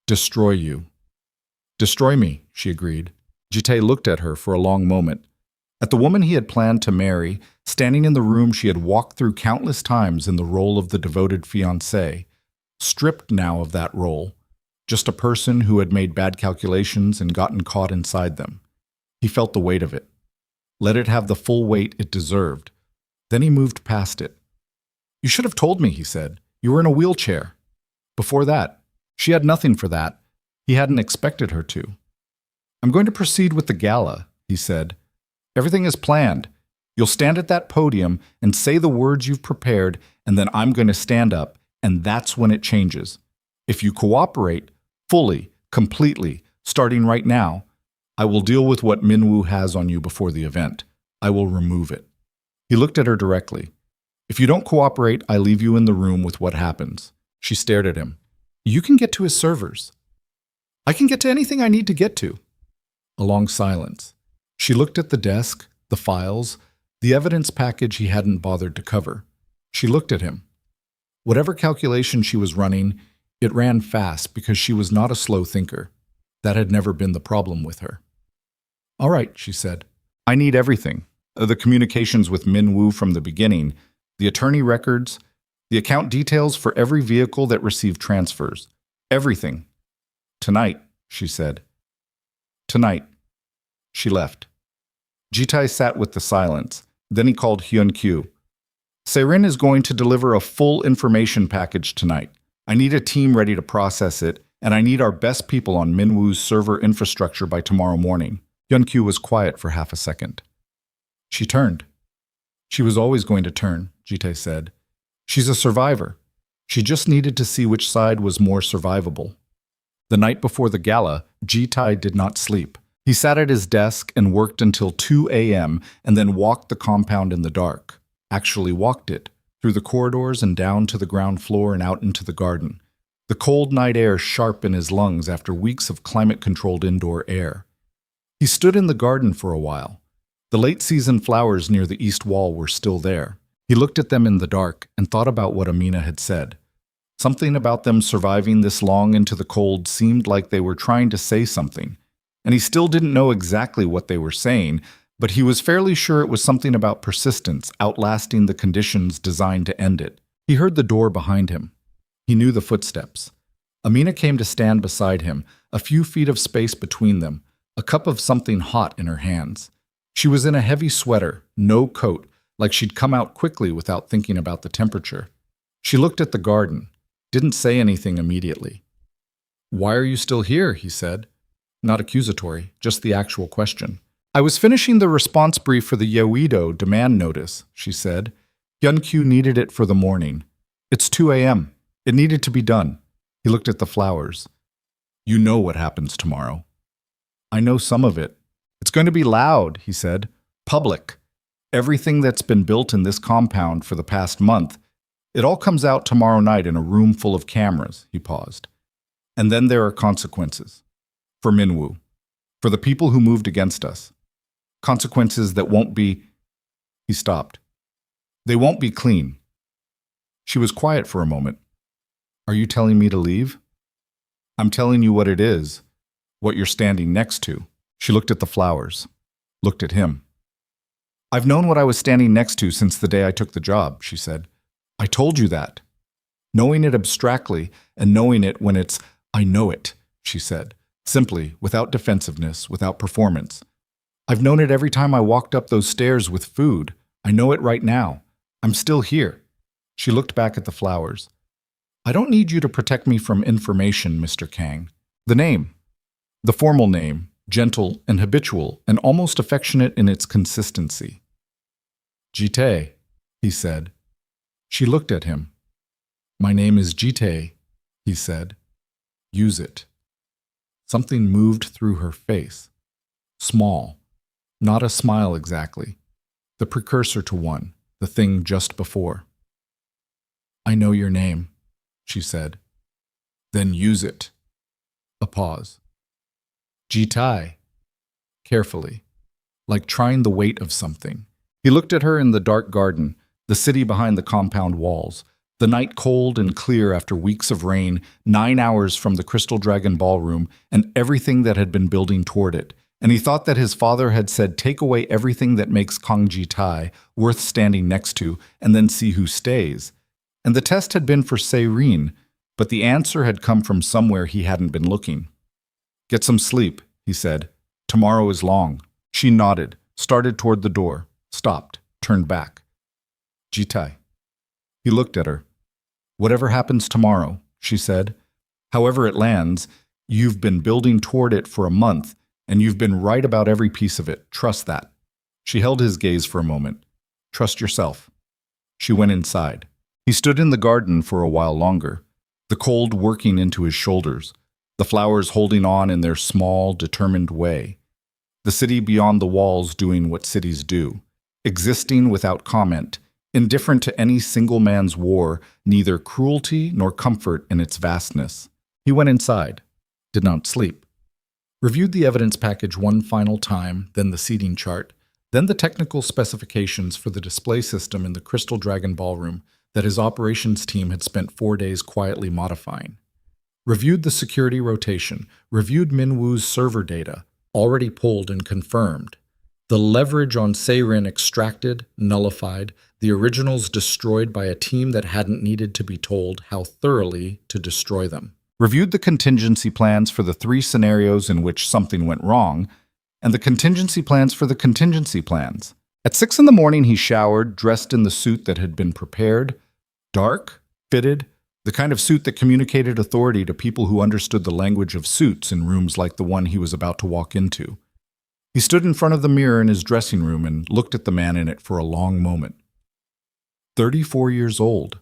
Destroy you. Destroy me, she agreed. Ji-tae looked at her for a long moment. At the woman he had planned to marry, standing in the room she had walked through countless times in the role of the devoted fiancé, stripped now of that role, just a person who had made bad calculations and gotten caught inside them. He felt the weight of it. Let it have the full weight it deserved. Then he moved past it. You should have told me, he said. You were in a wheelchair. Before that, she had nothing for that. He hadn't expected her to. I'm going to proceed with the gala, he said. Everything is planned. You'll stand at that podium and say the words you've prepared, and then I'm going to stand up, and that's when it changes. If you cooperate, fully, completely, starting right now, I will deal with what Minwoo has on you before the event. I will remove it. He looked at her directly. If you don't cooperate, I leave you in the room with what happens. She stared at him. You can get to his servers. I can get to anything I need to get to. A long silence. She looked at the desk, the files, the evidence package he hadn't bothered to cover. She looked at him. Whatever calculation she was running, it ran fast because she was not a slow thinker. That had never been the problem with her. All right, she said. I need everything. The communications with Minwoo from the beginning, the attorney records, the account details for every vehicle that received transfers. Everything. Tonight, she said. Tonight. She left. Jitai sat with the silence. Then he called Hyun-kyu. Seirin is going to deliver a full information package tonight. I need a team ready to process it, and I need our best people on Minwoo's server infrastructure by tomorrow morning. Hyun-kyu was quiet for half a second. She turned. She was always going to turn, Jitai said. She's a survivor. She just needed to see which side was more survivable. The night before the gala, Jitai did not sleep. He sat at his desk and worked until 2 a.m. and then walked the compound in the dark. Actually walked it, through the corridors and down to the ground floor and out into the garden. The cold night air sharp in his lungs after weeks of climate-controlled indoor air. He stood in the garden for a while. The late-season flowers near the east wall were still there. He looked at them in the dark and thought about what Amina had said. Something about them surviving this long into the cold seemed like they were trying to say something. And he still didn't know exactly what they were saying, but he was fairly sure it was something about persistence, outlasting the conditions designed to end it. He heard the door behind him. He knew the footsteps. Amina came to stand beside him, a few feet of space between them, a cup of something hot in her hands. She was in a heavy sweater, no coat, like she'd come out quickly without thinking about the temperature. She looked at the garden, didn't say anything immediately. "Why are you still here?" he said. Not accusatory, just the actual question. "I was finishing the response brief for the Yeouido demand notice," she said. Hyun-kyu needed it for the morning. It's 2 a.m. It needed to be done. He looked at the flowers. "You know what happens tomorrow." "I know some of it. It's going to be loud," he said. "Public. Everything that's been built in this compound for the past month, it all comes out tomorrow night in a room full of cameras," he paused. "And then there are consequences. For Minwoo. For the people who moved against us. Consequences that won't be..." He stopped. "They won't be clean." She was quiet for a moment. "Are you telling me to leave?" "I'm telling you what it is. What you're standing next to." She looked at the flowers. Looked at him. "I've known what I was standing next to since the day I took the job," she said. "I told you that. Knowing it abstractly and knowing it when it's, I know it," she said. Simply, without defensiveness, without performance. "I've known it every time I walked up those stairs with food. I know it right now. I'm still here." She looked back at the flowers. "I don't need you to protect me from information, Mr. Kang. The name. The formal name, gentle and habitual and almost affectionate in its consistency." "Jitae," he said. She looked at him. "My name is Jitae," he said. "Use it." Something moved through her face. Small. Not a smile exactly. The precursor to one, the thing just before. "I know your name," she said. "Then use it." A pause. "Jitai." Carefully. Like trying the weight of something. He looked at her in the dark garden, the city behind the compound walls. The night cold and clear after weeks of rain, 9 hours from the Crystal Dragon Ballroom, and everything that had been building toward it. And he thought that his father had said, take away everything that makes Kangji Tai worth standing next to, and then see who stays. And the test had been for Seirin, but the answer had come from somewhere he hadn't been looking. "Get some sleep," he said. "Tomorrow is long." She nodded, started toward the door, stopped, turned back. "Jitai." He looked at her. "Whatever happens tomorrow," she said, "however it lands, you've been building toward it for a month, and you've been right about every piece of it. Trust that." She held his gaze for a moment. Trust yourself. She went inside. He stood in the garden for a while longer, the cold working into his shoulders, the flowers holding on in their small, determined way. The city beyond the walls doing what cities do, existing without comment, indifferent to any single man's war, neither cruelty nor comfort in its vastness. He went inside, did not sleep. Reviewed the evidence package one final time, then the seating chart, then the technical specifications for the display system in the Crystal Dragon Ballroom that his operations team had spent 4 days quietly modifying. Reviewed the security rotation, reviewed Minwoo's server data, already pulled and confirmed. The leverage on Seirin extracted, nullified, the originals destroyed by a team that hadn't needed to be told how thoroughly to destroy them. Reviewed the contingency plans for the 3 scenarios in which something went wrong, and the contingency plans for the contingency plans. At 6 in the morning, he showered, dressed in the suit that had been prepared, dark, fitted, the kind of suit that communicated authority to people who understood the language of suits in rooms like the one he was about to walk into. He stood in front of the mirror in his dressing room and looked at the man in it for a long moment. 34 years old.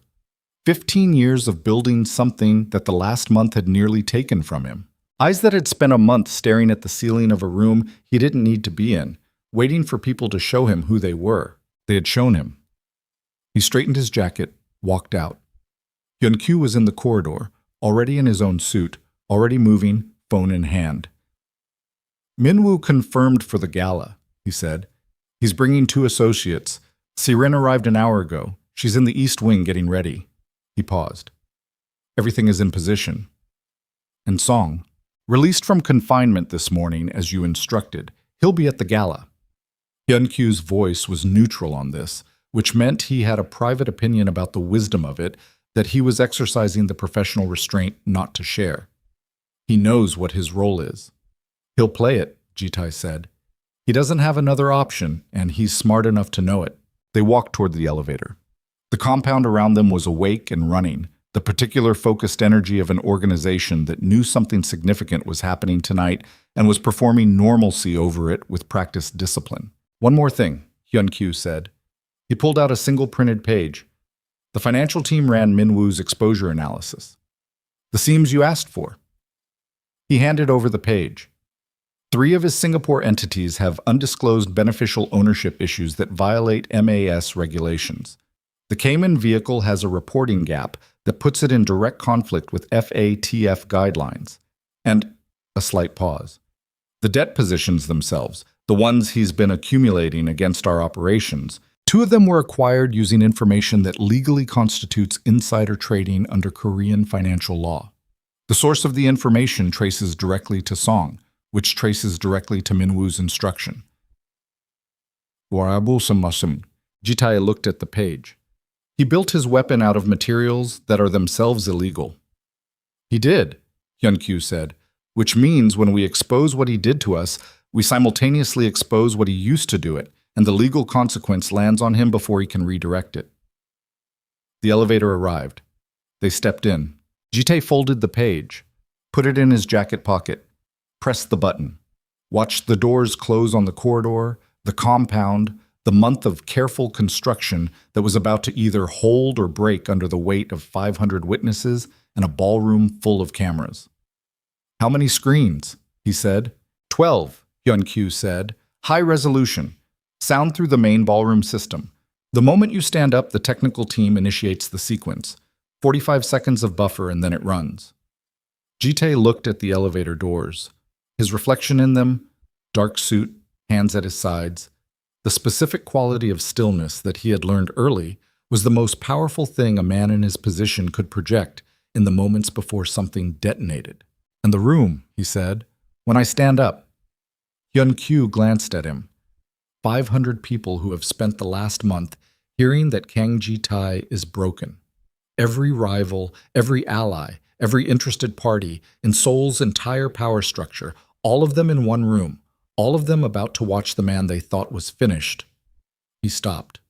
15 years of building something that the last month had nearly taken from him. Eyes that had spent a month staring at the ceiling of a room he didn't need to be in, waiting for people to show him who they were. They had shown him. He straightened his jacket, walked out. Hyun-kyu was in the corridor, already in his own suit, already moving, phone in hand. Minwoo confirmed for the gala, he said. He's bringing 2 associates. Seirin arrived an hour ago. She's in the East Wing getting ready. He paused. Everything is in position. And Song, released from confinement this morning as you instructed, he'll be at the gala. Hyun-kyu's voice was neutral on this, which meant he had a private opinion about the wisdom of it, that he was exercising the professional restraint not to share. He knows what his role is. He'll play it, Jitai said. He doesn't have another option, and he's smart enough to know it. They walked toward the elevator. The compound around them was awake and running, the particular focused energy of an organization that knew something significant was happening tonight and was performing normalcy over it with practiced discipline. One more thing, Hyun-kyu said. He pulled out a single printed page. The financial team ran Minwoo's exposure analysis. The seams you asked for. He handed over the page. 3 of his Singapore entities have undisclosed beneficial ownership issues that violate MAS regulations. The Cayman vehicle has a reporting gap that puts it in direct conflict with FATF guidelines. And a slight pause. The debt positions themselves, the ones he's been accumulating against our operations, 2 of them were acquired using information that legally constitutes insider trading under Korean financial law. The source of the information traces directly to Song, which traces directly to Minwoo's instruction. Jitai looked at the page. He built his weapon out of materials that are themselves illegal. He did, Hyun-kyu said, which means when we expose what he did to us, we simultaneously expose what he used to do it, and the legal consequence lands on him before he can redirect it. The elevator arrived. They stepped in. Jitai folded the page, put it in his jacket pocket, pressed the button, watched the doors close on the corridor, the compound, the month of careful construction that was about to either hold or break under the weight of 500 witnesses and a ballroom full of cameras. How many screens? He said. 12, Hyun-kyu said. High resolution. Sound through the main ballroom system. The moment you stand up, the technical team initiates the sequence. 45 seconds of buffer and then it runs. Jitai looked at the elevator doors. His reflection in them, dark suit, hands at his sides. The specific quality of stillness that he had learned early was the most powerful thing a man in his position could project in the moments before something detonated. And the room, he said, when I stand up. Hyun-kyu glanced at him. 500 people who have spent the last month hearing that Kang Jitai is broken. Every rival, every ally, every interested party in Seoul's entire power structure, all of them in one room, all of them about to watch the man they thought was finished. He stopped.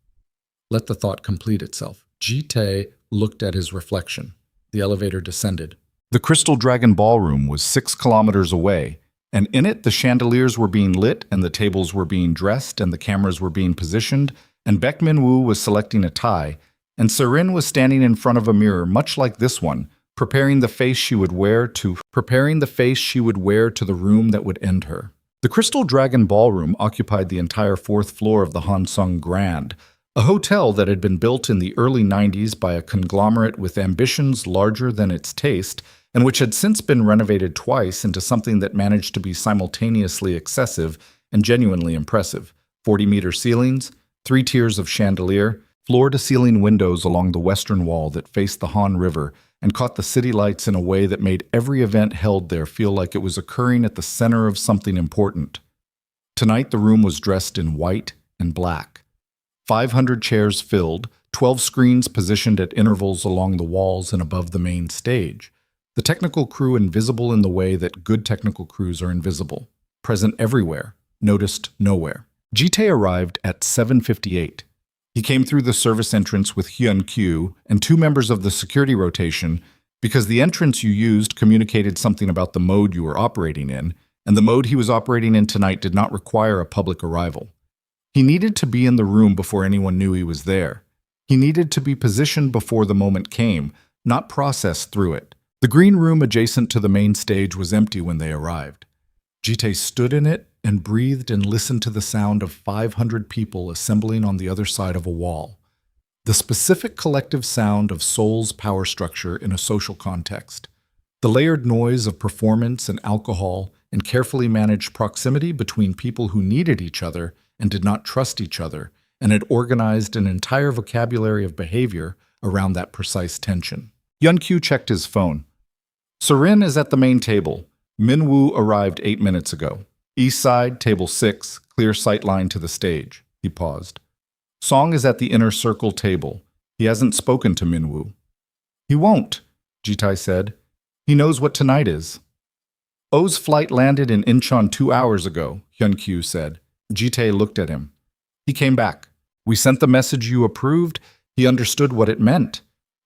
Let the thought complete itself. Jitai looked at his reflection. The elevator descended. The Crystal Dragon Ballroom was 6 kilometers away, And in it, the chandeliers were being lit, and the tables were being dressed, and the cameras were being positioned, and Baek Min-woo was selecting a tie, and Serin was standing in front of a mirror, much like this one, preparing the face she would wear to the room that would end her. The Crystal Dragon Ballroom occupied the entire fourth floor of the Hansung Grand, a hotel that had been built in the early 90s by a conglomerate with ambitions larger than its taste, and which had since been renovated twice into something that managed to be simultaneously excessive and genuinely impressive. 40-meter ceilings, 3 tiers of chandelier, floor-to-ceiling windows along the western wall that faced the Han River and caught the city lights in a way that made every event held there feel like it was occurring at the center of something important. Tonight the room was dressed in white and black. 500 chairs filled, 12 screens positioned at intervals along the walls and above the main stage. The technical crew invisible in the way that good technical crews are invisible. Present everywhere, noticed nowhere. Ji-tae arrived at 7:58. He came through the service entrance with Hyun-kyu and 2 members of the security rotation because the entrance you used communicated something about the mode you were operating in, and the mode he was operating in tonight did not require a public arrival. He needed to be in the room before anyone knew he was there. He needed to be positioned before the moment came, not processed through it. The green room adjacent to the main stage was empty when they arrived. Ji-tae stood in it and breathed and listened to the sound of 500 people assembling on the other side of a wall. The specific collective sound of Seoul's power structure in a social context. The layered noise of performance and alcohol and carefully managed proximity between people who needed each other and did not trust each other, and had organized an entire vocabulary of behavior around that precise tension. Hyun-kyu checked his phone. Serin is at the main table. Min-woo arrived 8 minutes ago. East side, table 6, clear sight line to the stage. He paused. Song is at the inner circle table. He hasn't spoken to Min-woo. He won't, Ji-tae said. He knows what tonight is. O's flight landed in Incheon 2 hours ago, Hyun-kyu said. Ji-tae looked at him. He came back. We sent the message you approved. He understood what it meant.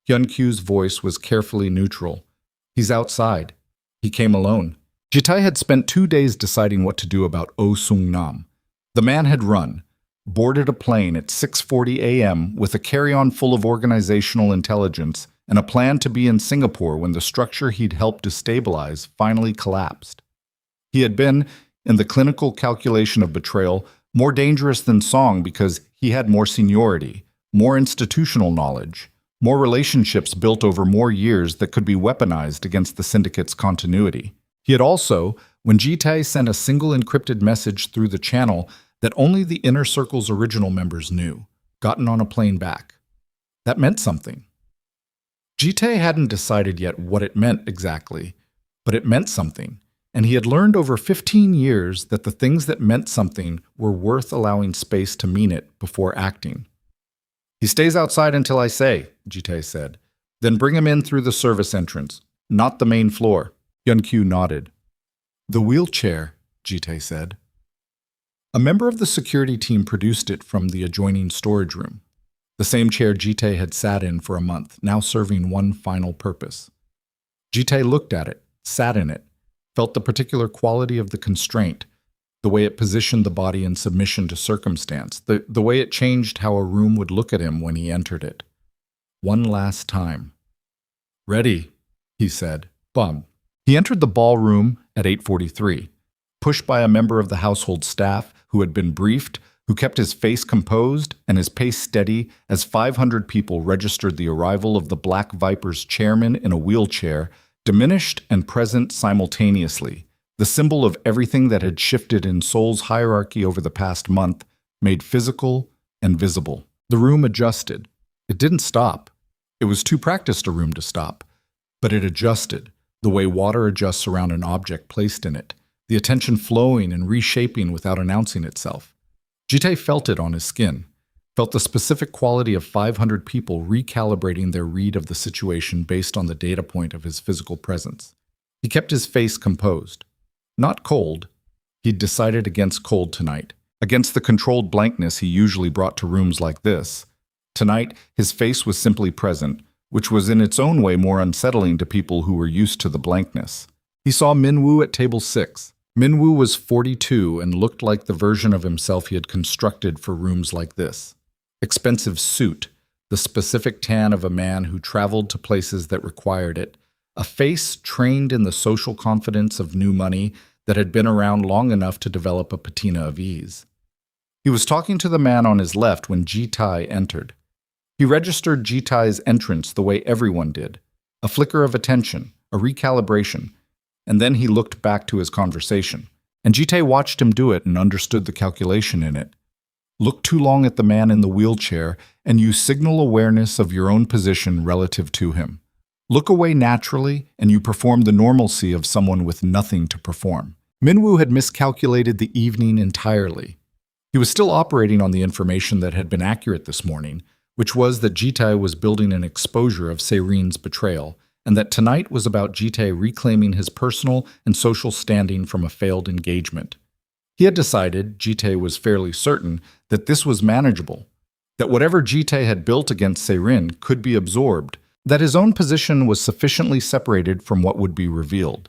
Hyun-kyu's voice was carefully neutral. He's outside. He came alone. Ji-tae had spent 2 days deciding what to do about Oh Sung-nam. The man had run, boarded a plane at 6:40 a.m. with a carry-on full of organizational intelligence and a plan to be in Singapore when the structure he'd helped destabilize finally collapsed. He had been, in the clinical calculation of betrayal, more dangerous than Song because he had more seniority, more institutional knowledge, more relationships built over more years that could be weaponized against the syndicate's continuity. He had also, when Ji-tae sent a single encrypted message through the channel that only the Inner Circle's original members knew, gotten on a plane back. That meant something. Ji-tae hadn't decided yet what it meant exactly, but it meant something, and he had learned over 15 years that the things that meant something were worth allowing space to mean it before acting. He stays outside until I say, Ji-tae said. Then bring him in through the service entrance, not the main floor. Hyun-kyu nodded. The wheelchair, Ji-tae said. A member of the security team produced it from the adjoining storage room. The same chair Ji-tae had sat in for a month, now serving one final purpose. Ji-tae looked at it, sat in it, felt the particular quality of the constraint, the way it positioned the body in submission to circumstance, the way it changed how a room would look at him when he entered it. One last time. Ready, he said. Bum. He entered the ballroom at 8:43, pushed by a member of the household staff who had been briefed, who kept his face composed and his pace steady as 500 people registered the arrival of the Black Viper's chairman in a wheelchair, diminished and present simultaneously, the symbol of everything that had shifted in Seoul's hierarchy over the past month, made physical and visible. The room adjusted. It didn't stop. It was too practiced a room to stop. But it adjusted, the way water adjusts around an object placed in it, the attention flowing and reshaping without announcing itself. Ji-tae felt it on his skin, felt the specific quality of 500 people recalibrating their read of the situation based on the data point of his physical presence. He kept his face composed. Not cold. He'd decided against cold tonight, against the controlled blankness he usually brought to rooms like this. Tonight, his face was simply present, which was in its own way more unsettling to people who were used to the blankness. He saw Min-woo at table 6. Minwoo was 42 and looked like the version of himself he had constructed for rooms like this. Expensive suit, the specific tan of a man who traveled to places that required it, a face trained in the social confidence of new money that had been around long enough to develop a patina of ease. He was talking to the man on his left when Ji-Tai entered. He registered Ji-Tai's entrance the way everyone did, a flicker of attention, a recalibration, and then he looked back to his conversation. And Ji-Tai watched him do it and understood the calculation in it. Look too long at the man in the wheelchair, and you signal awareness of your own position relative to him. Look away naturally, and you perform the normalcy of someone with nothing to perform. Minwoo had miscalculated the evening entirely. He was still operating on the information that had been accurate this morning, which was that Ji-Tai was building an exposure of Se-Rin's betrayal, and that tonight was about Ji-Tai reclaiming his personal and social standing from a failed engagement. He had decided, Ji-Tai was fairly certain, that this was manageable, that whatever Ji-Tai had built against Se-Rin could be absorbed, that his own position was sufficiently separated from what would be revealed,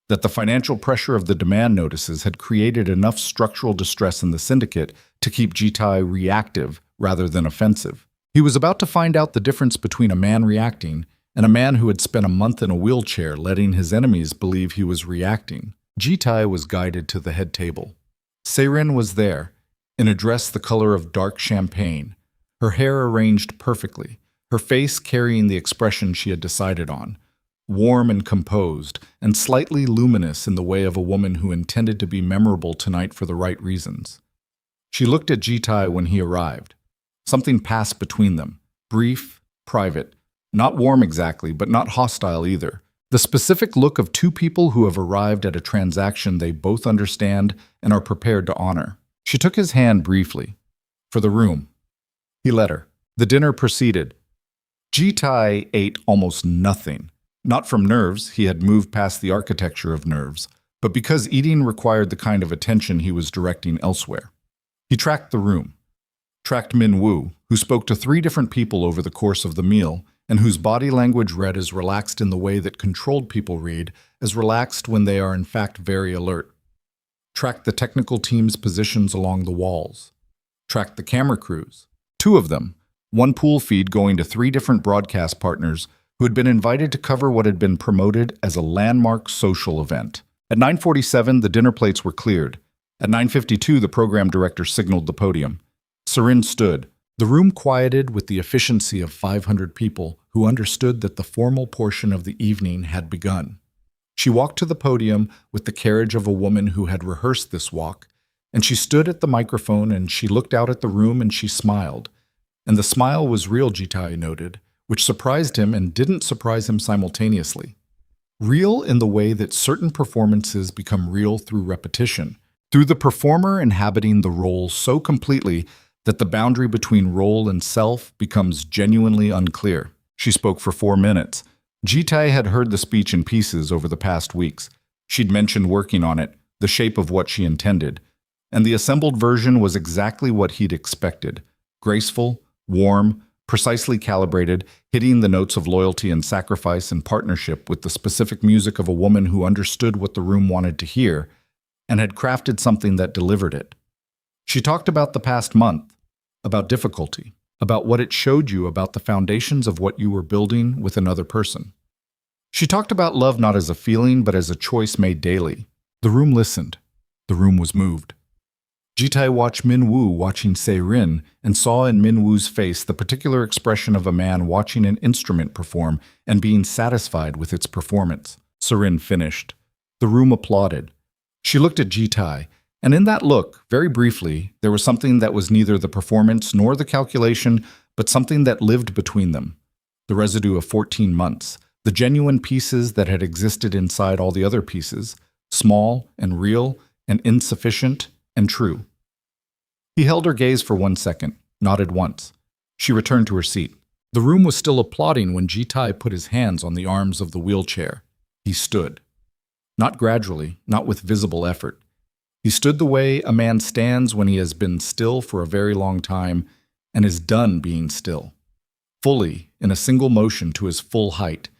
that the financial pressure of the demand notices had created enough structural distress in the syndicate to keep Ji-Tai reactive rather than offensive. He was about to find out the difference between a man reacting and a man who had spent a month in a wheelchair letting his enemies believe he was reacting. Ji-Tai was guided to the head table. Se-Rin was there, in a dress the color of dark champagne, her hair arranged perfectly, her face carrying the expression she had decided on, warm and composed, and slightly luminous in the way of a woman who intended to be memorable tonight for the right reasons. She looked at Ji-Tai when he arrived. Something passed between them, brief, private, not warm exactly, but not hostile either. The specific look of two people who have arrived at a transaction they both understand and are prepared to honor. She took his hand briefly. For the room. He let her. The dinner proceeded. Ji-Tai ate almost nothing. Not from nerves, he had moved past the architecture of nerves, but because eating required the kind of attention he was directing elsewhere. He tracked the room. Tracked Minwoo, who spoke to 3 different people over the course of the meal, and whose body language read as relaxed in the way that controlled people read, as relaxed when they are in fact very alert. Tracked the technical team's positions along the walls. Tracked the camera crews. 2 of them, one pool feed going to 3 different broadcast partners who had been invited to cover what had been promoted as a landmark social event. At 9:47, the dinner plates were cleared. At 9:52, the program director signaled the podium. Se-Rin stood. The room quieted with the efficiency of 500 people who understood that the formal portion of the evening had begun. She walked to the podium with the carriage of a woman who had rehearsed this walk, and she stood at the microphone and she looked out at the room and she smiled. And the smile was real, Ji-Tai noted, which surprised him and didn't surprise him simultaneously. Real in the way that certain performances become real through repetition, through the performer inhabiting the role so completely that the boundary between role and self becomes genuinely unclear. She spoke for 4 minutes. Ji-Tai had heard the speech in pieces over the past weeks. She'd mentioned working on it, the shape of what she intended, and the assembled version was exactly what he'd expected. Graceful, warm, precisely calibrated, hitting the notes of loyalty and sacrifice and partnership with the specific music of a woman who understood what the room wanted to hear and had crafted something that delivered it. She talked about the past month, about difficulty, about what it showed you about the foundations of what you were building with another person. She talked about love not as a feeling, but as a choice made daily. The room listened. The room was moved. Ji-Tai watched Minwoo watching Se-Rin and saw in Minwoo's face the particular expression of a man watching an instrument perform and being satisfied with its performance. Se-Rin finished. The room applauded. She looked at Ji-Tai, and in that look, very briefly, there was something that was neither the performance nor the calculation, but something that lived between them. The residue of 14 months, the genuine pieces that had existed inside all the other pieces, small and real and insufficient and true. He held her gaze for 1 second, nodded once. She returned to her seat. The room was still applauding when Ji-Tai put his hands on the arms of the wheelchair. He stood. Not gradually, not with visible effort. He stood the way a man stands when he has been still for a very long time and is done being still. Fully, in a single motion to his full height,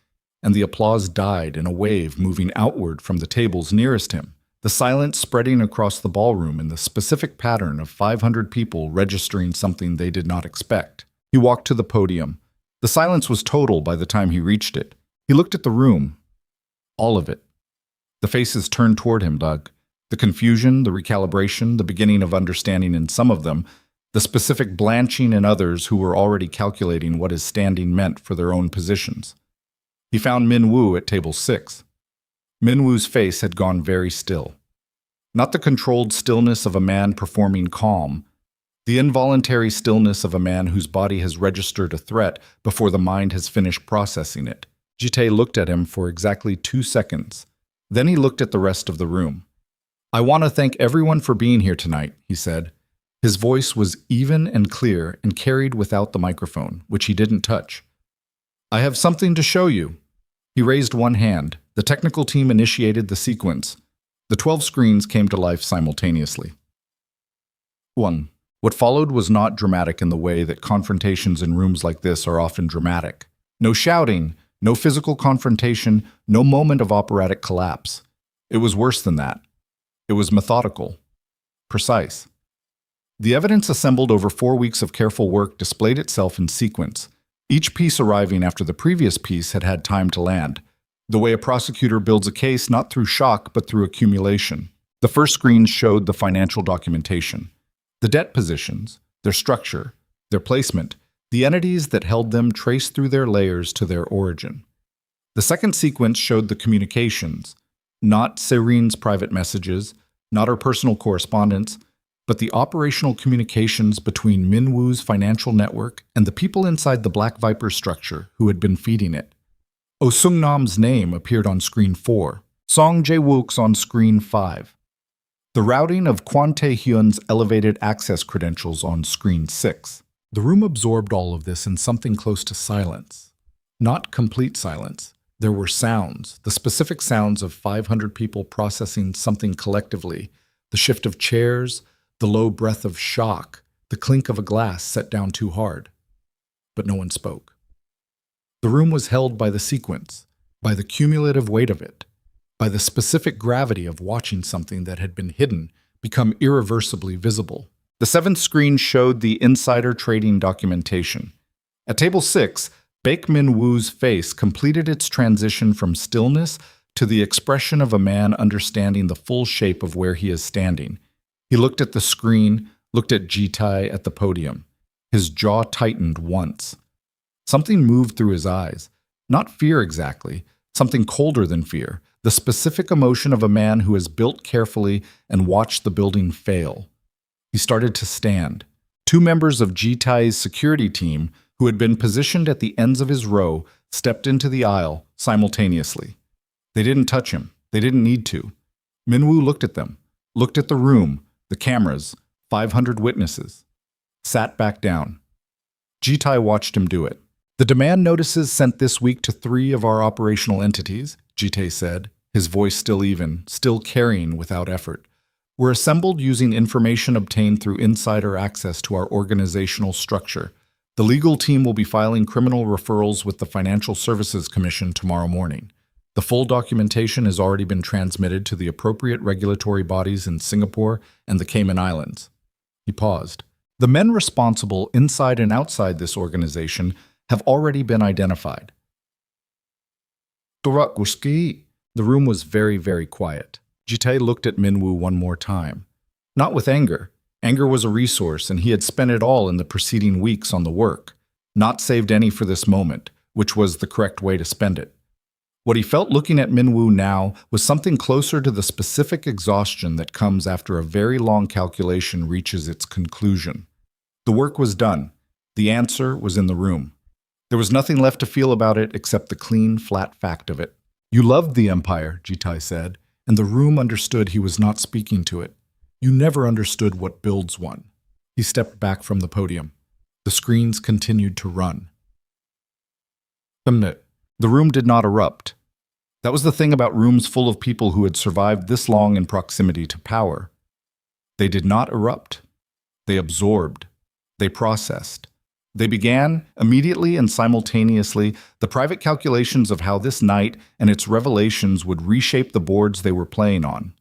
and the applause died in a wave moving outward from the tables nearest him, the silence spreading across the ballroom in the specific pattern of 500 people registering something they did not expect. He walked to the podium. The silence was total by the time he reached it. He looked at the room. All of it. The faces turned toward him, Doug. The confusion, the recalibration, the beginning of understanding in some of them, the specific blanching in others who were already calculating what his standing meant for their own positions. He found Min Woo at table 6. Min Woo's face had gone very still. Not the controlled stillness of a man performing calm, the involuntary stillness of a man whose body has registered a threat before the mind has finished processing it. Jitae looked at him for exactly 2 seconds. Then he looked at the rest of the room. "I want to thank everyone for being here tonight," he said. His voice was even and clear and carried without the microphone, which he didn't touch. "I have something to show you." He raised one hand. The technical team initiated the sequence. The 12 screens came to life simultaneously. 1. What followed was not dramatic in the way that confrontations in rooms like this are often dramatic. No shouting, no physical confrontation, no moment of operatic collapse. It was worse than that. It was methodical, precise. The evidence assembled over 4 weeks of careful work displayed itself in sequence, each piece arriving after the previous piece had had time to land, the way a prosecutor builds a case not through shock but through accumulation. The first screens showed the financial documentation, the debt positions, their structure, their placement, the entities that held them traced through their layers to their origin. The second sequence showed the communications, not Serene's private messages, not her personal correspondence, but the operational communications between Min Woo's financial network and the people inside the Black Viper structure who had been feeding it. Oh Sung-nam's name appeared on screen 4, Song Jae-wook's on screen 5. The routing of Kwon Tae-hyun's elevated access credentials on screen 6. The room absorbed all of this in something close to silence. Not complete silence. There were sounds, the specific sounds of 500 people processing something collectively, the shift of chairs, the low breath of shock, the clink of a glass set down too hard. But no one spoke. The room was held by the sequence, by the cumulative weight of it, by the specific gravity of watching something that had been hidden become irreversibly visible. The 7th screen showed the insider trading documentation. At table 6, Baek Min Woo's face completed its transition from stillness to the expression of a man understanding the full shape of where he is standing. He looked at the screen, looked at Jitae at the podium. His jaw tightened once. Something moved through his eyes. Not fear exactly, something colder than fear, the specific emotion of a man who has built carefully and watched the building fail. He started to stand. 2 members of Jitae's security team, who had been positioned at the ends of his row, stepped into the aisle simultaneously. They didn't touch him. They didn't need to. Min Woo looked at them, looked at the room, the cameras, 500 witnesses, sat back down. Jitae watched him do it. "The demand notices sent this week to 3 of our operational entities," Jitae said, his voice still even, still carrying without effort, "were assembled using information obtained through insider access to our organizational structure. The legal team will be filing criminal referrals with the Financial Services Commission tomorrow morning. The full documentation has already been transmitted to the appropriate regulatory bodies in Singapore and the Cayman Islands." He paused. "The men responsible inside and outside this organization have already been identified." The room was very, very quiet. Jitae looked at Min Woo one more time. Not with anger. Anger was a resource, and he had spent it all in the preceding weeks on the work, not saved any for this moment, which was the correct way to spend it. What he felt looking at Min Woo now was something closer to the specific exhaustion that comes after a very long calculation reaches its conclusion. The work was done. The answer was in the room. There was nothing left to feel about it except the clean, flat fact of it. "You loved the Empire," Jitae said, and the room understood he was not speaking to it. "You never understood what builds one." He stepped back from the podium. The screens continued to run. The room did not erupt. That was the thing about rooms full of people who had survived this long in proximity to power. They did not erupt. They absorbed. They processed. They began, immediately and simultaneously, the private calculations of how this night and its revelations would reshape the boards they were playing on.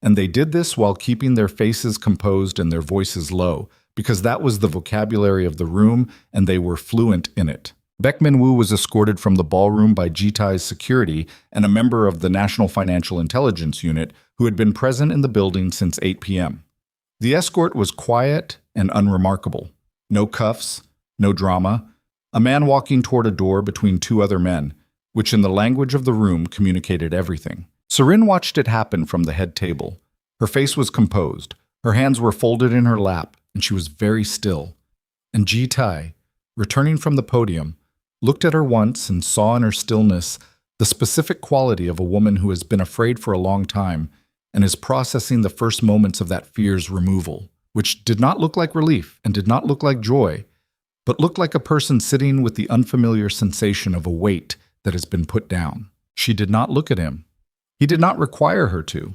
And they did this while keeping their faces composed and their voices low, because that was the vocabulary of the room and they were fluent in it. Baek Min-woo was escorted from the ballroom by Ji-tae's security and a member of the National Financial Intelligence Unit who had been present in the building since 8 p.m. The escort was quiet and unremarkable. No cuffs, no drama. A man walking toward a door between two other men, which in the language of the room communicated everything. Serin watched it happen from the head table. Her face was composed, her hands were folded in her lap, and she was very still. And Ji-tae, returning from the podium, looked at her once and saw in her stillness the specific quality of a woman who has been afraid for a long time and is processing the first moments of that fear's removal, which did not look like relief and did not look like joy, but looked like a person sitting with the unfamiliar sensation of a weight that has been put down. She did not look at him. He did not require her to.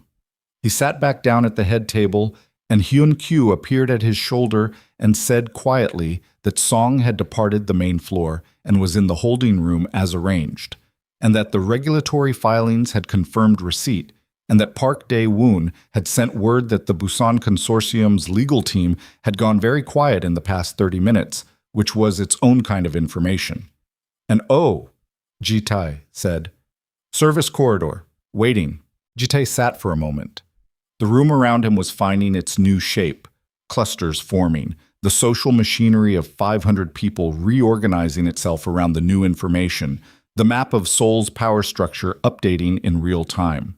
He sat back down at the head table, and Hyun-kyu appeared at his shoulder and said quietly that Song had departed the main floor and was in the holding room as arranged, and that the regulatory filings had confirmed receipt, and that Park Dae-woon had sent word that the Busan Consortium's legal team had gone very quiet in the past 30 minutes, which was its own kind of information. And oh, Ji-tae said, "Service corridor, waiting." Ji-tae sat for a moment. The room around him was finding its new shape, clusters forming, the social machinery of 500 people reorganizing itself around the new information, the map of Seoul's power structure updating in real time.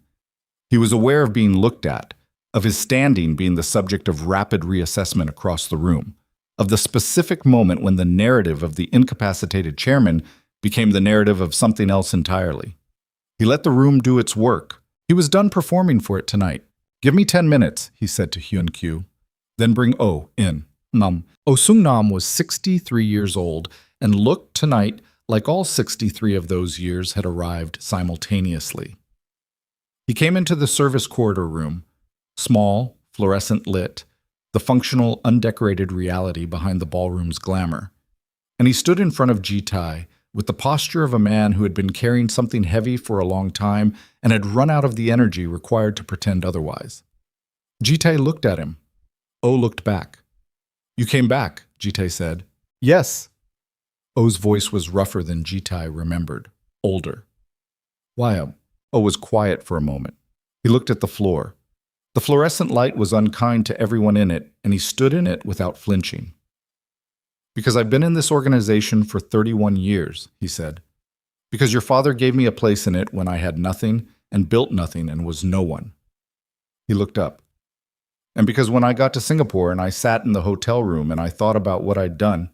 He was aware of being looked at, of his standing being the subject of rapid reassessment across the room, of the specific moment when the narrative of the incapacitated chairman became the narrative of something else entirely. He let the room do its work. He was done performing for it tonight. "Give me 10 minutes, he said to Hyun-kyu. "Then bring Oh in." Oh Sung-nam was 63 years old and looked tonight like all 63 of those years had arrived simultaneously. He came into the service corridor room, small, fluorescent lit, the functional, undecorated reality behind the ballroom's glamour. And he stood in front of Ji-tae with the posture of a man who had been carrying something heavy for a long time and had run out of the energy required to pretend otherwise. Ji-tae looked at him. Oh looked back. "You came back," Ji-tae said. "Yes." Oh's voice was rougher than Ji-tae remembered, older. "Why?" Oh was quiet for a moment. He looked at the floor. The fluorescent light was unkind to everyone in it, and he stood in it without flinching. "Because I've been in this organization for 31 years, he said. "Because your father gave me a place in it when I had nothing and built nothing and was no one." He looked up. "And because when I got to Singapore and I sat in the hotel room and I thought about what I'd done."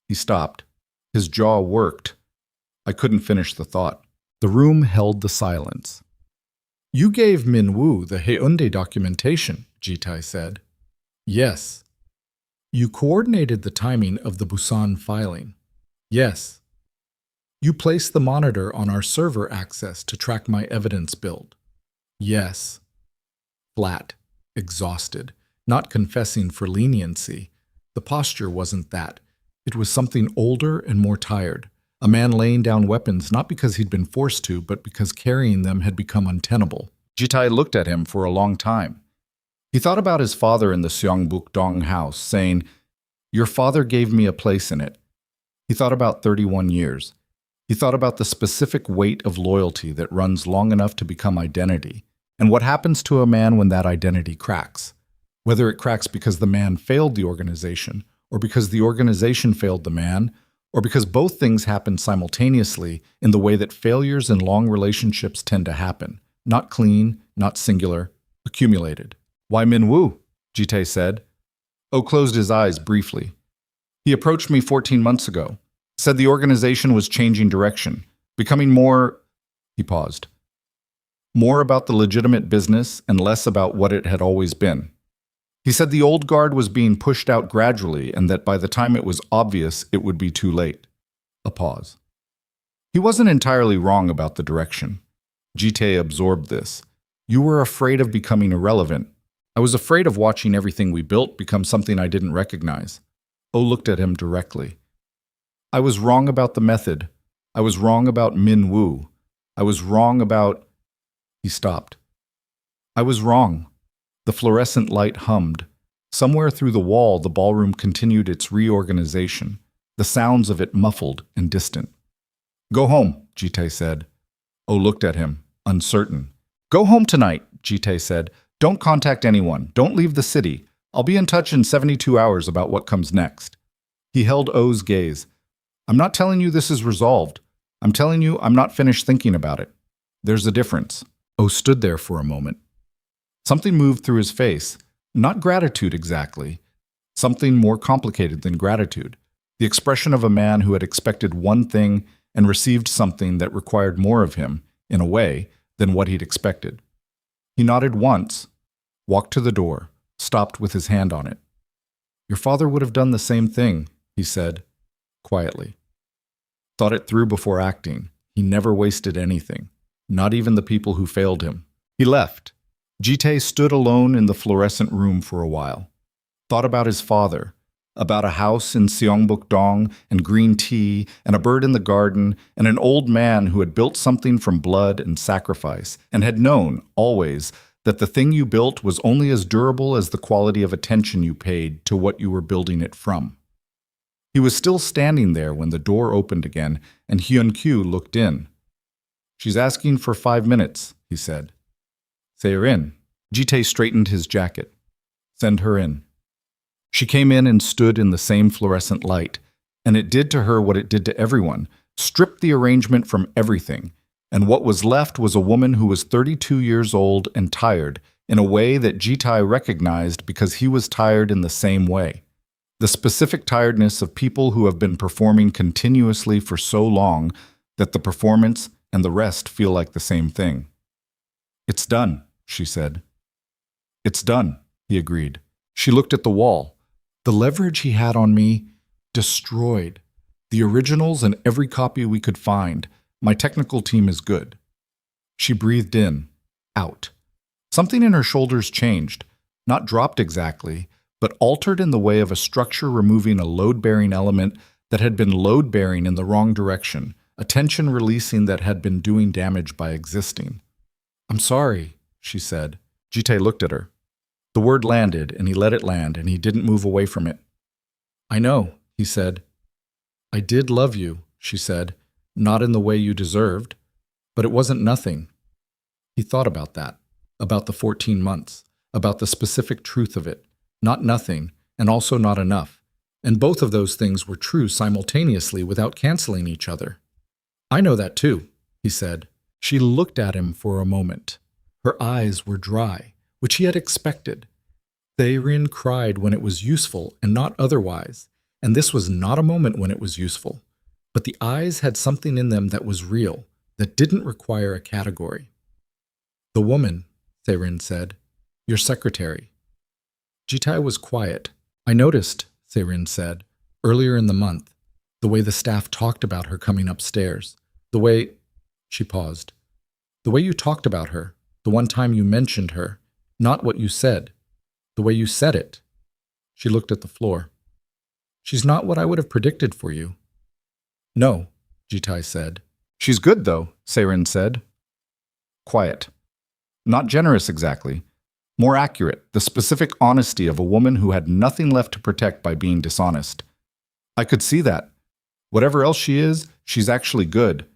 He stopped. His jaw worked. I couldn't finish the thought. The room held the silence. "You gave Min-woo the Haeundae documentation," Ji-tae said. "Yes." "You coordinated the timing of the Busan filing." "Yes." "You placed the monitor on our server access to track my evidence build." "Yes." Flat, exhausted, not confessing for leniency. The posture wasn't that. It was something older and more tired. A man laying down weapons not because he'd been forced to, but because carrying them had become untenable. Ji-tae looked at him for a long time. He thought about his father in the Seongbuk-dong house, saying, "Your father gave me a place in it." He thought about 31 years. He thought about the specific weight of loyalty that runs long enough to become identity, and what happens to a man when that identity cracks. Whether it cracks because the man failed the organization, or because the organization failed the man, or because both things happen simultaneously in the way that failures in long relationships tend to happen, not clean, not singular, accumulated. "Why Min-woo?" Ji-tae said. Oh closed his eyes briefly. "He approached me 14 months ago, said the organization was changing direction, becoming more..." He paused. "More about the legitimate business and less about what it had always been. He said the old guard was being pushed out gradually and that by the time it was obvious, it would be too late." A pause. He wasn't entirely wrong about the direction. Ji-tae absorbed this. "You were afraid of becoming irrelevant. I was afraid of watching everything we built become something I didn't recognize." Oh looked at him directly. "I was wrong about the method. I was wrong about Min-woo. I was wrong about..." He stopped. "I was wrong. The fluorescent light hummed. Somewhere through the wall, the ballroom continued its reorganization, the sounds of it muffled and distant. "Go home," Jite said. Oh looked at him, uncertain. "Go home tonight," Jite said. "Don't contact anyone. Don't leave the city. I'll be in touch in 72 hours about what comes next." He held O's gaze. "I'm not telling you this is resolved. I'm telling you I'm not finished thinking about it. There's a difference." O stood there for a moment. Something moved through his face. Not gratitude exactly. Something more complicated than gratitude. The expression of a man who had expected one thing and received something that required more of him, in a way, than what he'd expected. He nodded once, walked to the door, stopped with his hand on it. "Your father would have done the same thing," he said, quietly. Thought it through before acting. He never wasted anything, not even the people who failed him. He left. Jite stood alone in the fluorescent room for a while. Thought about his father, about a house in Seongbuk-dong and green tea and a bird in the garden and an old man who had built something from blood and sacrifice and had known, always, that the thing you built was only as durable as the quality of attention you paid to what you were building it from. He was still standing there when the door opened again and Hyun-kyu looked in. "She's asking for 5 minutes," he said. "Say her in." Jite straightened his jacket. "Send her in." She came in and stood in the same fluorescent light, and it did to her what it did to everyone, stripped the arrangement from everything, and what was left was a woman who was 32 years old and tired, in a way that Jite recognized because he was tired in the same way. The specific tiredness of people who have been performing continuously for so long that the performance and the rest feel like the same thing. "It's done," she said. "It's done," he agreed. She looked at the wall. "The leverage he had on me, destroyed. The originals and every copy we could find. My technical team is good." She breathed in, out. Something in her shoulders changed, not dropped exactly, but altered in the way of a structure removing a load-bearing element that had been load-bearing in the wrong direction, a tension releasing that had been doing damage by existing. "I'm sorry," she said. Jite looked at her. The word landed, and he let it land, and he didn't move away from it. "I know," he said. "I did love you," she said, "not in the way you deserved, but it wasn't nothing." He thought about that, about the 14 months, about the specific truth of it, not nothing, and also not enough, and both of those things were true simultaneously without canceling each other. "I know that too," he said. She looked at him for a moment. Her eyes were dry, which he had expected. Thaerin cried when it was useful and not otherwise, and this was not a moment when it was useful. But the eyes had something in them that was real, that didn't require a category. "The woman," Thaerin said, "your secretary." Jite was quiet. "I noticed," Thaerin said, "earlier in the month, the way the staff talked about her coming upstairs. The way—" She paused. "The way you talked about her, the one time you mentioned her, not what you said. The way you said it." She looked at the floor. "She's not what I would have predicted for you." "No," Jite said. "She's good, though," Thaerin said. Quiet. Not generous exactly. More accurate, the specific honesty of a woman who had nothing left to protect by being dishonest. "I could see that. Whatever else she is, she's actually good."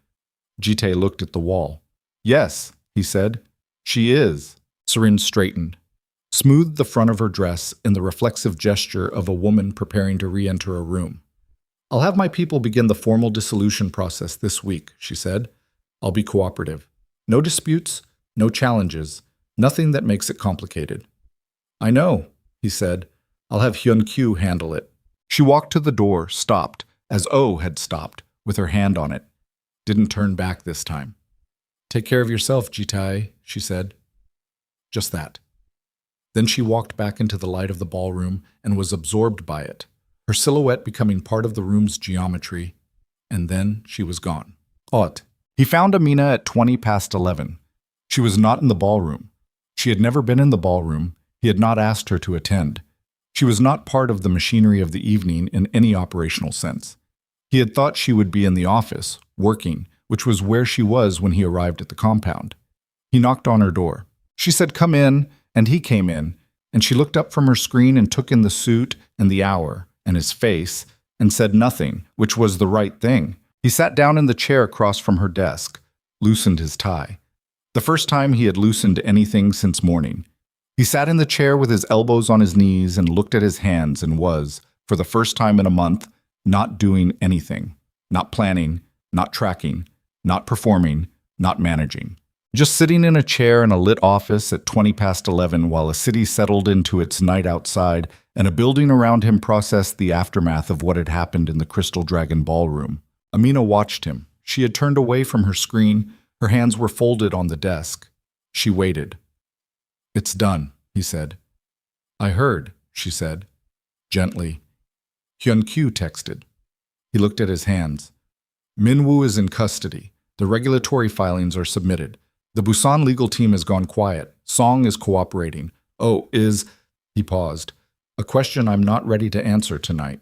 Jite looked at the wall. "Yes," he said. "She is." Serin straightened, smoothed the front of her dress in the reflexive gesture of a woman preparing to re-enter a room. "I'll have my people begin the formal dissolution process this week," she said. "I'll be cooperative. No disputes, no challenges, nothing that makes it complicated." "I know," he said. "I'll have Hyun-kyu handle it." She walked to the door, stopped, as O had stopped, with her hand on it. Didn't turn back this time. "Take care of yourself, Jite," she said. Just that. Then she walked back into the light of the ballroom and was absorbed by it, her silhouette becoming part of the room's geometry, and then she was gone. Odd. He found Amina at 11:20. She was not in the ballroom. She had never been in the ballroom. He had not asked her to attend. She was not part of the machinery of the evening in any operational sense. He had thought she would be in the office, working, which was where she was when he arrived at the compound. He knocked on her door. She said, "Come in," and he came in, and she looked up from her screen and took in the suit and the hour and his face and said nothing, which was the right thing. He sat down in the chair across from her desk, loosened his tie. The first time he had loosened anything since morning. He sat in the chair with his elbows on his knees and looked at his hands and was, for the first time in a month, not doing anything, not planning, not tracking, not performing, not managing. Just sitting in a chair in a lit office at 11:20 while a city settled into its night outside and a building around him processed the aftermath of what had happened in the Crystal Dragon Ballroom. Amina watched him. She had turned away from her screen. Her hands were folded on the desk. She waited. "It's done," he said. "I heard," she said, gently. Hyun-kyu texted. He looked at his hands. "Minwoo is in custody. The regulatory filings are submitted. The Busan legal team has gone quiet. Song is cooperating. Oh, is—" He paused. "A question I'm not ready to answer tonight."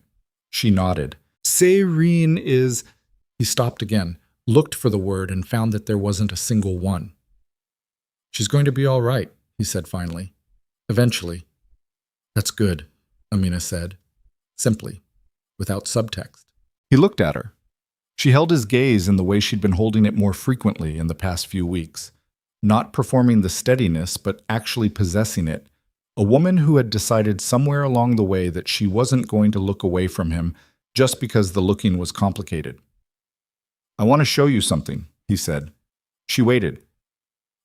She nodded. "Se-rin is—" He stopped again, looked for the word, and found that there wasn't a single one. "She's going to be all right," he said finally. "Eventually." "That's good," Amina said, simply, without subtext. He looked at her. She held his gaze in the way she'd been holding it more frequently in the past few weeks, not performing the steadiness, but actually possessing it. A woman who had decided somewhere along the way that she wasn't going to look away from him just because the looking was complicated. "I want to show you something," he said. She waited.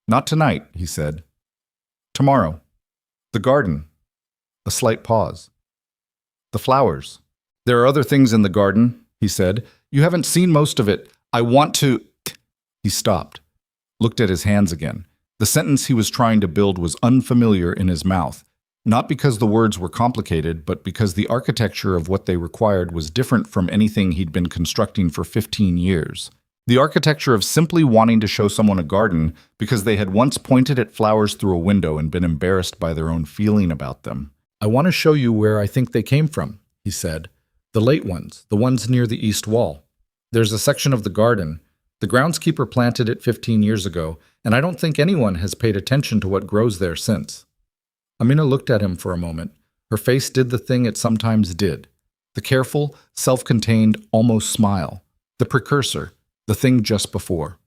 "Not tonight," he said. "Tomorrow. The garden." A slight pause. "The flowers." "There are other things in the garden," he said. "You haven't seen most of it. I want to—" He stopped, looked at his hands again. The sentence he was trying to build was unfamiliar in his mouth, not because the words were complicated, but because the architecture of what they required was different from anything he'd been constructing for 15 years. The architecture of simply wanting to show someone a garden because they had once pointed at flowers through a window and been embarrassed by their own feeling about them. "I want to show you where I think they came from," he said. "The late ones, the ones near the east wall. There's a section of the garden. The groundskeeper planted it 15 years ago, and I don't think anyone has paid attention to what grows there since." Amina looked at him for a moment. Her face did the thing it sometimes did. The careful, self-contained, almost smile. The precursor, the thing just before.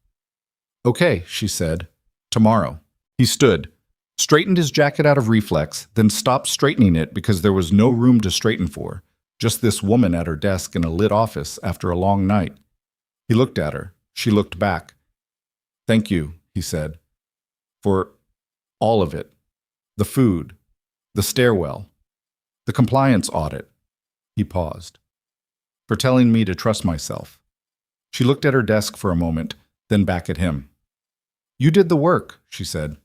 "Okay," she said. "Tomorrow." He stood, straightened his jacket out of reflex, then stopped straightening it because there was no room to straighten for. Just this woman at her desk in a lit office after a long night. He looked at her. She looked back. "Thank you," he said, "for all of it. The food, the stairwell, the compliance audit." He paused. "For telling me to trust myself." She looked at her desk for a moment, then back at him. "You did the work," she said.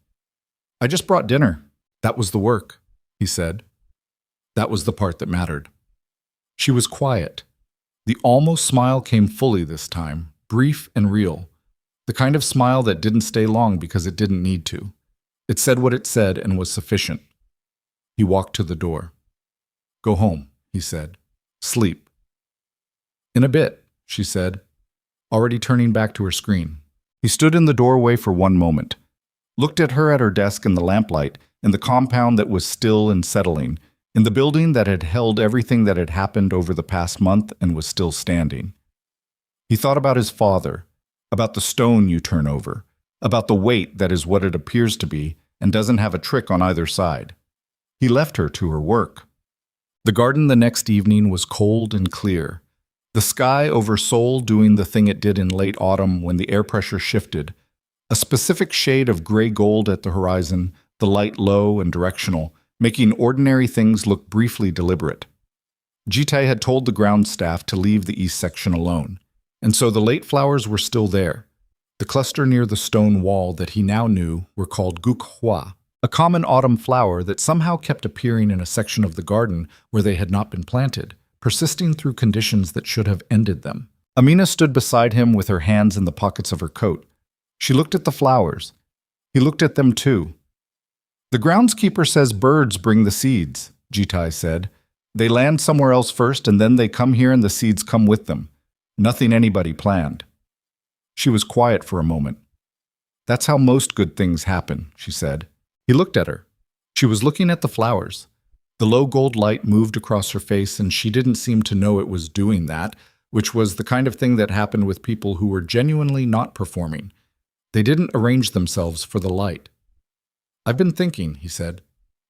"I just brought dinner." "That was the work," he said. That was the part that mattered. She was quiet. The almost smile came fully this time, brief and real. The kind of smile that didn't stay long because it didn't need to. It said what it said and was sufficient. He walked to the door. "Go home," he said. "Sleep." "In a bit," she said, already turning back to her screen. He stood in the doorway for one moment, looked at her at her desk in the lamplight, in the compound that was still and settling, in the building that had held everything that had happened over the past month and was still standing. He thought about his father, about the stone you turn over, about the weight that is what it appears to be and doesn't have a trick on either side. He left her to her work. The garden the next evening was cold and clear. The sky over Seoul doing the thing it did in late autumn when the air pressure shifted. A specific shade of gray gold at the horizon, the light low and directional, making ordinary things look briefly deliberate. Ji-tae had told the ground staff to leave the east section alone, and so the late flowers were still there. The cluster near the stone wall that he now knew were called gukhwa, a common autumn flower that somehow kept appearing in a section of the garden where they had not been planted, persisting through conditions that should have ended them. Amina stood beside him with her hands in the pockets of her coat. She looked at the flowers. He looked at them too. "The groundskeeper says birds bring the seeds," Ji-tae said. "They land somewhere else first and then they come here and the seeds come with them. Nothing anybody planned." She was quiet for a moment. "That's how most good things happen," she said. He looked at her. She was looking at the flowers. The low gold light moved across her face, and she didn't seem to know it was doing that, which was the kind of thing that happened with people who were genuinely not performing. They didn't arrange themselves for the light. "I've been thinking," he said.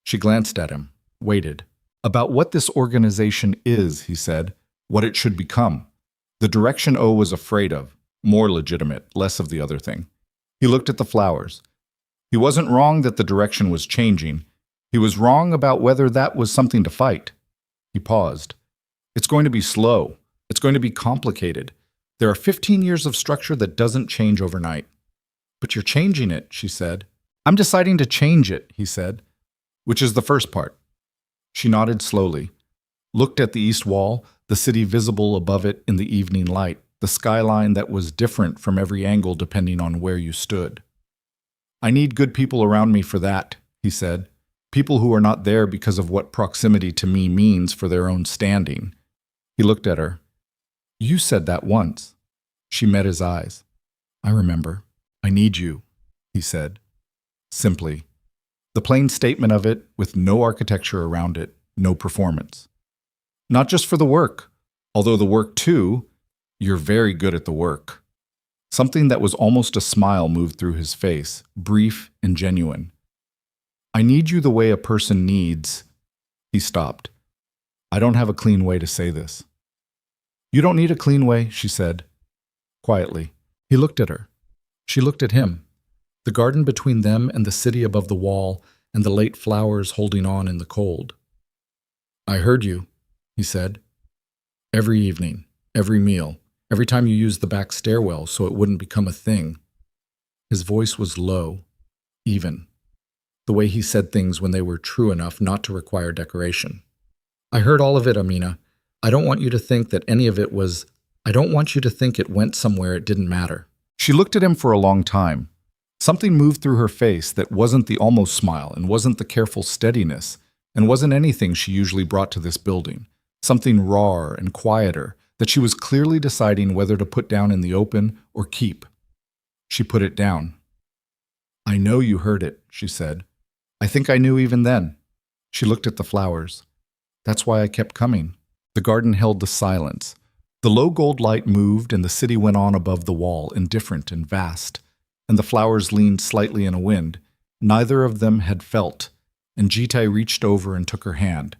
She glanced at him, waited. "About what this organization is," he said, "what it should become. The direction O was afraid of, more legitimate, less of the other thing." He looked at the flowers. He wasn't wrong that the direction was changing. He was wrong about whether that was something to fight. He paused. "It's going to be slow. It's going to be complicated. There are 15 years of structure that doesn't change overnight." "But you're changing it," she said. "I'm deciding to change it," he said. "Which is the first part." She nodded slowly, looked at the east wall, the city visible above it in the evening light, the skyline that was different from every angle depending on where you stood. "I need good people around me for that," he said. "People who are not there because of what proximity to me means for their own standing." He looked at her. "You said that once." She met his eyes. "I remember. I need you," he said. Simply. The plain statement of it, with no architecture around it, no performance. "Not just for the work, although the work too. You're very good at the work." Something that was almost a smile moved through his face, brief and genuine. "I need you the way a person needs." He stopped. "I don't have a clean way to say this." "You don't need a clean way," she said, quietly. He looked at her. She looked at him. The garden between them and the city above the wall, and the late flowers holding on in the cold. "I heard you," he said. "Every evening, every meal, every time you used the back stairwell so it wouldn't become a thing." His voice was low, even. The way he said things when they were true enough not to require decoration. "I heard all of it, Amina. I don't want you to think that any of it was... I don't want you to think it went somewhere it didn't matter." She looked at him for a long time. Something moved through her face that wasn't the almost smile and wasn't the careful steadiness and wasn't anything she usually brought to this building. Something rawer and quieter that she was clearly deciding whether to put down in the open or keep. She put it down. "I know you heard it," she said. "I think I knew even then." She looked at the flowers. "That's why I kept coming." The garden held the silence. The low gold light moved and the city went on above the wall, indifferent and vast. And the flowers leaned slightly in a wind. Neither of them had felt, and Jitai reached over and took her hand.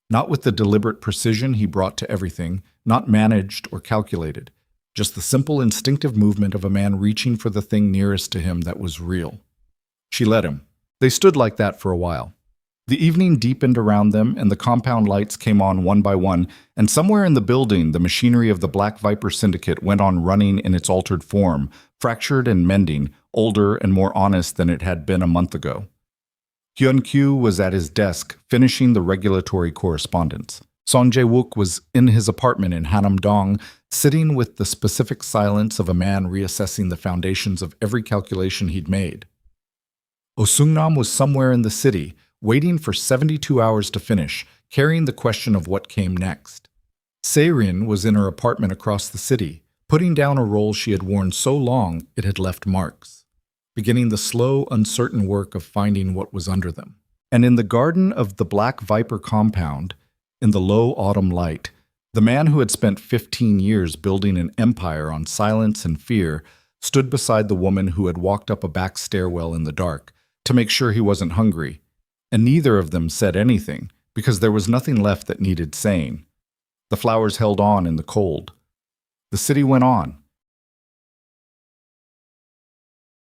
Not with the deliberate precision he brought to everything, not managed or calculated, just the simple instinctive movement of a man reaching for the thing nearest to him that was real. She let him. They stood like that for a while. The evening deepened around them, and the compound lights came on one by one, and somewhere in the building the machinery of the Black Viper Syndicate went on running in its altered form, fractured and mending, older and more honest than it had been a month ago. Hyun-kyu was at his desk, finishing the regulatory correspondence. Song Jae-wook was in his apartment in Hanam-dong, sitting with the specific silence of a man reassessing the foundations of every calculation he'd made. Oh Seung-nam was somewhere in the city, waiting for 72 hours to finish, carrying the question of what came next. Se-rin was in her apartment across the city, putting down a roll she had worn so long it had left marks, beginning the slow, uncertain work of finding what was under them. And in the garden of the Black Viper compound, in the low autumn light, the man who had spent 15 years building an empire on silence and fear stood beside the woman who had walked up a back stairwell in the dark to make sure he wasn't hungry, and neither of them said anything because there was nothing left that needed saying. The flowers held on in the cold. The city went on.